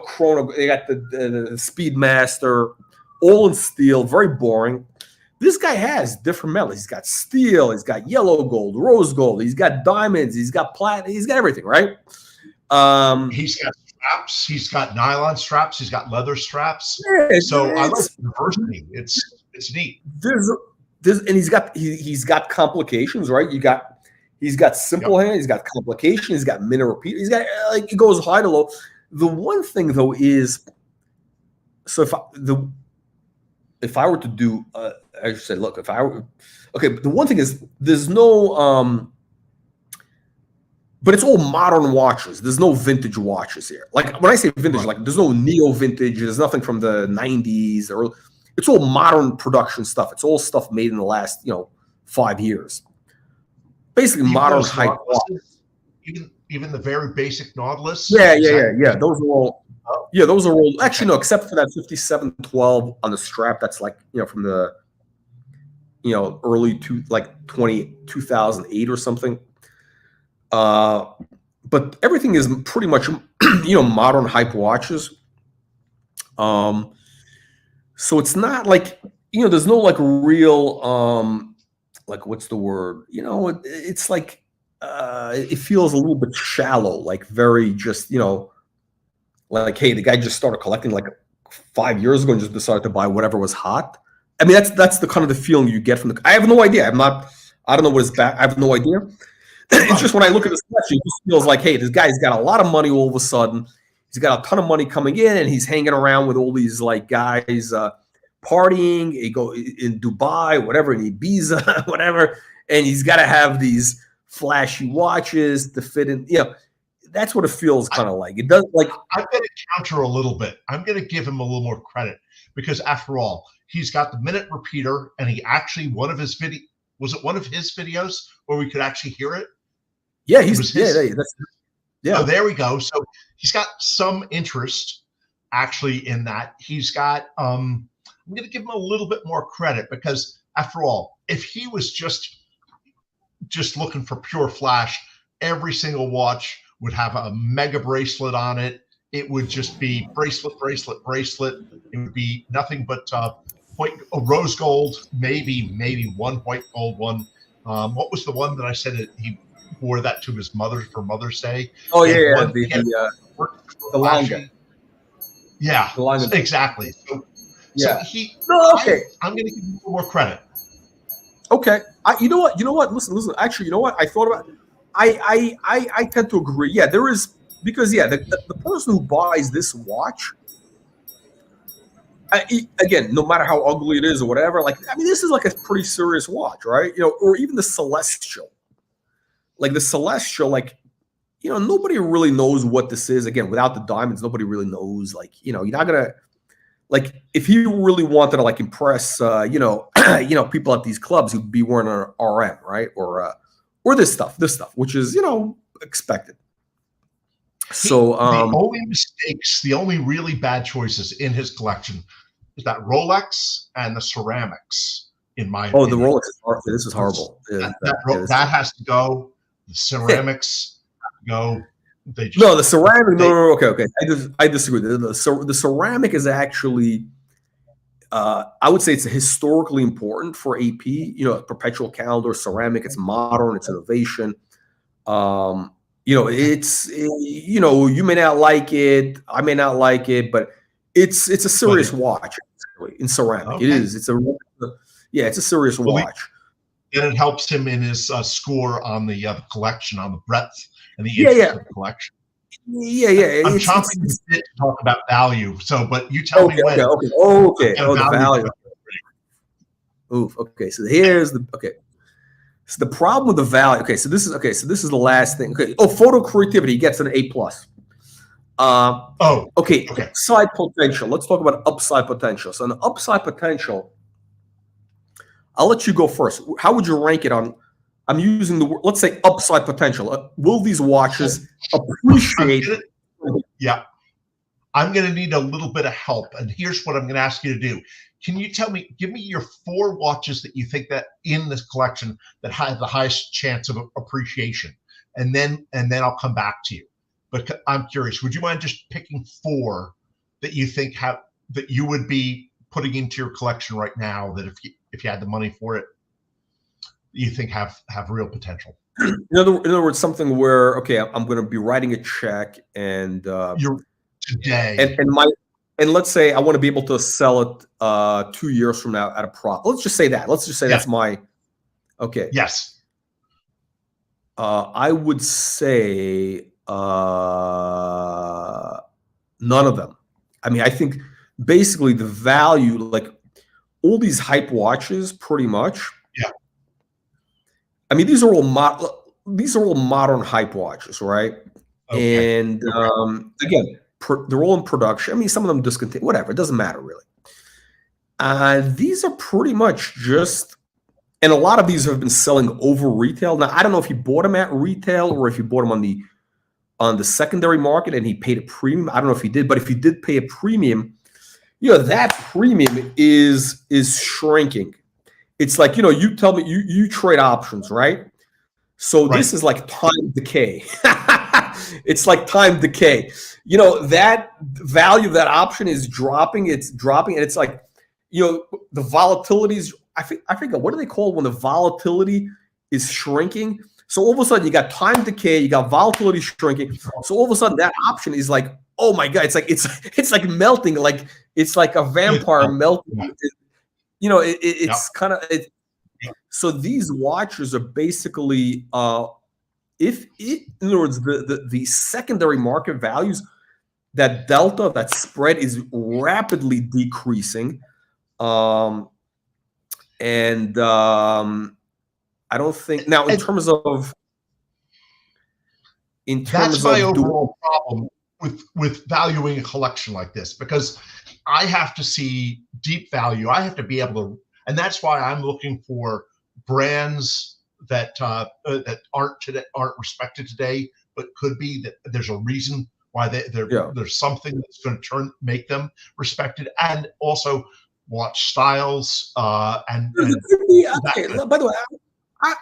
chrono. They got the Speedmaster, all in steel, very boring. This guy has different metals. He's got steel, he's got yellow gold, rose gold, he's got diamonds, he's got platinum, he's got everything, right? He's got straps, he's got nylon straps, he's got leather straps. Yeah, so I like the diversity. It's neat. And he's got complications, right? He's got simple hand, he's got complication, he's got minute repeat, he's got it goes high to low. The one thing though is, so if I were to do, I should say, look, the one thing is there's no, but it's all modern watches. There's no vintage watches here. Like when I say vintage, like there's no neo vintage. There's nothing from the 90s or it's all modern production stuff. It's all stuff made in the last, 5 years. Basically modern high quality. Even the very basic Nautilus. Yeah. Those are all. Those are all actually no, except for that 5712 on the strap. That's like from the early 2008 or something. But everything is pretty much modern hype watches. So it's not like there's no like real like what's the word? It's like it feels a little bit shallow, like very just like, hey, the guy just started collecting like 5 years ago and just decided to buy whatever was hot. I mean, that's the kind of the feeling you get from the. I have no idea. I don't know what his back. I have no idea. It's just when I look at this collection, it just feels like, hey, this guy's got a lot of money all of a sudden. He's got a ton of money coming in, and he's hanging around with all these like guys partying. He go in Dubai, whatever, in Ibiza, whatever, and he's got to have these flashy watches to fit in. That's what it feels kind of like. It does like. I'm going to counter a little bit. I'm going to give him a little more credit because, after all, he's got the minute repeater, and he actually one of his videos where we could actually hear it? Yeah, yeah. So there we go. So he's got some interest actually in that. He's got. I'm going to give him a little bit more credit because, after all, if he was just looking for pure flash, every single watch would have a mega bracelet on it. It would just be bracelet. It would be nothing but rose gold, maybe one white gold one. What was the one that I said that he wore that to his mother for Mother's Day? Oh yeah, the Langa. Yeah, the Langa. Exactly. So he. Okay. I'm going to give him more credit. Okay. You know what? Listen. Actually, you know what? I thought about. I tend to agree. Yeah, there is because the person who buys this watch. Again, no matter how ugly it is or whatever, like this is like a pretty serious watch, right? Or even the Celestial, like the Celestial, like nobody really knows what this is. Again, without the diamonds, nobody really knows. Like you're not gonna like if you really wanted to like impress, people at these clubs who'd be wearing an RM, right? Or this stuff, which is expected. So the only mistakes, the only really bad choices in his collection is that Rolex and the ceramics, in my opinion. The Rolex this is horrible. That has to go. The ceramics have to go. The ceramic. No. Okay. I disagree. The ceramic is actually, I would say it's historically important for AP. Perpetual calendar, ceramic. It's modern. It's innovation. It's you may not like it. I may not like it, but it's a serious watch in ceramic. Okay. It is. It's a serious watch. And it helps him in his score on the collection, on the breadth and the interest of the collection. Yeah. I'm chomping the bit to talk about value. So, but you tell me when. Okay. The value. Oof. Okay. So here's the So the problem with the value. Okay. So this is the last thing. Okay. Photo creativity gets an A+. Okay. Upside potential. Let's talk about upside potential. So an upside potential, I'll let you go first. How would you rank it on? I'm using the word, let's say upside potential. Will these watches appreciate Yeah. I'm going to need a little bit of help. And here's what I'm going to ask you to do. Can you give me your 4 watches that you think that in this collection that have the highest chance of appreciation? And then I'll come back to you. But I'm curious, would you mind just picking 4 that you think that you would be putting into your collection right now, that if you had the money for it, you think have real potential? In other words, something where, okay, I'm going to be writing a check and today. And let's say I want to be able to sell it 2 years from now at a profit. Let's just say that. Let's just say that's my, okay. Yes. I would say none of them. I mean, I think basically the value, like all these hype watches, pretty much. Yeah. I mean, these are all modern hype watches, right? Okay. And again, they're all in production. I mean, some of them discontinued, whatever. It doesn't matter really. These are pretty much just, and a lot of these have been selling over retail. Now, I don't know if he bought them at retail or if he bought them on the secondary market and he paid a premium. I don't know if he did, but if he did pay a premium, that premium is shrinking. It's like, you tell me you trade options, right? So right. This is like time decay. It's like time decay. That value of that option is dropping. It's dropping, and it's like, the volatilities. I forget, what do they call when the volatility is shrinking? So all of a sudden you got time decay, you got volatility shrinking. So all of a sudden that option is like, oh my God, it's like melting, like it's like a vampire melting. It's kind of it. So these watches are basically, in other words, the secondary market values, that delta, that spread is rapidly decreasing. I don't think now in terms of that's my overall problem with valuing a collection like this, because I have to see deep value. I have to be able to, and that's why I'm looking for brands that that aren't respected today, but could be. That there's a reason why there's something that's going to make them respected, and also watch styles and okay. By the way,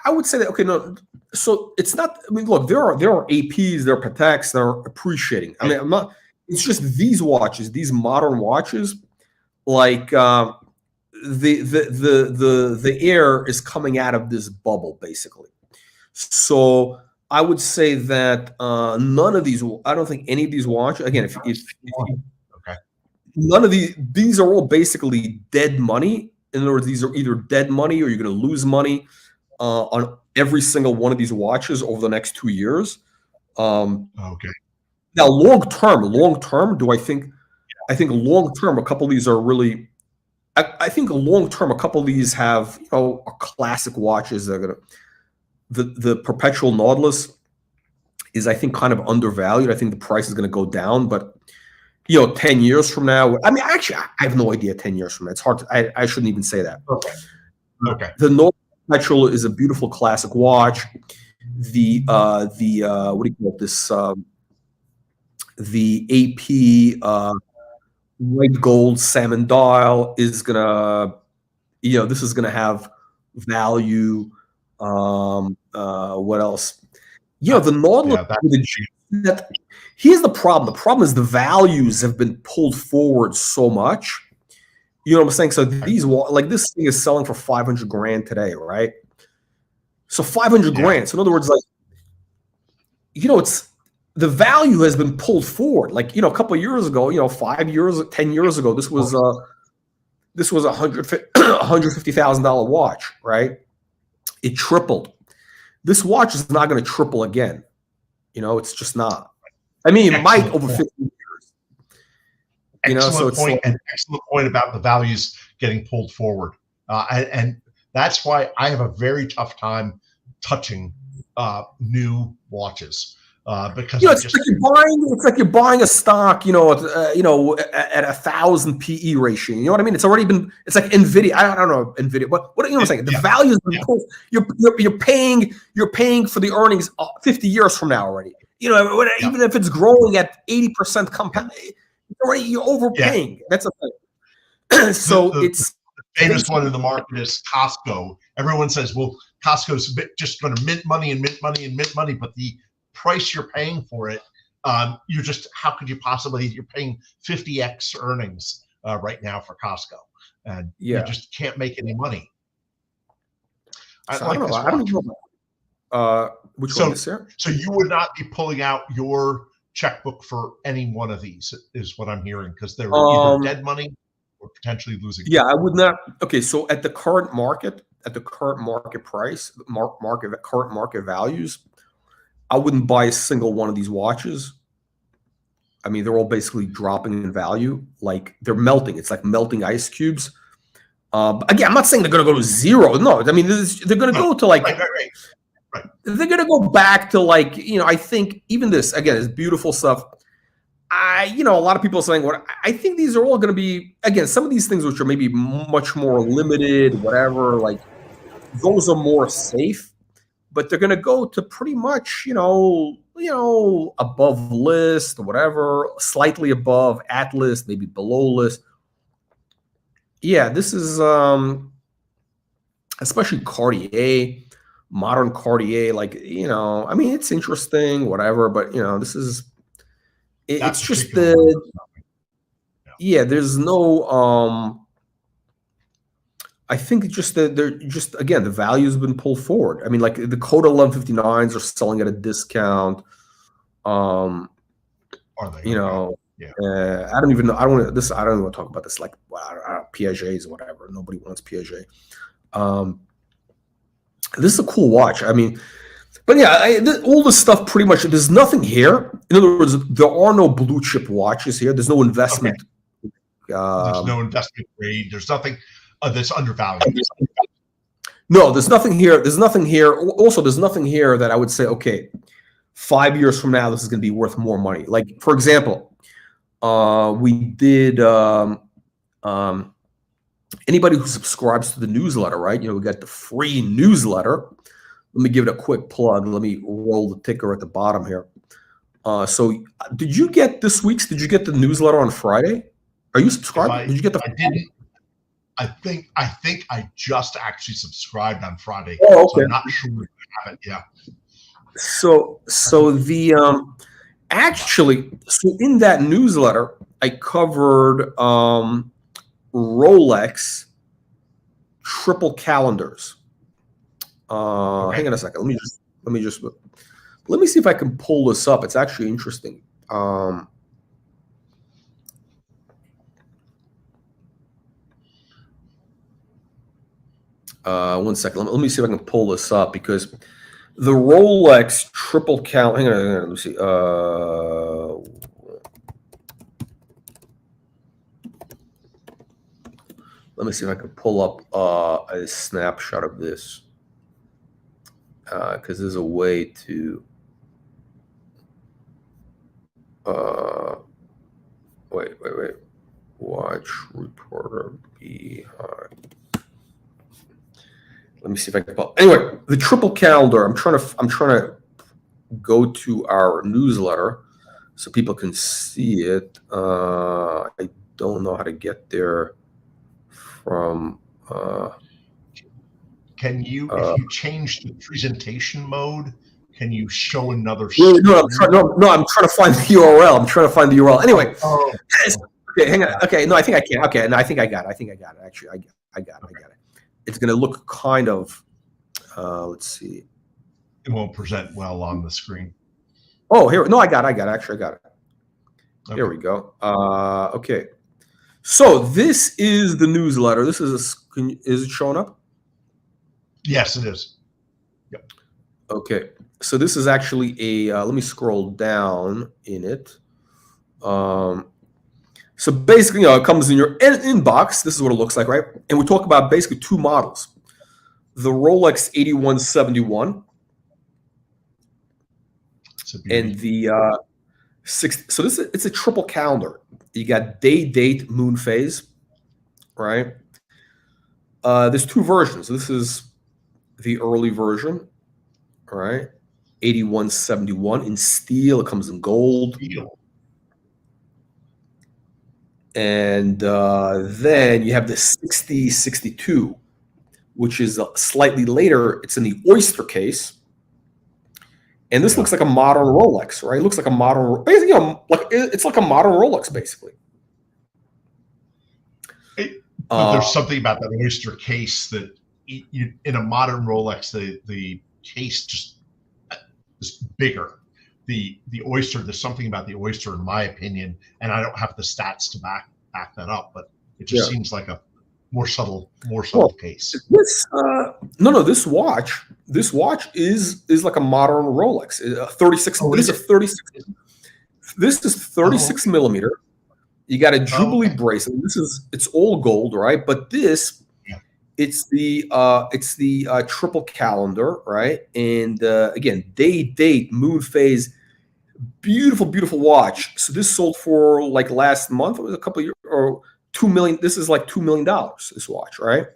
I would say that, okay, no, so it's not, I mean, look, there are APs, there are Pateks that are appreciating. I mean, I'm not, it's just these watches, these modern watches, like the air is coming out of this bubble, basically. So I would say that none of these, I don't think any of these watches, again, if none of these are all basically dead money. In other words, these are either dead money or you're going to lose money on every single one of these watches over the next 2 years. Okay. Now, long term, do I think? I think long term, a couple of these are really. I think long term, a couple of these have are classic watches that are gonna. The Perpetual Nautilus is, I think, kind of undervalued. I think the price is going to go down, but 10 years from now, I mean, actually, I have no idea. 10 years from now, it's hard to. I shouldn't even say that. Okay. The Nautilus Perpetual is a beautiful classic watch. The what do you call this? The AP white gold salmon dial is gonna, this is gonna have value. What else? The Nautilus. Here's the problem. The problem is the values have been pulled forward so much. You know what I'm saying? So these, like, this thing is selling for $500,000 today, right? So $500,000. So in other words, like, it's the value has been pulled forward. Like, a couple of years ago, 5 years, 10 years ago, this was a $150,000 watch, right? It tripled. This watch is not going to triple again. It's just not. I mean, it might over 50 years. Excellent point, and excellent point about the values getting pulled forward. And that's why I have a very tough time touching new watches. Because it's like you're buying a stock, at 1,000 PE ratio. You know what I mean? It's already been. It's like Nvidia. I don't know Nvidia, but what I'm saying? The value is you're paying for the earnings 50 years from now already. even if it's growing at 80% compound, you're overpaying. Yeah. That's a thing. So it's the famous one in the market is Costco. Everyone says, well, Costco's just going to mint money and mint money and mint money, but the price you're paying for it, you're just, how could you possibly, you're paying 50x earnings right now for Costco, and you just can't make any money. I like this watch. I don't know. Which one is there? So you would not be pulling out your checkbook for any one of these, is what I'm hearing, because they're either dead money or potentially losing. Yeah, I would not. Okay, so at the current market price, current market values, I wouldn't buy a single one of these watches. I mean, they're all basically dropping in value. Like, they're melting. It's like melting ice cubes. Again, I'm not saying they're going to go to zero. No, I mean, they're going to go to like, right. They're going to go back to like, I think even this, again, is beautiful stuff. A lot of people are saying, I think these are all going to be, again, some of these things which are maybe much more limited, whatever, like those are more safe, but they're going to go to pretty much, above list or whatever, slightly above, at list, maybe below list. Yeah, this is especially Cartier, modern Cartier, like, I mean, it's interesting, whatever, but this is, it's just there's no, I think it's just that they're just, again, the value's been pulled forward. I mean, like the Coda 1159s are selling at a discount. Are they? I don't even know. I don't want to talk about this. Like, Piaget's or whatever. Nobody wants Piaget. This is a cool watch. I mean, but yeah, all this stuff pretty much. There's nothing here. In other words, there are no blue chip watches here. There's no investment. Okay. There's no investment grade. There's nothing that's undervalued. No, there's nothing here. There's nothing here. Also, there's nothing here that I would say, okay, 5 years from now, this is going to be worth more money. Like, for example, we did anybody who subscribes to the newsletter, right? We got the free newsletter. Let me give it a quick plug. Let me roll the ticker at the bottom here. So did you get the newsletter on Friday? Are you subscribed? Did you get the? I didn't. I think I just actually subscribed on Friday. Oh, okay. So I'm not sure if I have it. Yeah. So the actually, so in that newsletter, I covered Rolex triple calendars. Okay. Hang on a second. Let me see if I can pull this up. It's actually interesting. One second. Let me see if I can pull this up, because the Rolex triple count. Hang on. Let me see. Let me see if I can pull up a snapshot of this, because there's a way to. Wait. Watch reporter behind. Let me see if I can pull. Anyway, the triple calendar. I'm trying to go to our newsletter so people can see it. I don't know how to get there from. Can you, if you change the presentation mode, can you show another? No, I'm trying to find the URL. Anyway. Okay, hang on. Okay, no, I think I can. Okay, no, I think I got it. Actually, I got it. It's going to look kind of, let's see. It won't present well on the screen. Oh, here. No, I got it. Actually, I got it. Okay. Here we go. Okay. So this is the newsletter. This is is it showing up? Yes, it is. Yep. Okay. So this is actually a, let me scroll down in it. So basically, it comes in your inbox. This is what it looks like, right? And we talk about basically two models. The Rolex 8171 and the 60. So it's a triple calendar. You got day, date, moon phase, right? There's two versions. This is the early version, all right? 8171 in steel. It comes in gold. Steel. And then you have the 6062, which is slightly later. It's in the oyster case. And this looks like a modern Rolex, right? It looks like a modern, basically, you know, like it's like a modern Rolex, basically. But there's something about that oyster case that in a modern Rolex, the case just is bigger. The oyster, there's something about the oyster, in my opinion, and I don't have the stats to back that up, but it just seems like a more subtle case. This this watch is like a modern Rolex. 36. This is 36. This is 36 millimeter. You got a Jubilee bracelet. It's all gold, right? But this, it's the triple calendar, right? And again, day, date, moon phase, beautiful, beautiful watch. So this sold for like last month. It was a couple of years or $2 million. This is like $2 million. This watch, right?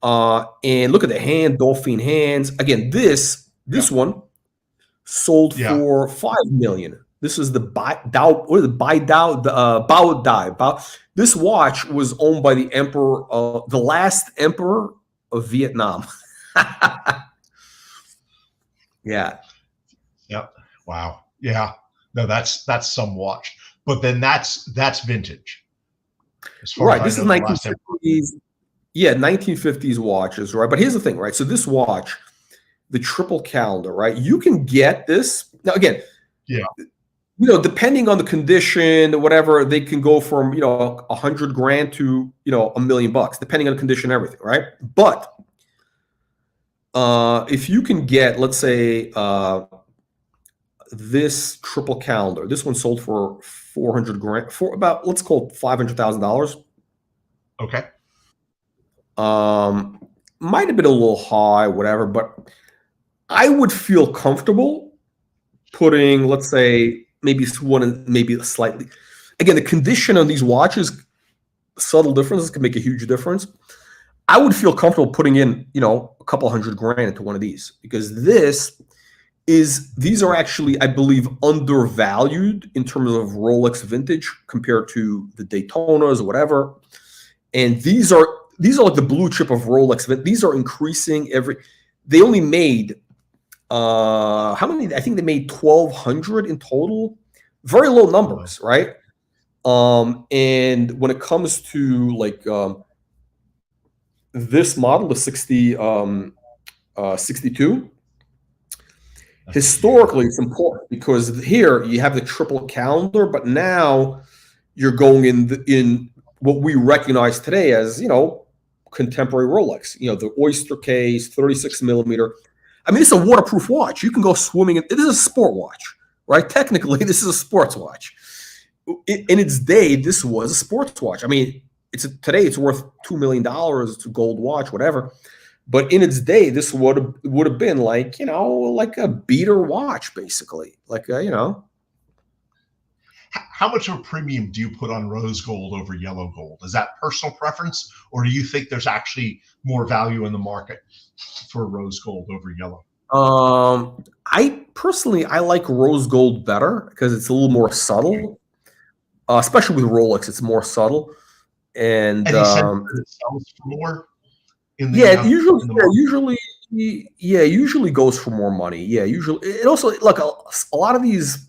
And look at the hand, dolphin hands. Again, this one sold for $5 million. This is the Bao Dai. This watch was owned by the emperor, the last emperor of Vietnam. Yeah. Yep. Wow. Yeah. No, that's some watch. But then that's vintage. Right. This is 1950s. Yeah, 1950s watches, right? But here's the thing, right? So this watch, the triple calendar, right? You can get this now. Again, you know, depending on the condition or whatever, they can go from, you know, $100,000 to, you know, $1 million, depending on the condition and everything, right? But if you can get, let's say, this triple calendar, this one sold for $400,000, for about, let's call it $500,000. Okay. Might have been a little high, whatever, but I would feel comfortable putting, let's say, maybe slightly. Again, the condition on these watches, subtle differences can make a huge difference. I would feel comfortable putting in, you know, a couple $100,000 into one of these, because these are actually, I believe, undervalued in terms of Rolex vintage compared to the Daytonas or whatever. And these are like the blue chip of Rolex. These are increasing they only made how many? I think they made 1,200 in total. Very low numbers, right? And when it comes to like this model, the 62, historically it's important because here you have the triple calendar, but now you're going in what we recognize today as, you know, contemporary Rolex. You know, the oyster case, 36 millimeter. I mean, it's a waterproof watch. You can go swimming. It is a sport watch, right? Technically, this is a sports watch. In its day, this was a sports watch. I mean, today it's worth $2 million. It's a gold watch, whatever. But in its day, this would have been like, you know, like a beater watch, basically. Like, you know. How much of a premium do you put on rose gold over yellow gold? Is that personal preference, or do you think there's actually more value in the market for rose gold over yellow? I personally like rose gold better because it's a little more subtle, especially with Rolex. It's more subtle, and you said it sells for more. Usually goes for more money. Yeah, usually it also like a lot of these.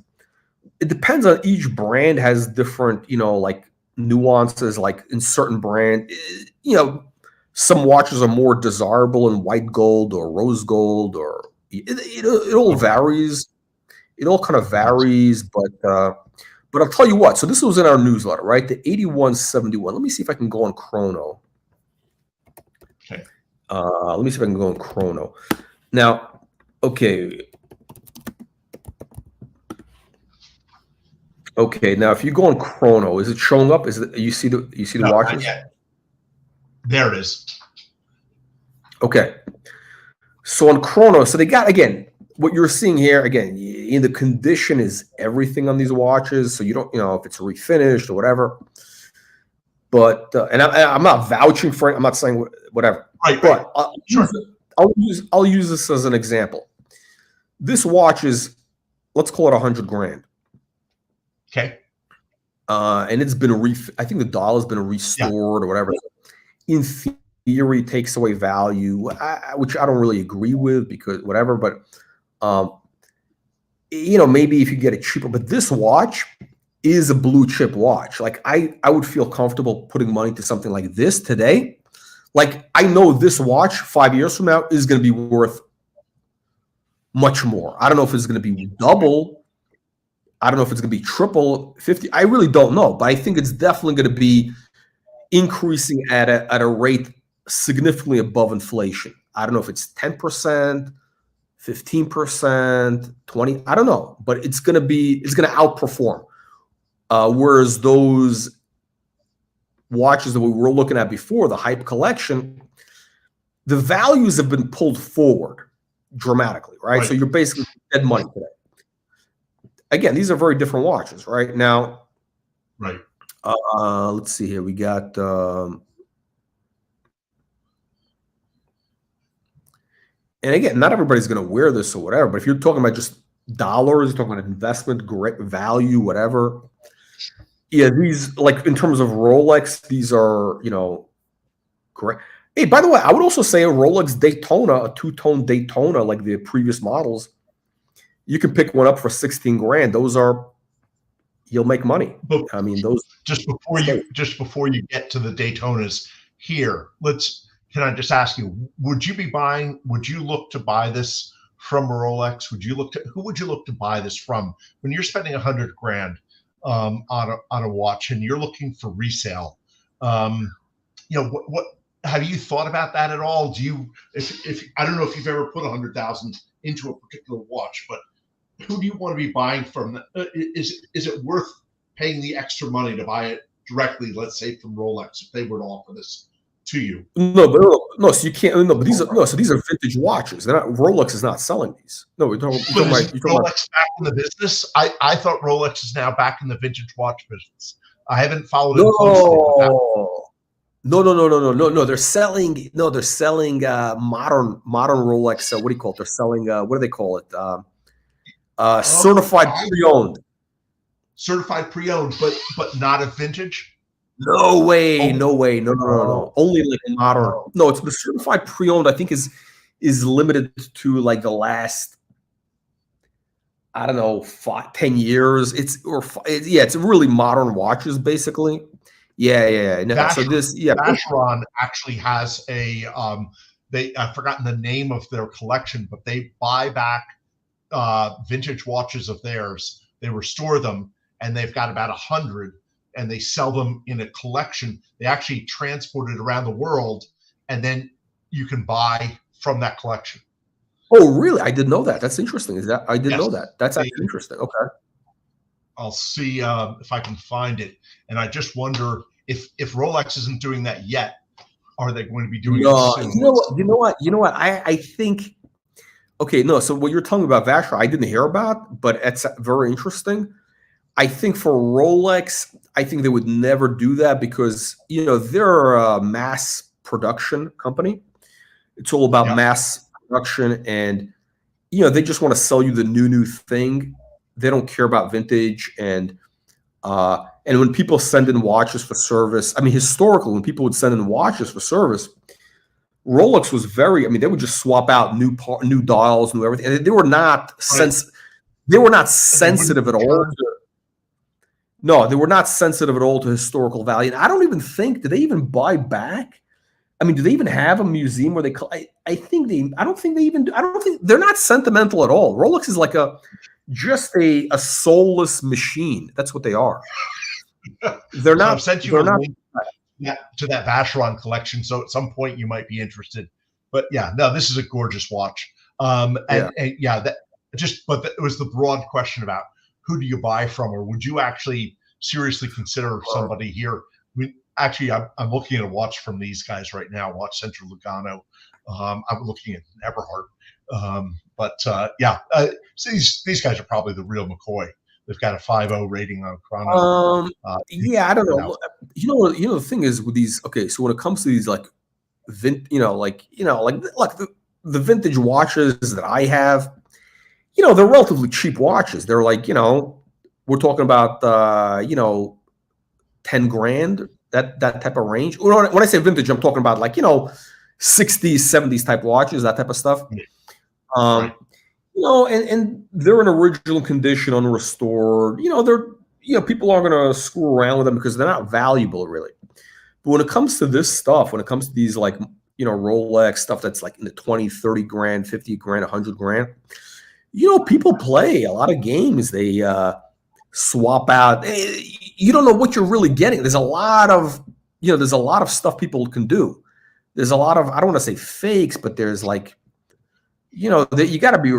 It depends on each brand has different, you know, like nuances. Like in certain brand, you know, some watches are more desirable in white gold or rose gold, or it all varies. It all kind of varies, but I'll tell you what. So this was in our newsletter, right? The 8171. Let me see if I can go on Chrono. Okay. Let me see if I can go on Chrono. Now, okay. Okay, now if you go on Chrono, is it showing up? Is it you see the watches? There it is. Okay. So on Chrono, so they got, again, what you're seeing here, again, in the condition is everything on these watches. So you don't, you know, if it's refinished or whatever. But and I'm not vouching for it. I'm not saying whatever. Right. But I'll use this as an example. This watch is, let's call it 100 grand. Okay. And it's been I think the dial has been restored or whatever. In theory, takes away value, which I don't really agree with because whatever. But maybe if you get it cheaper. But this watch is a blue chip watch. Like I would feel comfortable putting money to something like this today. Like I know this watch 5 years from now is going to be worth much more. I don't know if it's going to be double. I don't know if it's going to be triple, 50. I really don't know, but I think it's definitely going to be increasing at a rate significantly above inflation. I don't know if it's 10%, 15%, 20. I don't know, but it's going to outperform. Whereas those watches that we were looking at before, the hype collection, the values have been pulled forward dramatically, right? So you're basically dead money today. Again, these are very different watches, right? Now, right. Let's see here. We got and again, not everybody's going to wear this or whatever, but if you're talking about just dollars, you're talking about investment, great value, whatever. Yeah, these, like in terms of Rolex, these are, great. Hey, by the way, I would also say a Rolex Daytona, a two-tone Daytona, like the previous models, you can pick one up for 16 grand. Those are, you'll make money. But I mean, those just before you get to the Daytonas here, can I just ask you, would you look to buy this from a Rolex? Who would you look to buy this from when you're spending 100 grand on a watch and you're looking for resale? What have you thought about that at all? If I don't know if you've ever put 100,000 into a particular watch, but who do you want to be buying from? Is it worth paying the extra money to buy it directly, let's say from Rolex, if they were to offer this to you? No, so you can't. No, but these are vintage watches. They're not. Rolex is not selling these. No, we're talking Rolex back in the business. I thought Rolex is now back in the vintage watch business. I haven't followed it closely. No. They're selling. No, they're selling modern Rolex. What do you call it? They're selling. What do they call it? Certified pre-owned. Certified pre-owned, but not a vintage. No way. No. Only like modern. No, it's the certified pre-owned. I think is limited to like the last, I don't know, 10 years. It's really modern watches basically. Yeah. No, Vacheron actually has a I've forgotten the name of their collection, but they buy back vintage watches of theirs. They restore them, and they've got about 100. And they sell them in a collection. They actually transport it around the world, and then you can buy from that collection. Oh, really? I didn't know that. That's interesting. I didn't know that. That's actually interesting. Okay. I'll see if I can find it. And I just wonder if Rolex isn't doing that yet, are they going to be doing it soon? You know what? I think. Okay, no. So what you're telling me about Vacheron, I didn't hear about, but it's very interesting. I think for Rolex, I think they would never do that because, they're a mass production company. It's all about mass production, and, they just want to sell you the new thing. They don't care about vintage. And when people send in watches for service, I mean, historically, when people would send in watches for service, Rolex was they would just swap out new dials, new everything. And they were not sensitive at all. No, they were not sensitive at all to historical value. And I don't even think, do they even buy back? I mean, do they even have a museum where I don't think they're not sentimental at all. Rolex is like just a soulless machine. That's what they are. They're not. I've sent you a link to that Vacheron collection, so at some point you might be interested. But yeah, no, this is a gorgeous watch. But it was the broad question about who do you buy from, or would you actually seriously consider somebody here? I mean, actually, I'm looking at a watch from these guys right now, Watch Center Lugano. I'm looking at Eberhard. So these guys are probably the real McCoy. They've got a 5.0 rating on Chrono. I don't know. The thing is with these. Okay, so when it comes to these like the vintage watches that I have, they're relatively cheap watches. They're like, we're talking about 10 grand, that type of range. When I say vintage, I'm talking about like, 60s, 70s type watches, that type of stuff. Right. And they're in original condition, unrestored. People aren't going to screw around with them because they're not valuable really. But when it comes to this stuff, when it comes to these like, Rolex stuff that's like in the 20, 30 grand, 50 grand, 100 grand, people play a lot of games. They swap out. You don't know what you're really getting. There's a lot of stuff people can do. There's a lot of, I don't want to say fakes, but there's like, that you got to be.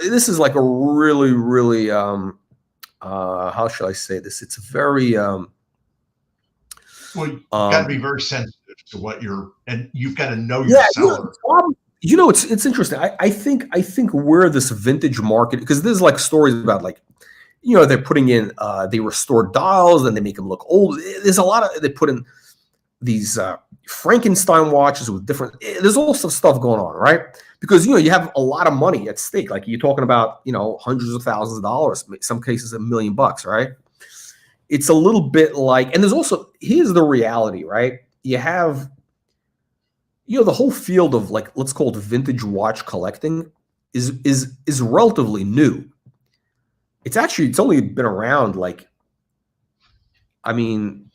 This is like a really, really. How shall I say this? It's very. Well, you got to be very sensitive to what and you've got to know your seller. It's interesting. I think where this vintage market, because there's like stories about like, they're putting in, they restore dials and they make them look old. There's a lot of, they put in these Frankenstein watches with different, there's all some stuff going on, right? Because, you have a lot of money at stake. Like you're talking about, hundreds of thousands of dollars, in some cases $1 million, right? It's a little bit like, and there's also, here's the reality, right? You have, the whole field of like, let's call it vintage watch collecting is relatively new. It's only been around like, I mean,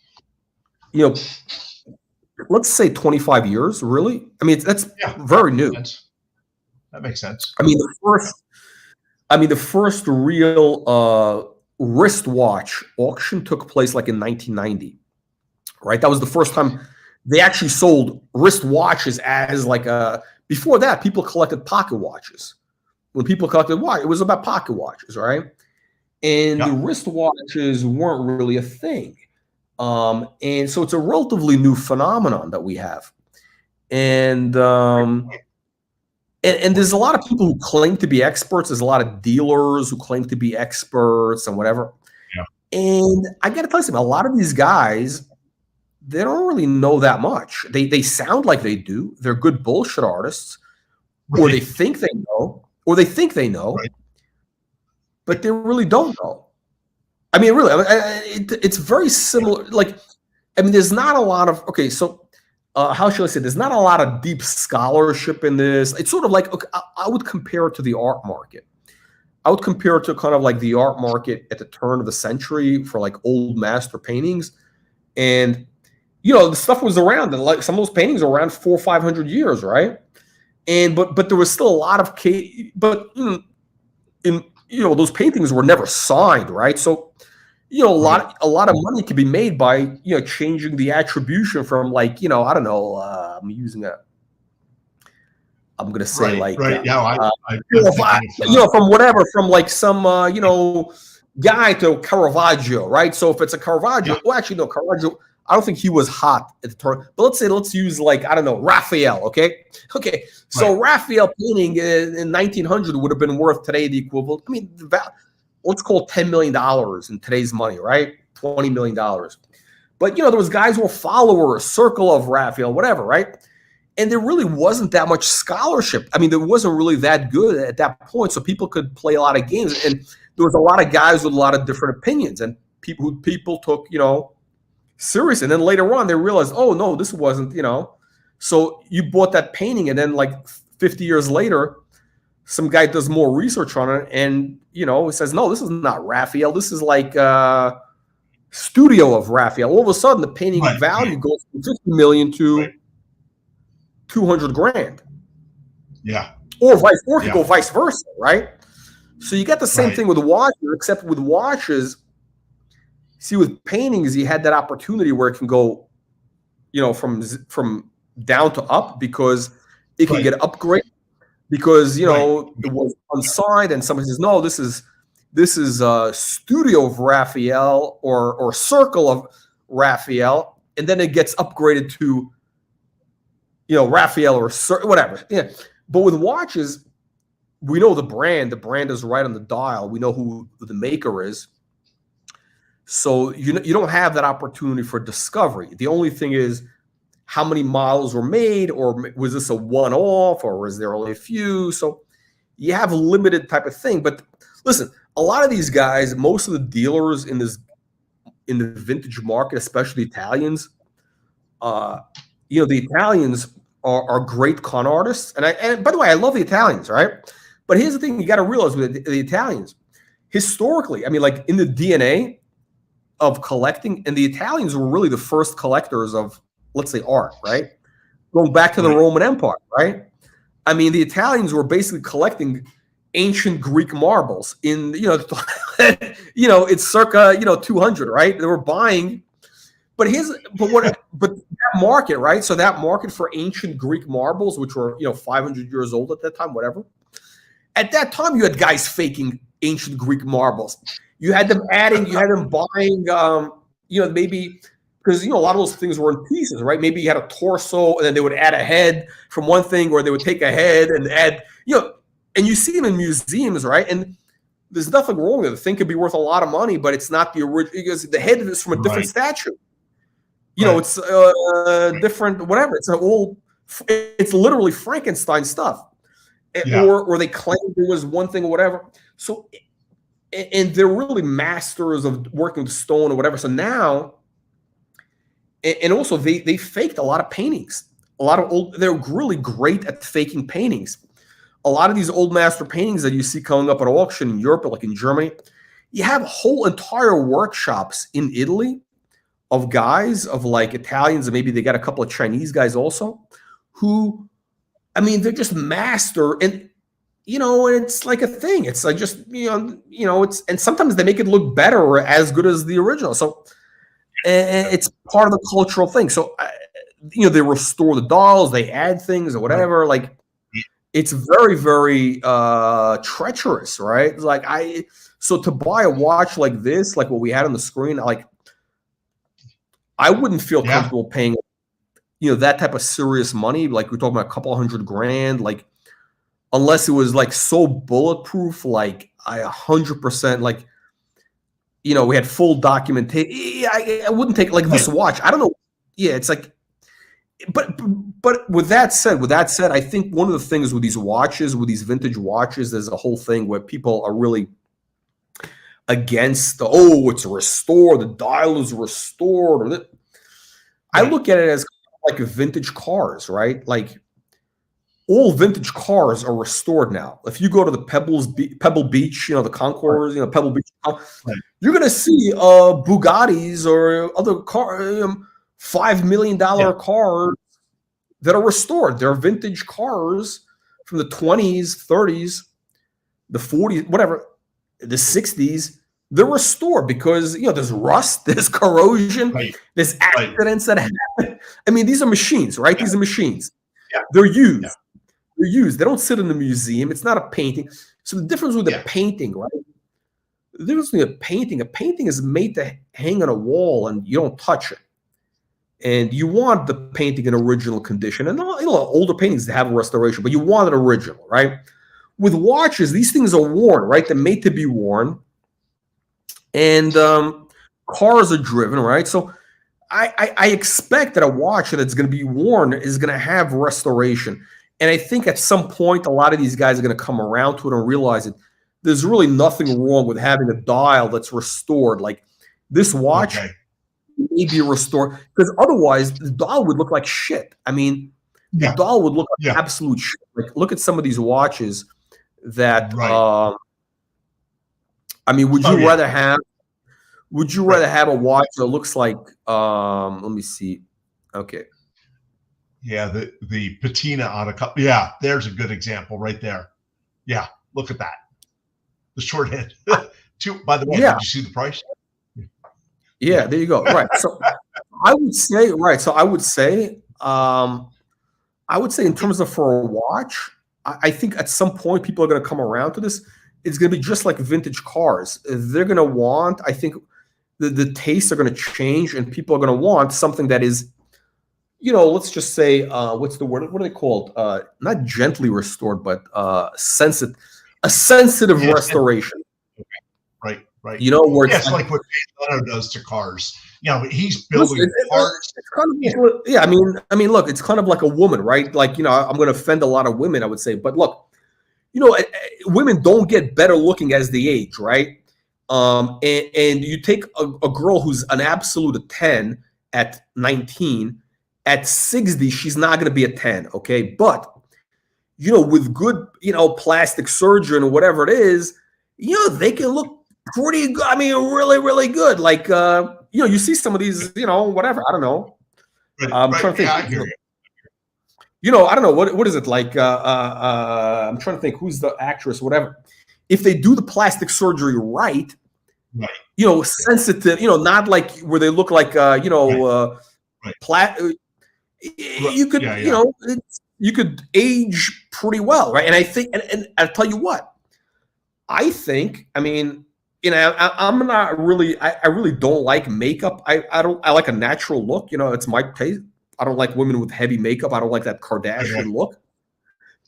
let's say 25 years, really. I mean, that's very new. That makes sense. I mean, the first real wristwatch auction took place like in 1990, right? That was the first time they actually sold wristwatches as like before that, people collected pocket watches. When people collected watch, it was about pocket watches, right? And the wristwatches weren't really a thing. And so it's a relatively new phenomenon that we have. And there's a lot of people who claim to be experts. There's a lot of dealers who claim to be experts and whatever. Yeah. And I got to tell you something, a lot of these guys, they don't really know that much. They sound like they do. They're good bullshit artists, or they think they know, right, but they really don't know. I mean, really, it's very similar. Like, I mean, there's not a lot of, okay, so how should I say, there's not a lot of deep scholarship in this. It's sort of like, okay, I would compare it to the art market. I would compare it to kind of like the art market at the turn of the century for like old master paintings. And, the stuff was around, and like some of those paintings are around 400 or 500 years, right? And but there was still a lot of those paintings were never signed, right? So a lot of money can be made by changing the attribution from like I don't know, I'm gonna say from whatever, from like some guy to Caravaggio, right? So if it's a Caravaggio, well, actually no, Caravaggio, I don't think he was hot at the turn, but let's use like, I don't know, Raphael, okay? So Raphael painting in 1900 would have been worth today the equivalent, I mean, let's call it $10 million in today's money, right? $20 million. But, there was guys who were followers, circle of Raphael, whatever, right? And there really wasn't that much scholarship. I mean, there wasn't really that good at that point, so people could play a lot of games. And there was a lot of guys with a lot of different opinions, and people took, serious. And then later on, they realized, oh, no, this wasn't, So you bought that painting, and then like 50 years later, some guy does more research on it, and he says, no, this is not Raphael. This is like studio of Raphael. All of a sudden, the painting value goes from 50 million to 200 grand. Yeah. Or go vice versa, right? So you got the same thing with watches, except with watches. See, with paintings, you had that opportunity where it can go, from down to up, because it can get upgraded. Because it was unsigned, and somebody says, no, this is a studio of Raphael or circle of Raphael, and then it gets upgraded to Raphael or whatever. Yeah. But with watches, we know the brand. The brand is right on the dial. We know who the maker is. So you don't have that opportunity for discovery. The only thing is how many models were made, or was this a one-off, or was there only a few? So you have a limited type of thing. But listen, a lot of these guys, most of the dealers in the vintage market, especially Italians, the Italians are great con artists. And by the way, I love the Italians, right? But here's the thing you got to realize with the Italians, historically, I mean, like in the DNA of collecting, and the Italians were really the first collectors of, let's say, art, right? Going back to the Roman Empire, right? I mean, the Italians were basically collecting ancient Greek marbles in, it's circa, 200, right? They were buying, but that market, right? So that market for ancient Greek marbles, which were, 500 years old at that time, whatever. At that time, you had guys faking ancient Greek marbles. You had them buying, maybe because, a lot of those things were in pieces, right? Maybe you had a torso and then they would add a head from one thing, or they would take a head and add, and you see them in museums, right? And there's nothing wrong with it. The thing could be worth a lot of money, but it's not the original, because the head is from a different statue. It's different, whatever. It's literally Frankenstein stuff. Or they claim there was one thing or whatever. So, and they're really masters of working with stone or whatever. So now, and also they faked a lot of paintings. They're really great at faking paintings. A lot of these old master paintings that you see coming up at auction in Europe, like in Germany, you have whole entire workshops in Italy of guys, of like Italians, and maybe they got a couple of Chinese guys also, who, I mean, they're just master, and it's like a thing. It's like just it's, and sometimes they make it look better or as good as the original. So it's part of the cultural thing. So they restore the dolls, they add things or whatever. Like it's very, very treacherous, right? So to buy a watch like this, like what we had on the screen, I wouldn't feel comfortable paying that type of serious money. Like we're talking about a couple $100,000, like unless it was like so bulletproof, like 100%, like, we had full documentation. I wouldn't take like this watch. I don't know. Yeah. It's like, but with that said, I think one of the things with these watches, with these vintage watches, there's a whole thing where people are really against it's restored, the dial is restored. I look at it as like vintage cars, right? Like all vintage cars are restored now. If you go to the Pebble Beach, the Concours, Pebble Beach, you're gonna see Bugattis or other $5 million cars that are restored. They're vintage cars from the 20s, 30s, the 40s, whatever, the 60s. They're restored because there's rust, there's corrosion, there's accidents that happen. I mean, these are machines, right? These are machines. They're used. They're used. They don't sit in the museum. It's not a painting. So the difference with a painting, right? The difference with a painting is made to hang on a wall and you don't touch it. And you want the painting in original condition. And older paintings have a restoration, but you want it original, right? With watches, these things are worn, right? They're made to be worn. And cars are driven, right? So I expect that a watch that's going to be worn is going to have restoration. And I think at some point, a lot of these guys are going to come around to it and realize that there's really nothing wrong with having a dial that's restored. Like this watch may be restored, because otherwise the dial would look like shit. I mean, the dial would look like absolute shit. Like look at some of these watches that, I mean, would you rather have a watch that looks like, let me see. Okay. Yeah, the patina on a cup. Yeah, there's a good example right there. Yeah, look at that. The short head. By the way, did you see the price? Yeah, there you go. Right. So I would say, in terms of for a watch, I think at some point people are going to come around to this. It's going to be just like vintage cars. They're going to want, I think the tastes are going to change, and people are going to want something that is, let's just say, what's the word? What are they called? Not gently restored, but a sensitive restoration. Right. Where it's like what Leno does to cars. He's building parts. It's kind of I mean, look, it's kind of like a woman, right? Like, I'm going to offend a lot of women, I would say, but look, women don't get better looking as they age, right? And you take a girl who's an absolute 10 at 19, at 60, she's not going to be a 10, okay? But, with good, plastic surgery or whatever it is, they can look pretty good. I mean, really, really good. Like, you see some of these, whatever, I don't know. I'm trying to think. Yeah, I hear you. I don't know, what is it like? I'm trying to think who's the actress, whatever. If they do the plastic surgery right, sensitive, not like where they look like, you could, you could age pretty well, right? And I think, and I'll tell you what, I think, I mean, I'm not really, I really don't like makeup. I like a natural look, it's my taste. I don't like women with heavy makeup. I don't like that Kardashian look.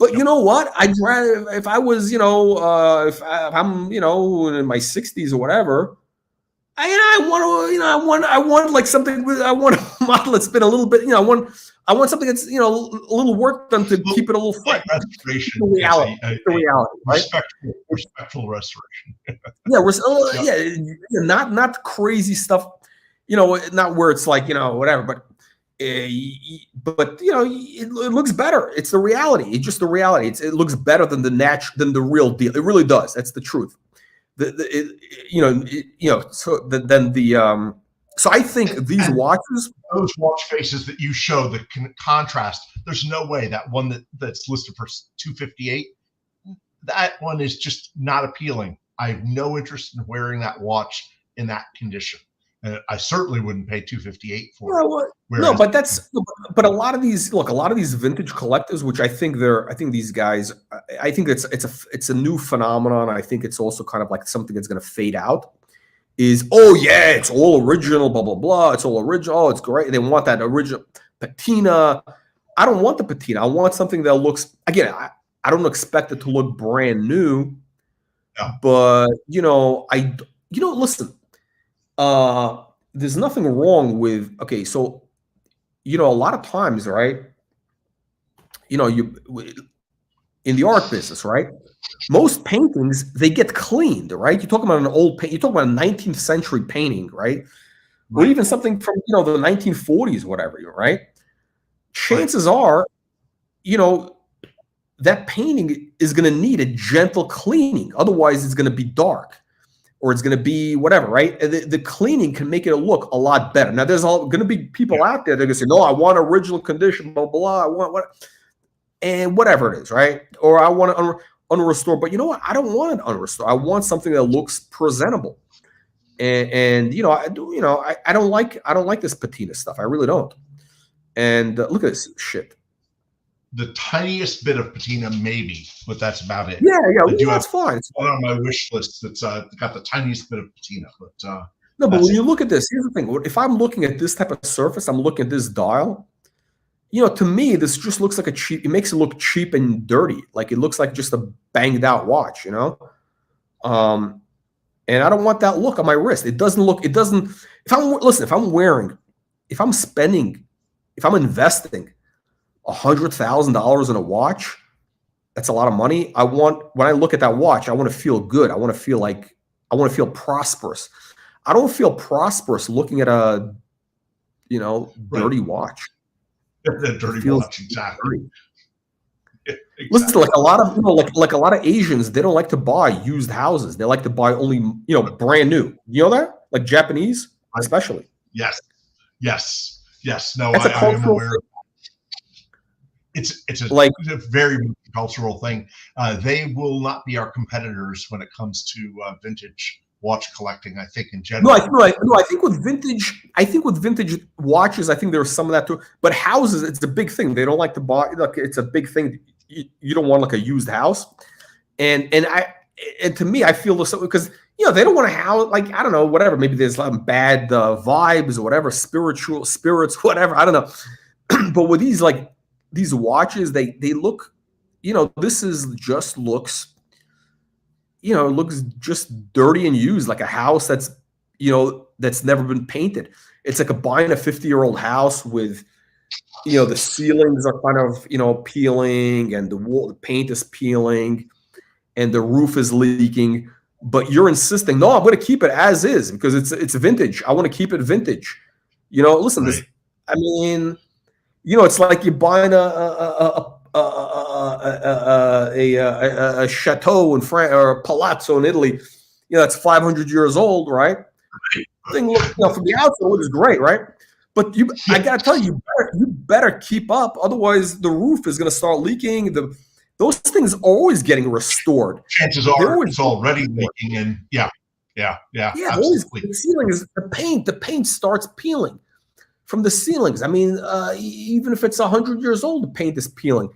But you know what? I'd rather, if I was, if I'm, in my 60s or whatever, I want like something with, I want a model that's been a little bit, I want something that's, a little work done to keep it a little fresh. Restoration. The reality, right? Respectful restoration. Not crazy stuff, not where it's like, whatever, but it looks better. It's the reality. It's just the reality. It looks better than the real deal. It really does. That's the truth. So I think these watches, those watch faces that you show, the contrast, there's no way that one that's listed for $258, that one is just not appealing. I have no interest in wearing that watch in that condition. And I certainly wouldn't pay $258 for it. No, but a lot of these vintage collectors, which I think these guys, I think it's a new phenomenon. I think it's also kind of like something that's going to fade out. Is it's all original, blah blah blah. It's all original. Oh, it's great. They want that original patina. I don't want the patina. I want something that looks. Again, I don't expect it to look brand new, but listen. There's nothing wrong with, so, a lot of times, right, you in the art business, right, most paintings, they get cleaned, right? You're talking about an old paint, you're talking about a 19th century painting, right? Or even something from, the 1940s, whatever, right? Chances are, that painting is going to need a gentle cleaning. Otherwise, it's going to be dark. Or it's going to be whatever, right? The cleaning can make it look a lot better. Now, there's going to be people out there that are going to say, no, I want original condition, blah, blah, I want what, and whatever it is, right? Or I want it unrestored. But you know what? I don't want it unrestored. I want something that looks presentable. And I don't like this patina stuff. I really don't. And look at this shit. The tiniest bit of patina, maybe, but that's about it. That's fine. It's one on my wish list that's got the tiniest bit of patina. But but when you look at this, here's the thing. If I'm looking at this type of surface, I'm looking at this dial. To me, this just looks like it makes it look cheap and dirty. Like it looks like just a banged out watch, And I don't want that look on my wrist. If I'm investing $100,000 in a watch, that's a lot of money. When I look at that watch, I want to feel good. I want to feel prosperous. I don't feel prosperous looking at a, dirty watch. That dirty watch, exactly. Exactly. Listen, like a lot of like a lot of Asians, they don't like to buy used houses. They like to buy only brand new. You know that? Like Japanese, especially. Yes. No, I am aware. It's a very cultural thing. They will not be our competitors when it comes to vintage watch collecting. I think in general. I think with vintage watches, I think there's some of that too. But houses, it's a big thing. They don't like to buy. Like it's a big thing. You don't want like a used house, and to me, I feel this because they don't want to house like I don't know whatever. Maybe there's some bad vibes or whatever, spirits, whatever. I don't know. But with these watches, they look, this is just looks. It looks just dirty and used, like a house that's never been painted. It's like buying a 50-year-old house with, the ceilings are kind of, peeling and the paint is peeling. and the roof is leaking, but you're insisting, no, I'm going to keep it as is because it's vintage. I want to keep it vintage. Listen, this. I mean, it's like you're buying a chateau in France or a palazzo in Italy. It's 500 years old, right? Thing looks, from the outside, it looks great, right? But I gotta tell you, you better keep up, otherwise the roof is going to start leaking. Those things are always getting restored. Chances are it's already leaking, and yeah, absolutely. The ceilings, the paint starts peeling from the ceilings. I mean, even if it's 100 years old, the paint is peeling.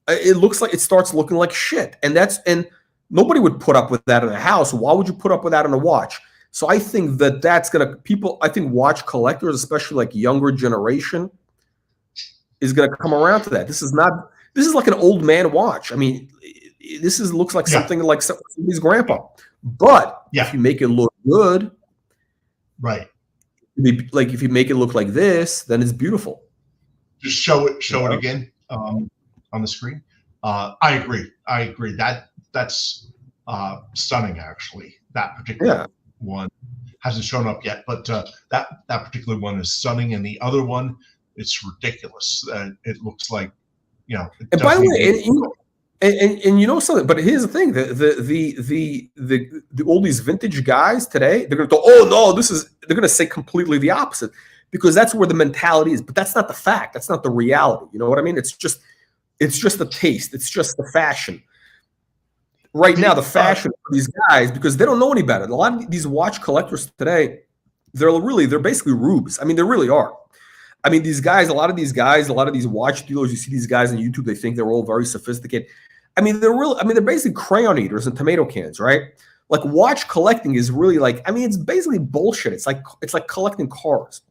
It starts looking like shit, and nobody would put up with that in a house. Why would you put up with that in a watch? So I think that's gonna I think watch collectors, especially like younger generation, is gonna come around to that. This is like an old man watch. I mean, looks like something like somebody's grandpa. But if you make it look good, right? Like if you make it look like this, then it's beautiful. Just show it again on the screen. I agree. That's stunning, actually. That particular one hasn't shown up yet, but that particular one is stunning, and the other one, it's ridiculous. It looks like, and by the way, and you know something, but here's the thing: the all these vintage guys today, they're gonna go, oh no, they're gonna say completely the opposite, because that's where the mentality is. But that's not the fact. That's not the reality. You know what I mean? It's just the taste. It's just the fashion. Right now, the fashion for these guys, because they don't know any better. A lot of these watch collectors today, they're basically rubes. I mean, they really are. I mean, a lot of these watch dealers, you see these guys on YouTube, they think they're all very sophisticated. I mean, they're basically crayon eaters and tomato cans, right? Like watch collecting is really it's basically bullshit. It's like collecting cars.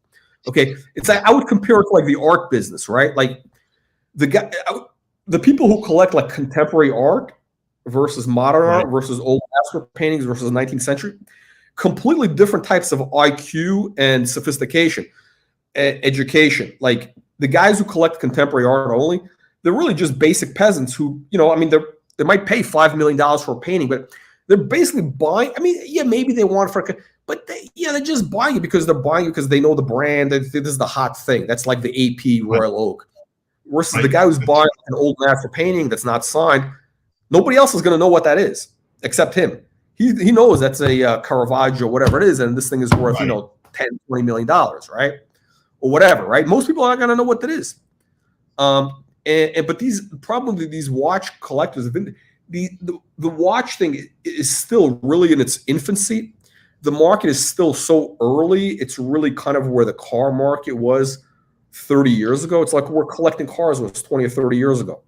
Okay. It's like, I would compare it to like the art business, right? Like the people who collect like contemporary art versus modern art versus old master paintings versus 19th century, completely different types of IQ and sophistication, education. Like the guys who collect contemporary art only, they're really just basic peasants who, they might pay $5 million for a painting, but they're basically buying. I mean, maybe they want it but they're just buying it because they're buying it because they know the brand. This is the hot thing. That's like the AP Royal Oak. Versus the guy who's buying an old master painting that's not signed, nobody else is going to know what that is except him. He knows that's a Caravaggio, whatever it is, and this thing is worth, $10, $20 million, right? Or whatever, right? Most people aren't going to know what that is. But these watch collectors, the watch thing is still really in its infancy. The market is still so early. It's really kind of where the car market was 30 years ago. It's like we're collecting cars was 20 or 30 years ago.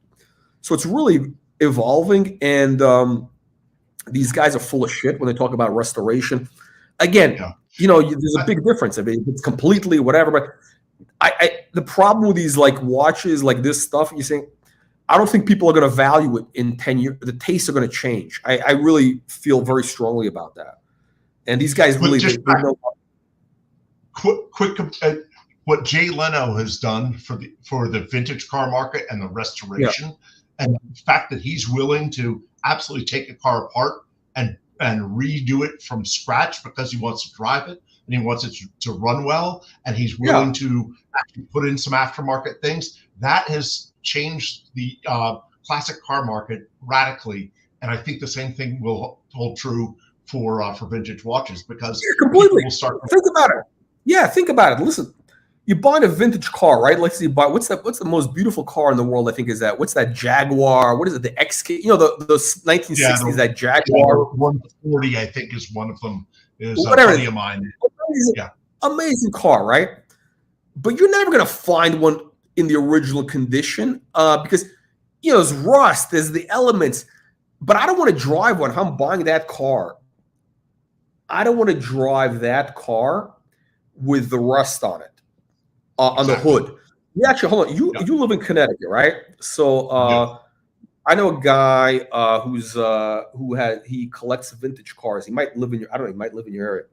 So it's really evolving, and these guys are full of shit when they talk about restoration. Again, there's a big difference. I mean, it's completely whatever, but the problem with these like watches, like this stuff, you think, I don't think people are going to value it in 10 years. The tastes are going to change. I really feel very strongly about that. And these guys really know. Quick, what Jay Leno has done for the vintage car market and the restoration, and the fact that he's willing to absolutely take a car apart and redo it from scratch because he wants to drive it and he wants it to run well, and he's willing to actually put in some aftermarket things, that has changed the classic car market radically. And I think the same thing will hold true for vintage watches, because completely will start. Think about it. Yeah, think about it. Listen, you buy a vintage car, right? Let's see, what's the most beautiful car in the world? I think is that. What's that Jaguar? What is it? The XK? The 1960s, that Jaguar 140, I think, is one of them. Is whatever. A buddy of mine. Amazing car, right? But you're never gonna find one in the original condition because there's rust, there's the elements. But I don't want to drive one. I'm buying that car. I don't want to drive that car with the rust on it, on the hood. Yeah, actually, hold on. You live in Connecticut, right? So I know a guy he collects vintage cars. He might live in your he might live in your area.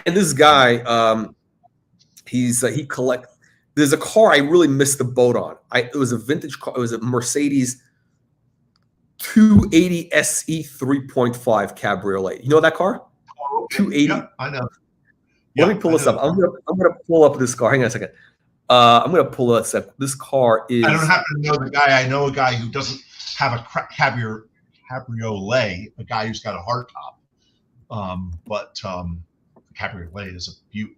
And this guy, he collects. There's a car I really missed the boat on. It was a vintage car. It was a Mercedes 280 SE 3.5 Cabriolet. You know that car? 280. Yeah, I know. Let me pull this up. I'm gonna pull up this car. Hang on a second. I'm gonna pull this up. This car is. I don't happen to know the guy. I know a guy who doesn't have a cabriolet. A guy who's got a hardtop. But cabriolet is a beaut.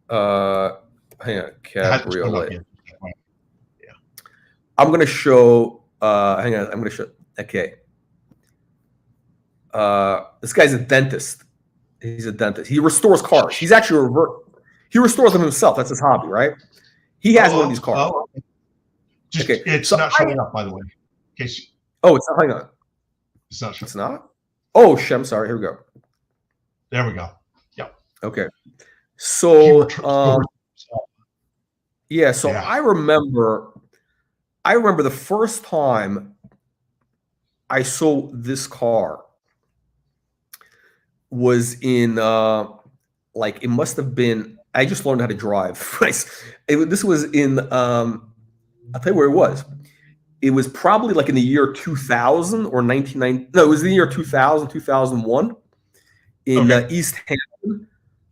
Hang on, cabriolet. Yeah. I'm gonna show. Hang on. I'm gonna show. Okay. This guy's a dentist. He's a dentist. He restores cars. He's actually he restores them himself. That's his hobby, right? He has one of these cars. Okay. It's not showing up, by the way. In case it's not. Hang on. It's not showing. It's not. Oh shit! I'm sorry. Here we go. There we go. Yep. Okay. So yeah. I remember the first time I saw this car was in it must have been, I just learned how to drive. This was in I'll tell you where it was. It was probably like in the year 2000 or 1990. No, it was the year 2000, 2001 in East Hampton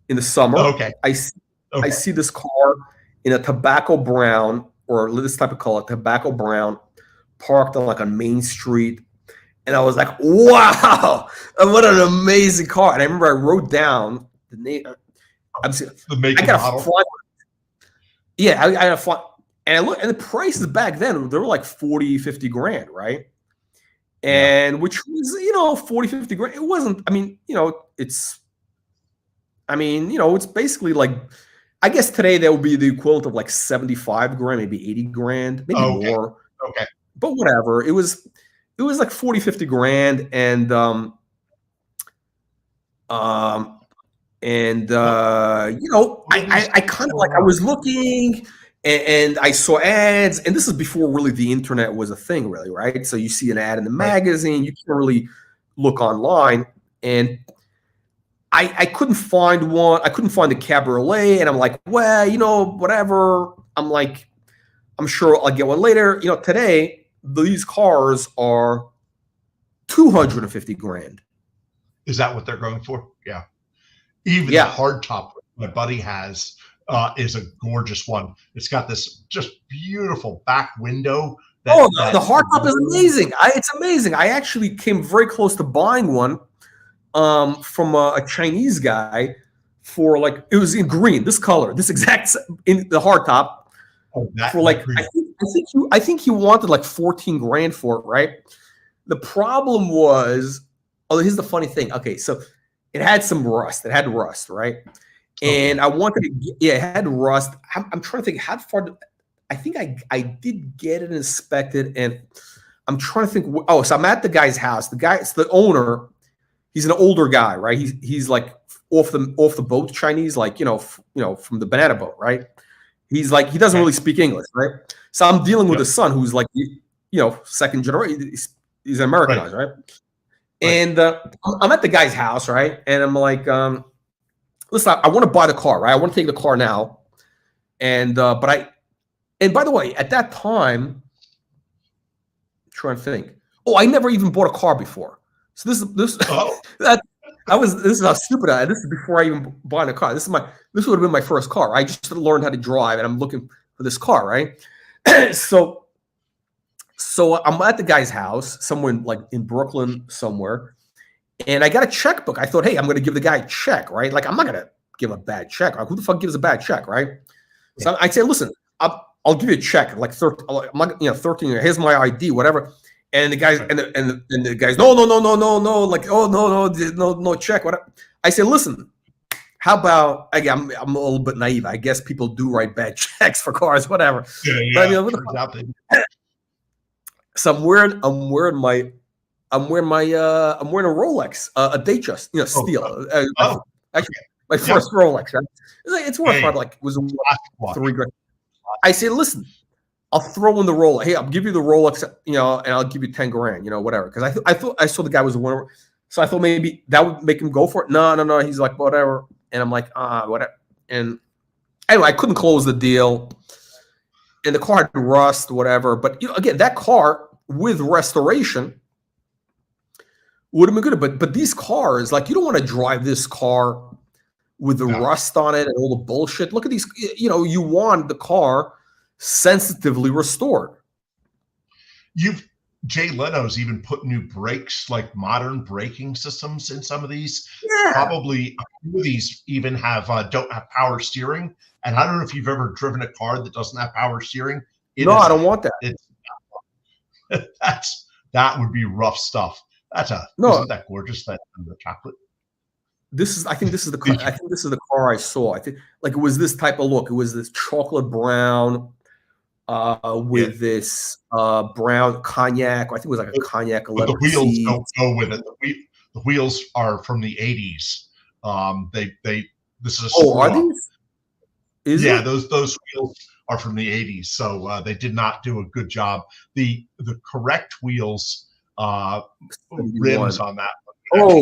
in the summer. Okay. I see this car in a tobacco brown, or this type of color, tobacco brown, parked on like on Main Street. And I was like, wow, what an amazing car. And I remember I wrote down the name. The make and model. Yeah, I had a fly. And I look, and the prices back then, they were like 40, 50 grand, right? And which was, 40, 50 grand. It wasn't, it's basically like, I guess today that would be the equivalent of like 75 grand, maybe 80 grand, maybe more. Okay. But whatever. It was like 40, 50 grand. And, I kind of like, I was looking and I saw ads, and this is before really the internet was a thing, really, right? So you see an ad in the magazine, you can't really look online, and I couldn't find one. I couldn't find the cabriolet, and I'm like, well, whatever. I'm like, I'm sure I'll get one later. Today these cars are 250 grand. Is that what they're going for? Yeah. Even the hardtop my buddy has is a gorgeous one. It's got this just beautiful back window. The hardtop is amazing. It's amazing. I actually came very close to buying one from a Chinese guy for it was in green, this color, this exact in the hardtop. For I think he wanted like 14 grand for it, right? The problem was, here's the funny thing. Okay, so it had some rust. It had rust, right? And I wanted to it had rust. I'm trying to think how far. I think I did get it inspected, and I'm trying to think. So I'm at the guy's house. It's the owner. He's an older guy, right? He's like off the boat, Chinese, from the banana boat, right? He's like, he doesn't really speak English, right? So I'm dealing with his son, who's like, second generation. He's Americanized, right? And I'm at the guy's house, right? And I'm like, listen, I want to buy the car, right? I want to take the car now. And by the way, at that time, I'm trying to think. I never even bought a car before. So this is how stupid I am. This is before I even bought a car. This would have been my first car. I just learned how to drive, and I'm looking for this car, right? So I'm at the guy's house, somewhere in Brooklyn somewhere, and I got a checkbook. I thought, hey, I'm going to give the guy a check, right? Like, I'm not going to give a bad check. Like, who the fuck gives a bad check, right? So I say, listen, I'll give you a check, like 13. I'm not, 13. Here's my ID, whatever. And the guys and the guys, no, like, no check, whatever. I say, listen, how about I'm a little bit naive. I guess people do write bad checks for cars, whatever. But, so I'm wearing a Rolex, a Datejust, steel. Actually, my first Rolex. Right? It's worth it was $3 grand. I say, listen, I'll throw in the Rolex. Hey, I'll give you the Rolex, and I'll give you 10 grand, whatever. Because I thought I saw the guy was a winner, so I thought maybe that would make him go for it. No. He's like, whatever, and I'm like, whatever. And anyway, I couldn't close the deal, and the car had rust, whatever. But again, that car, with restoration would have been good. But these cars, like, you don't want to drive this car with the rust on it and all the bullshit. Look at these, you know, you want the car sensitively restored. Jay Leno's even put new brakes, like modern braking systems in some of these. Yeah. Probably a few of these even don't have power steering. And I don't know if you've ever driven a car that doesn't have power steering. No, I don't want that. That would be rough stuff. Isn't that gorgeous? That the chocolate. I think this is the car I saw. I think, like, it was this type of look. It was this chocolate brown with this brown cognac. I think it was like a cognac. But the wheels don't go with it. The wheels are from the 80s. This is a are these? Those wheels are from the 80s, so they did not do a good job. The correct wheels rims on that one. Oh,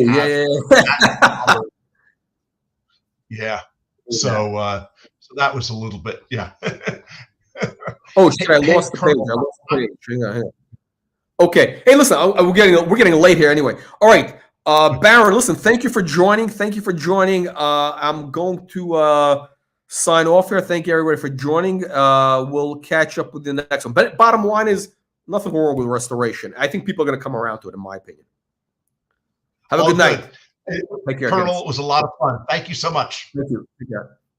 yeah. So that was a little bit, Oh shit! I lost the page. Yeah. Okay. Hey, listen, we're getting late here anyway. All right, Baron. Listen, thank you for joining. I'm going to sign off here. Thank you everybody for joining. We'll catch up with the next one. But bottom line is, nothing wrong with restoration. I think people are going to come around to it, in my opinion. Have a good night. Take care, Colonel. It was a lot of fun. Thank you so much. Thank you. Take care.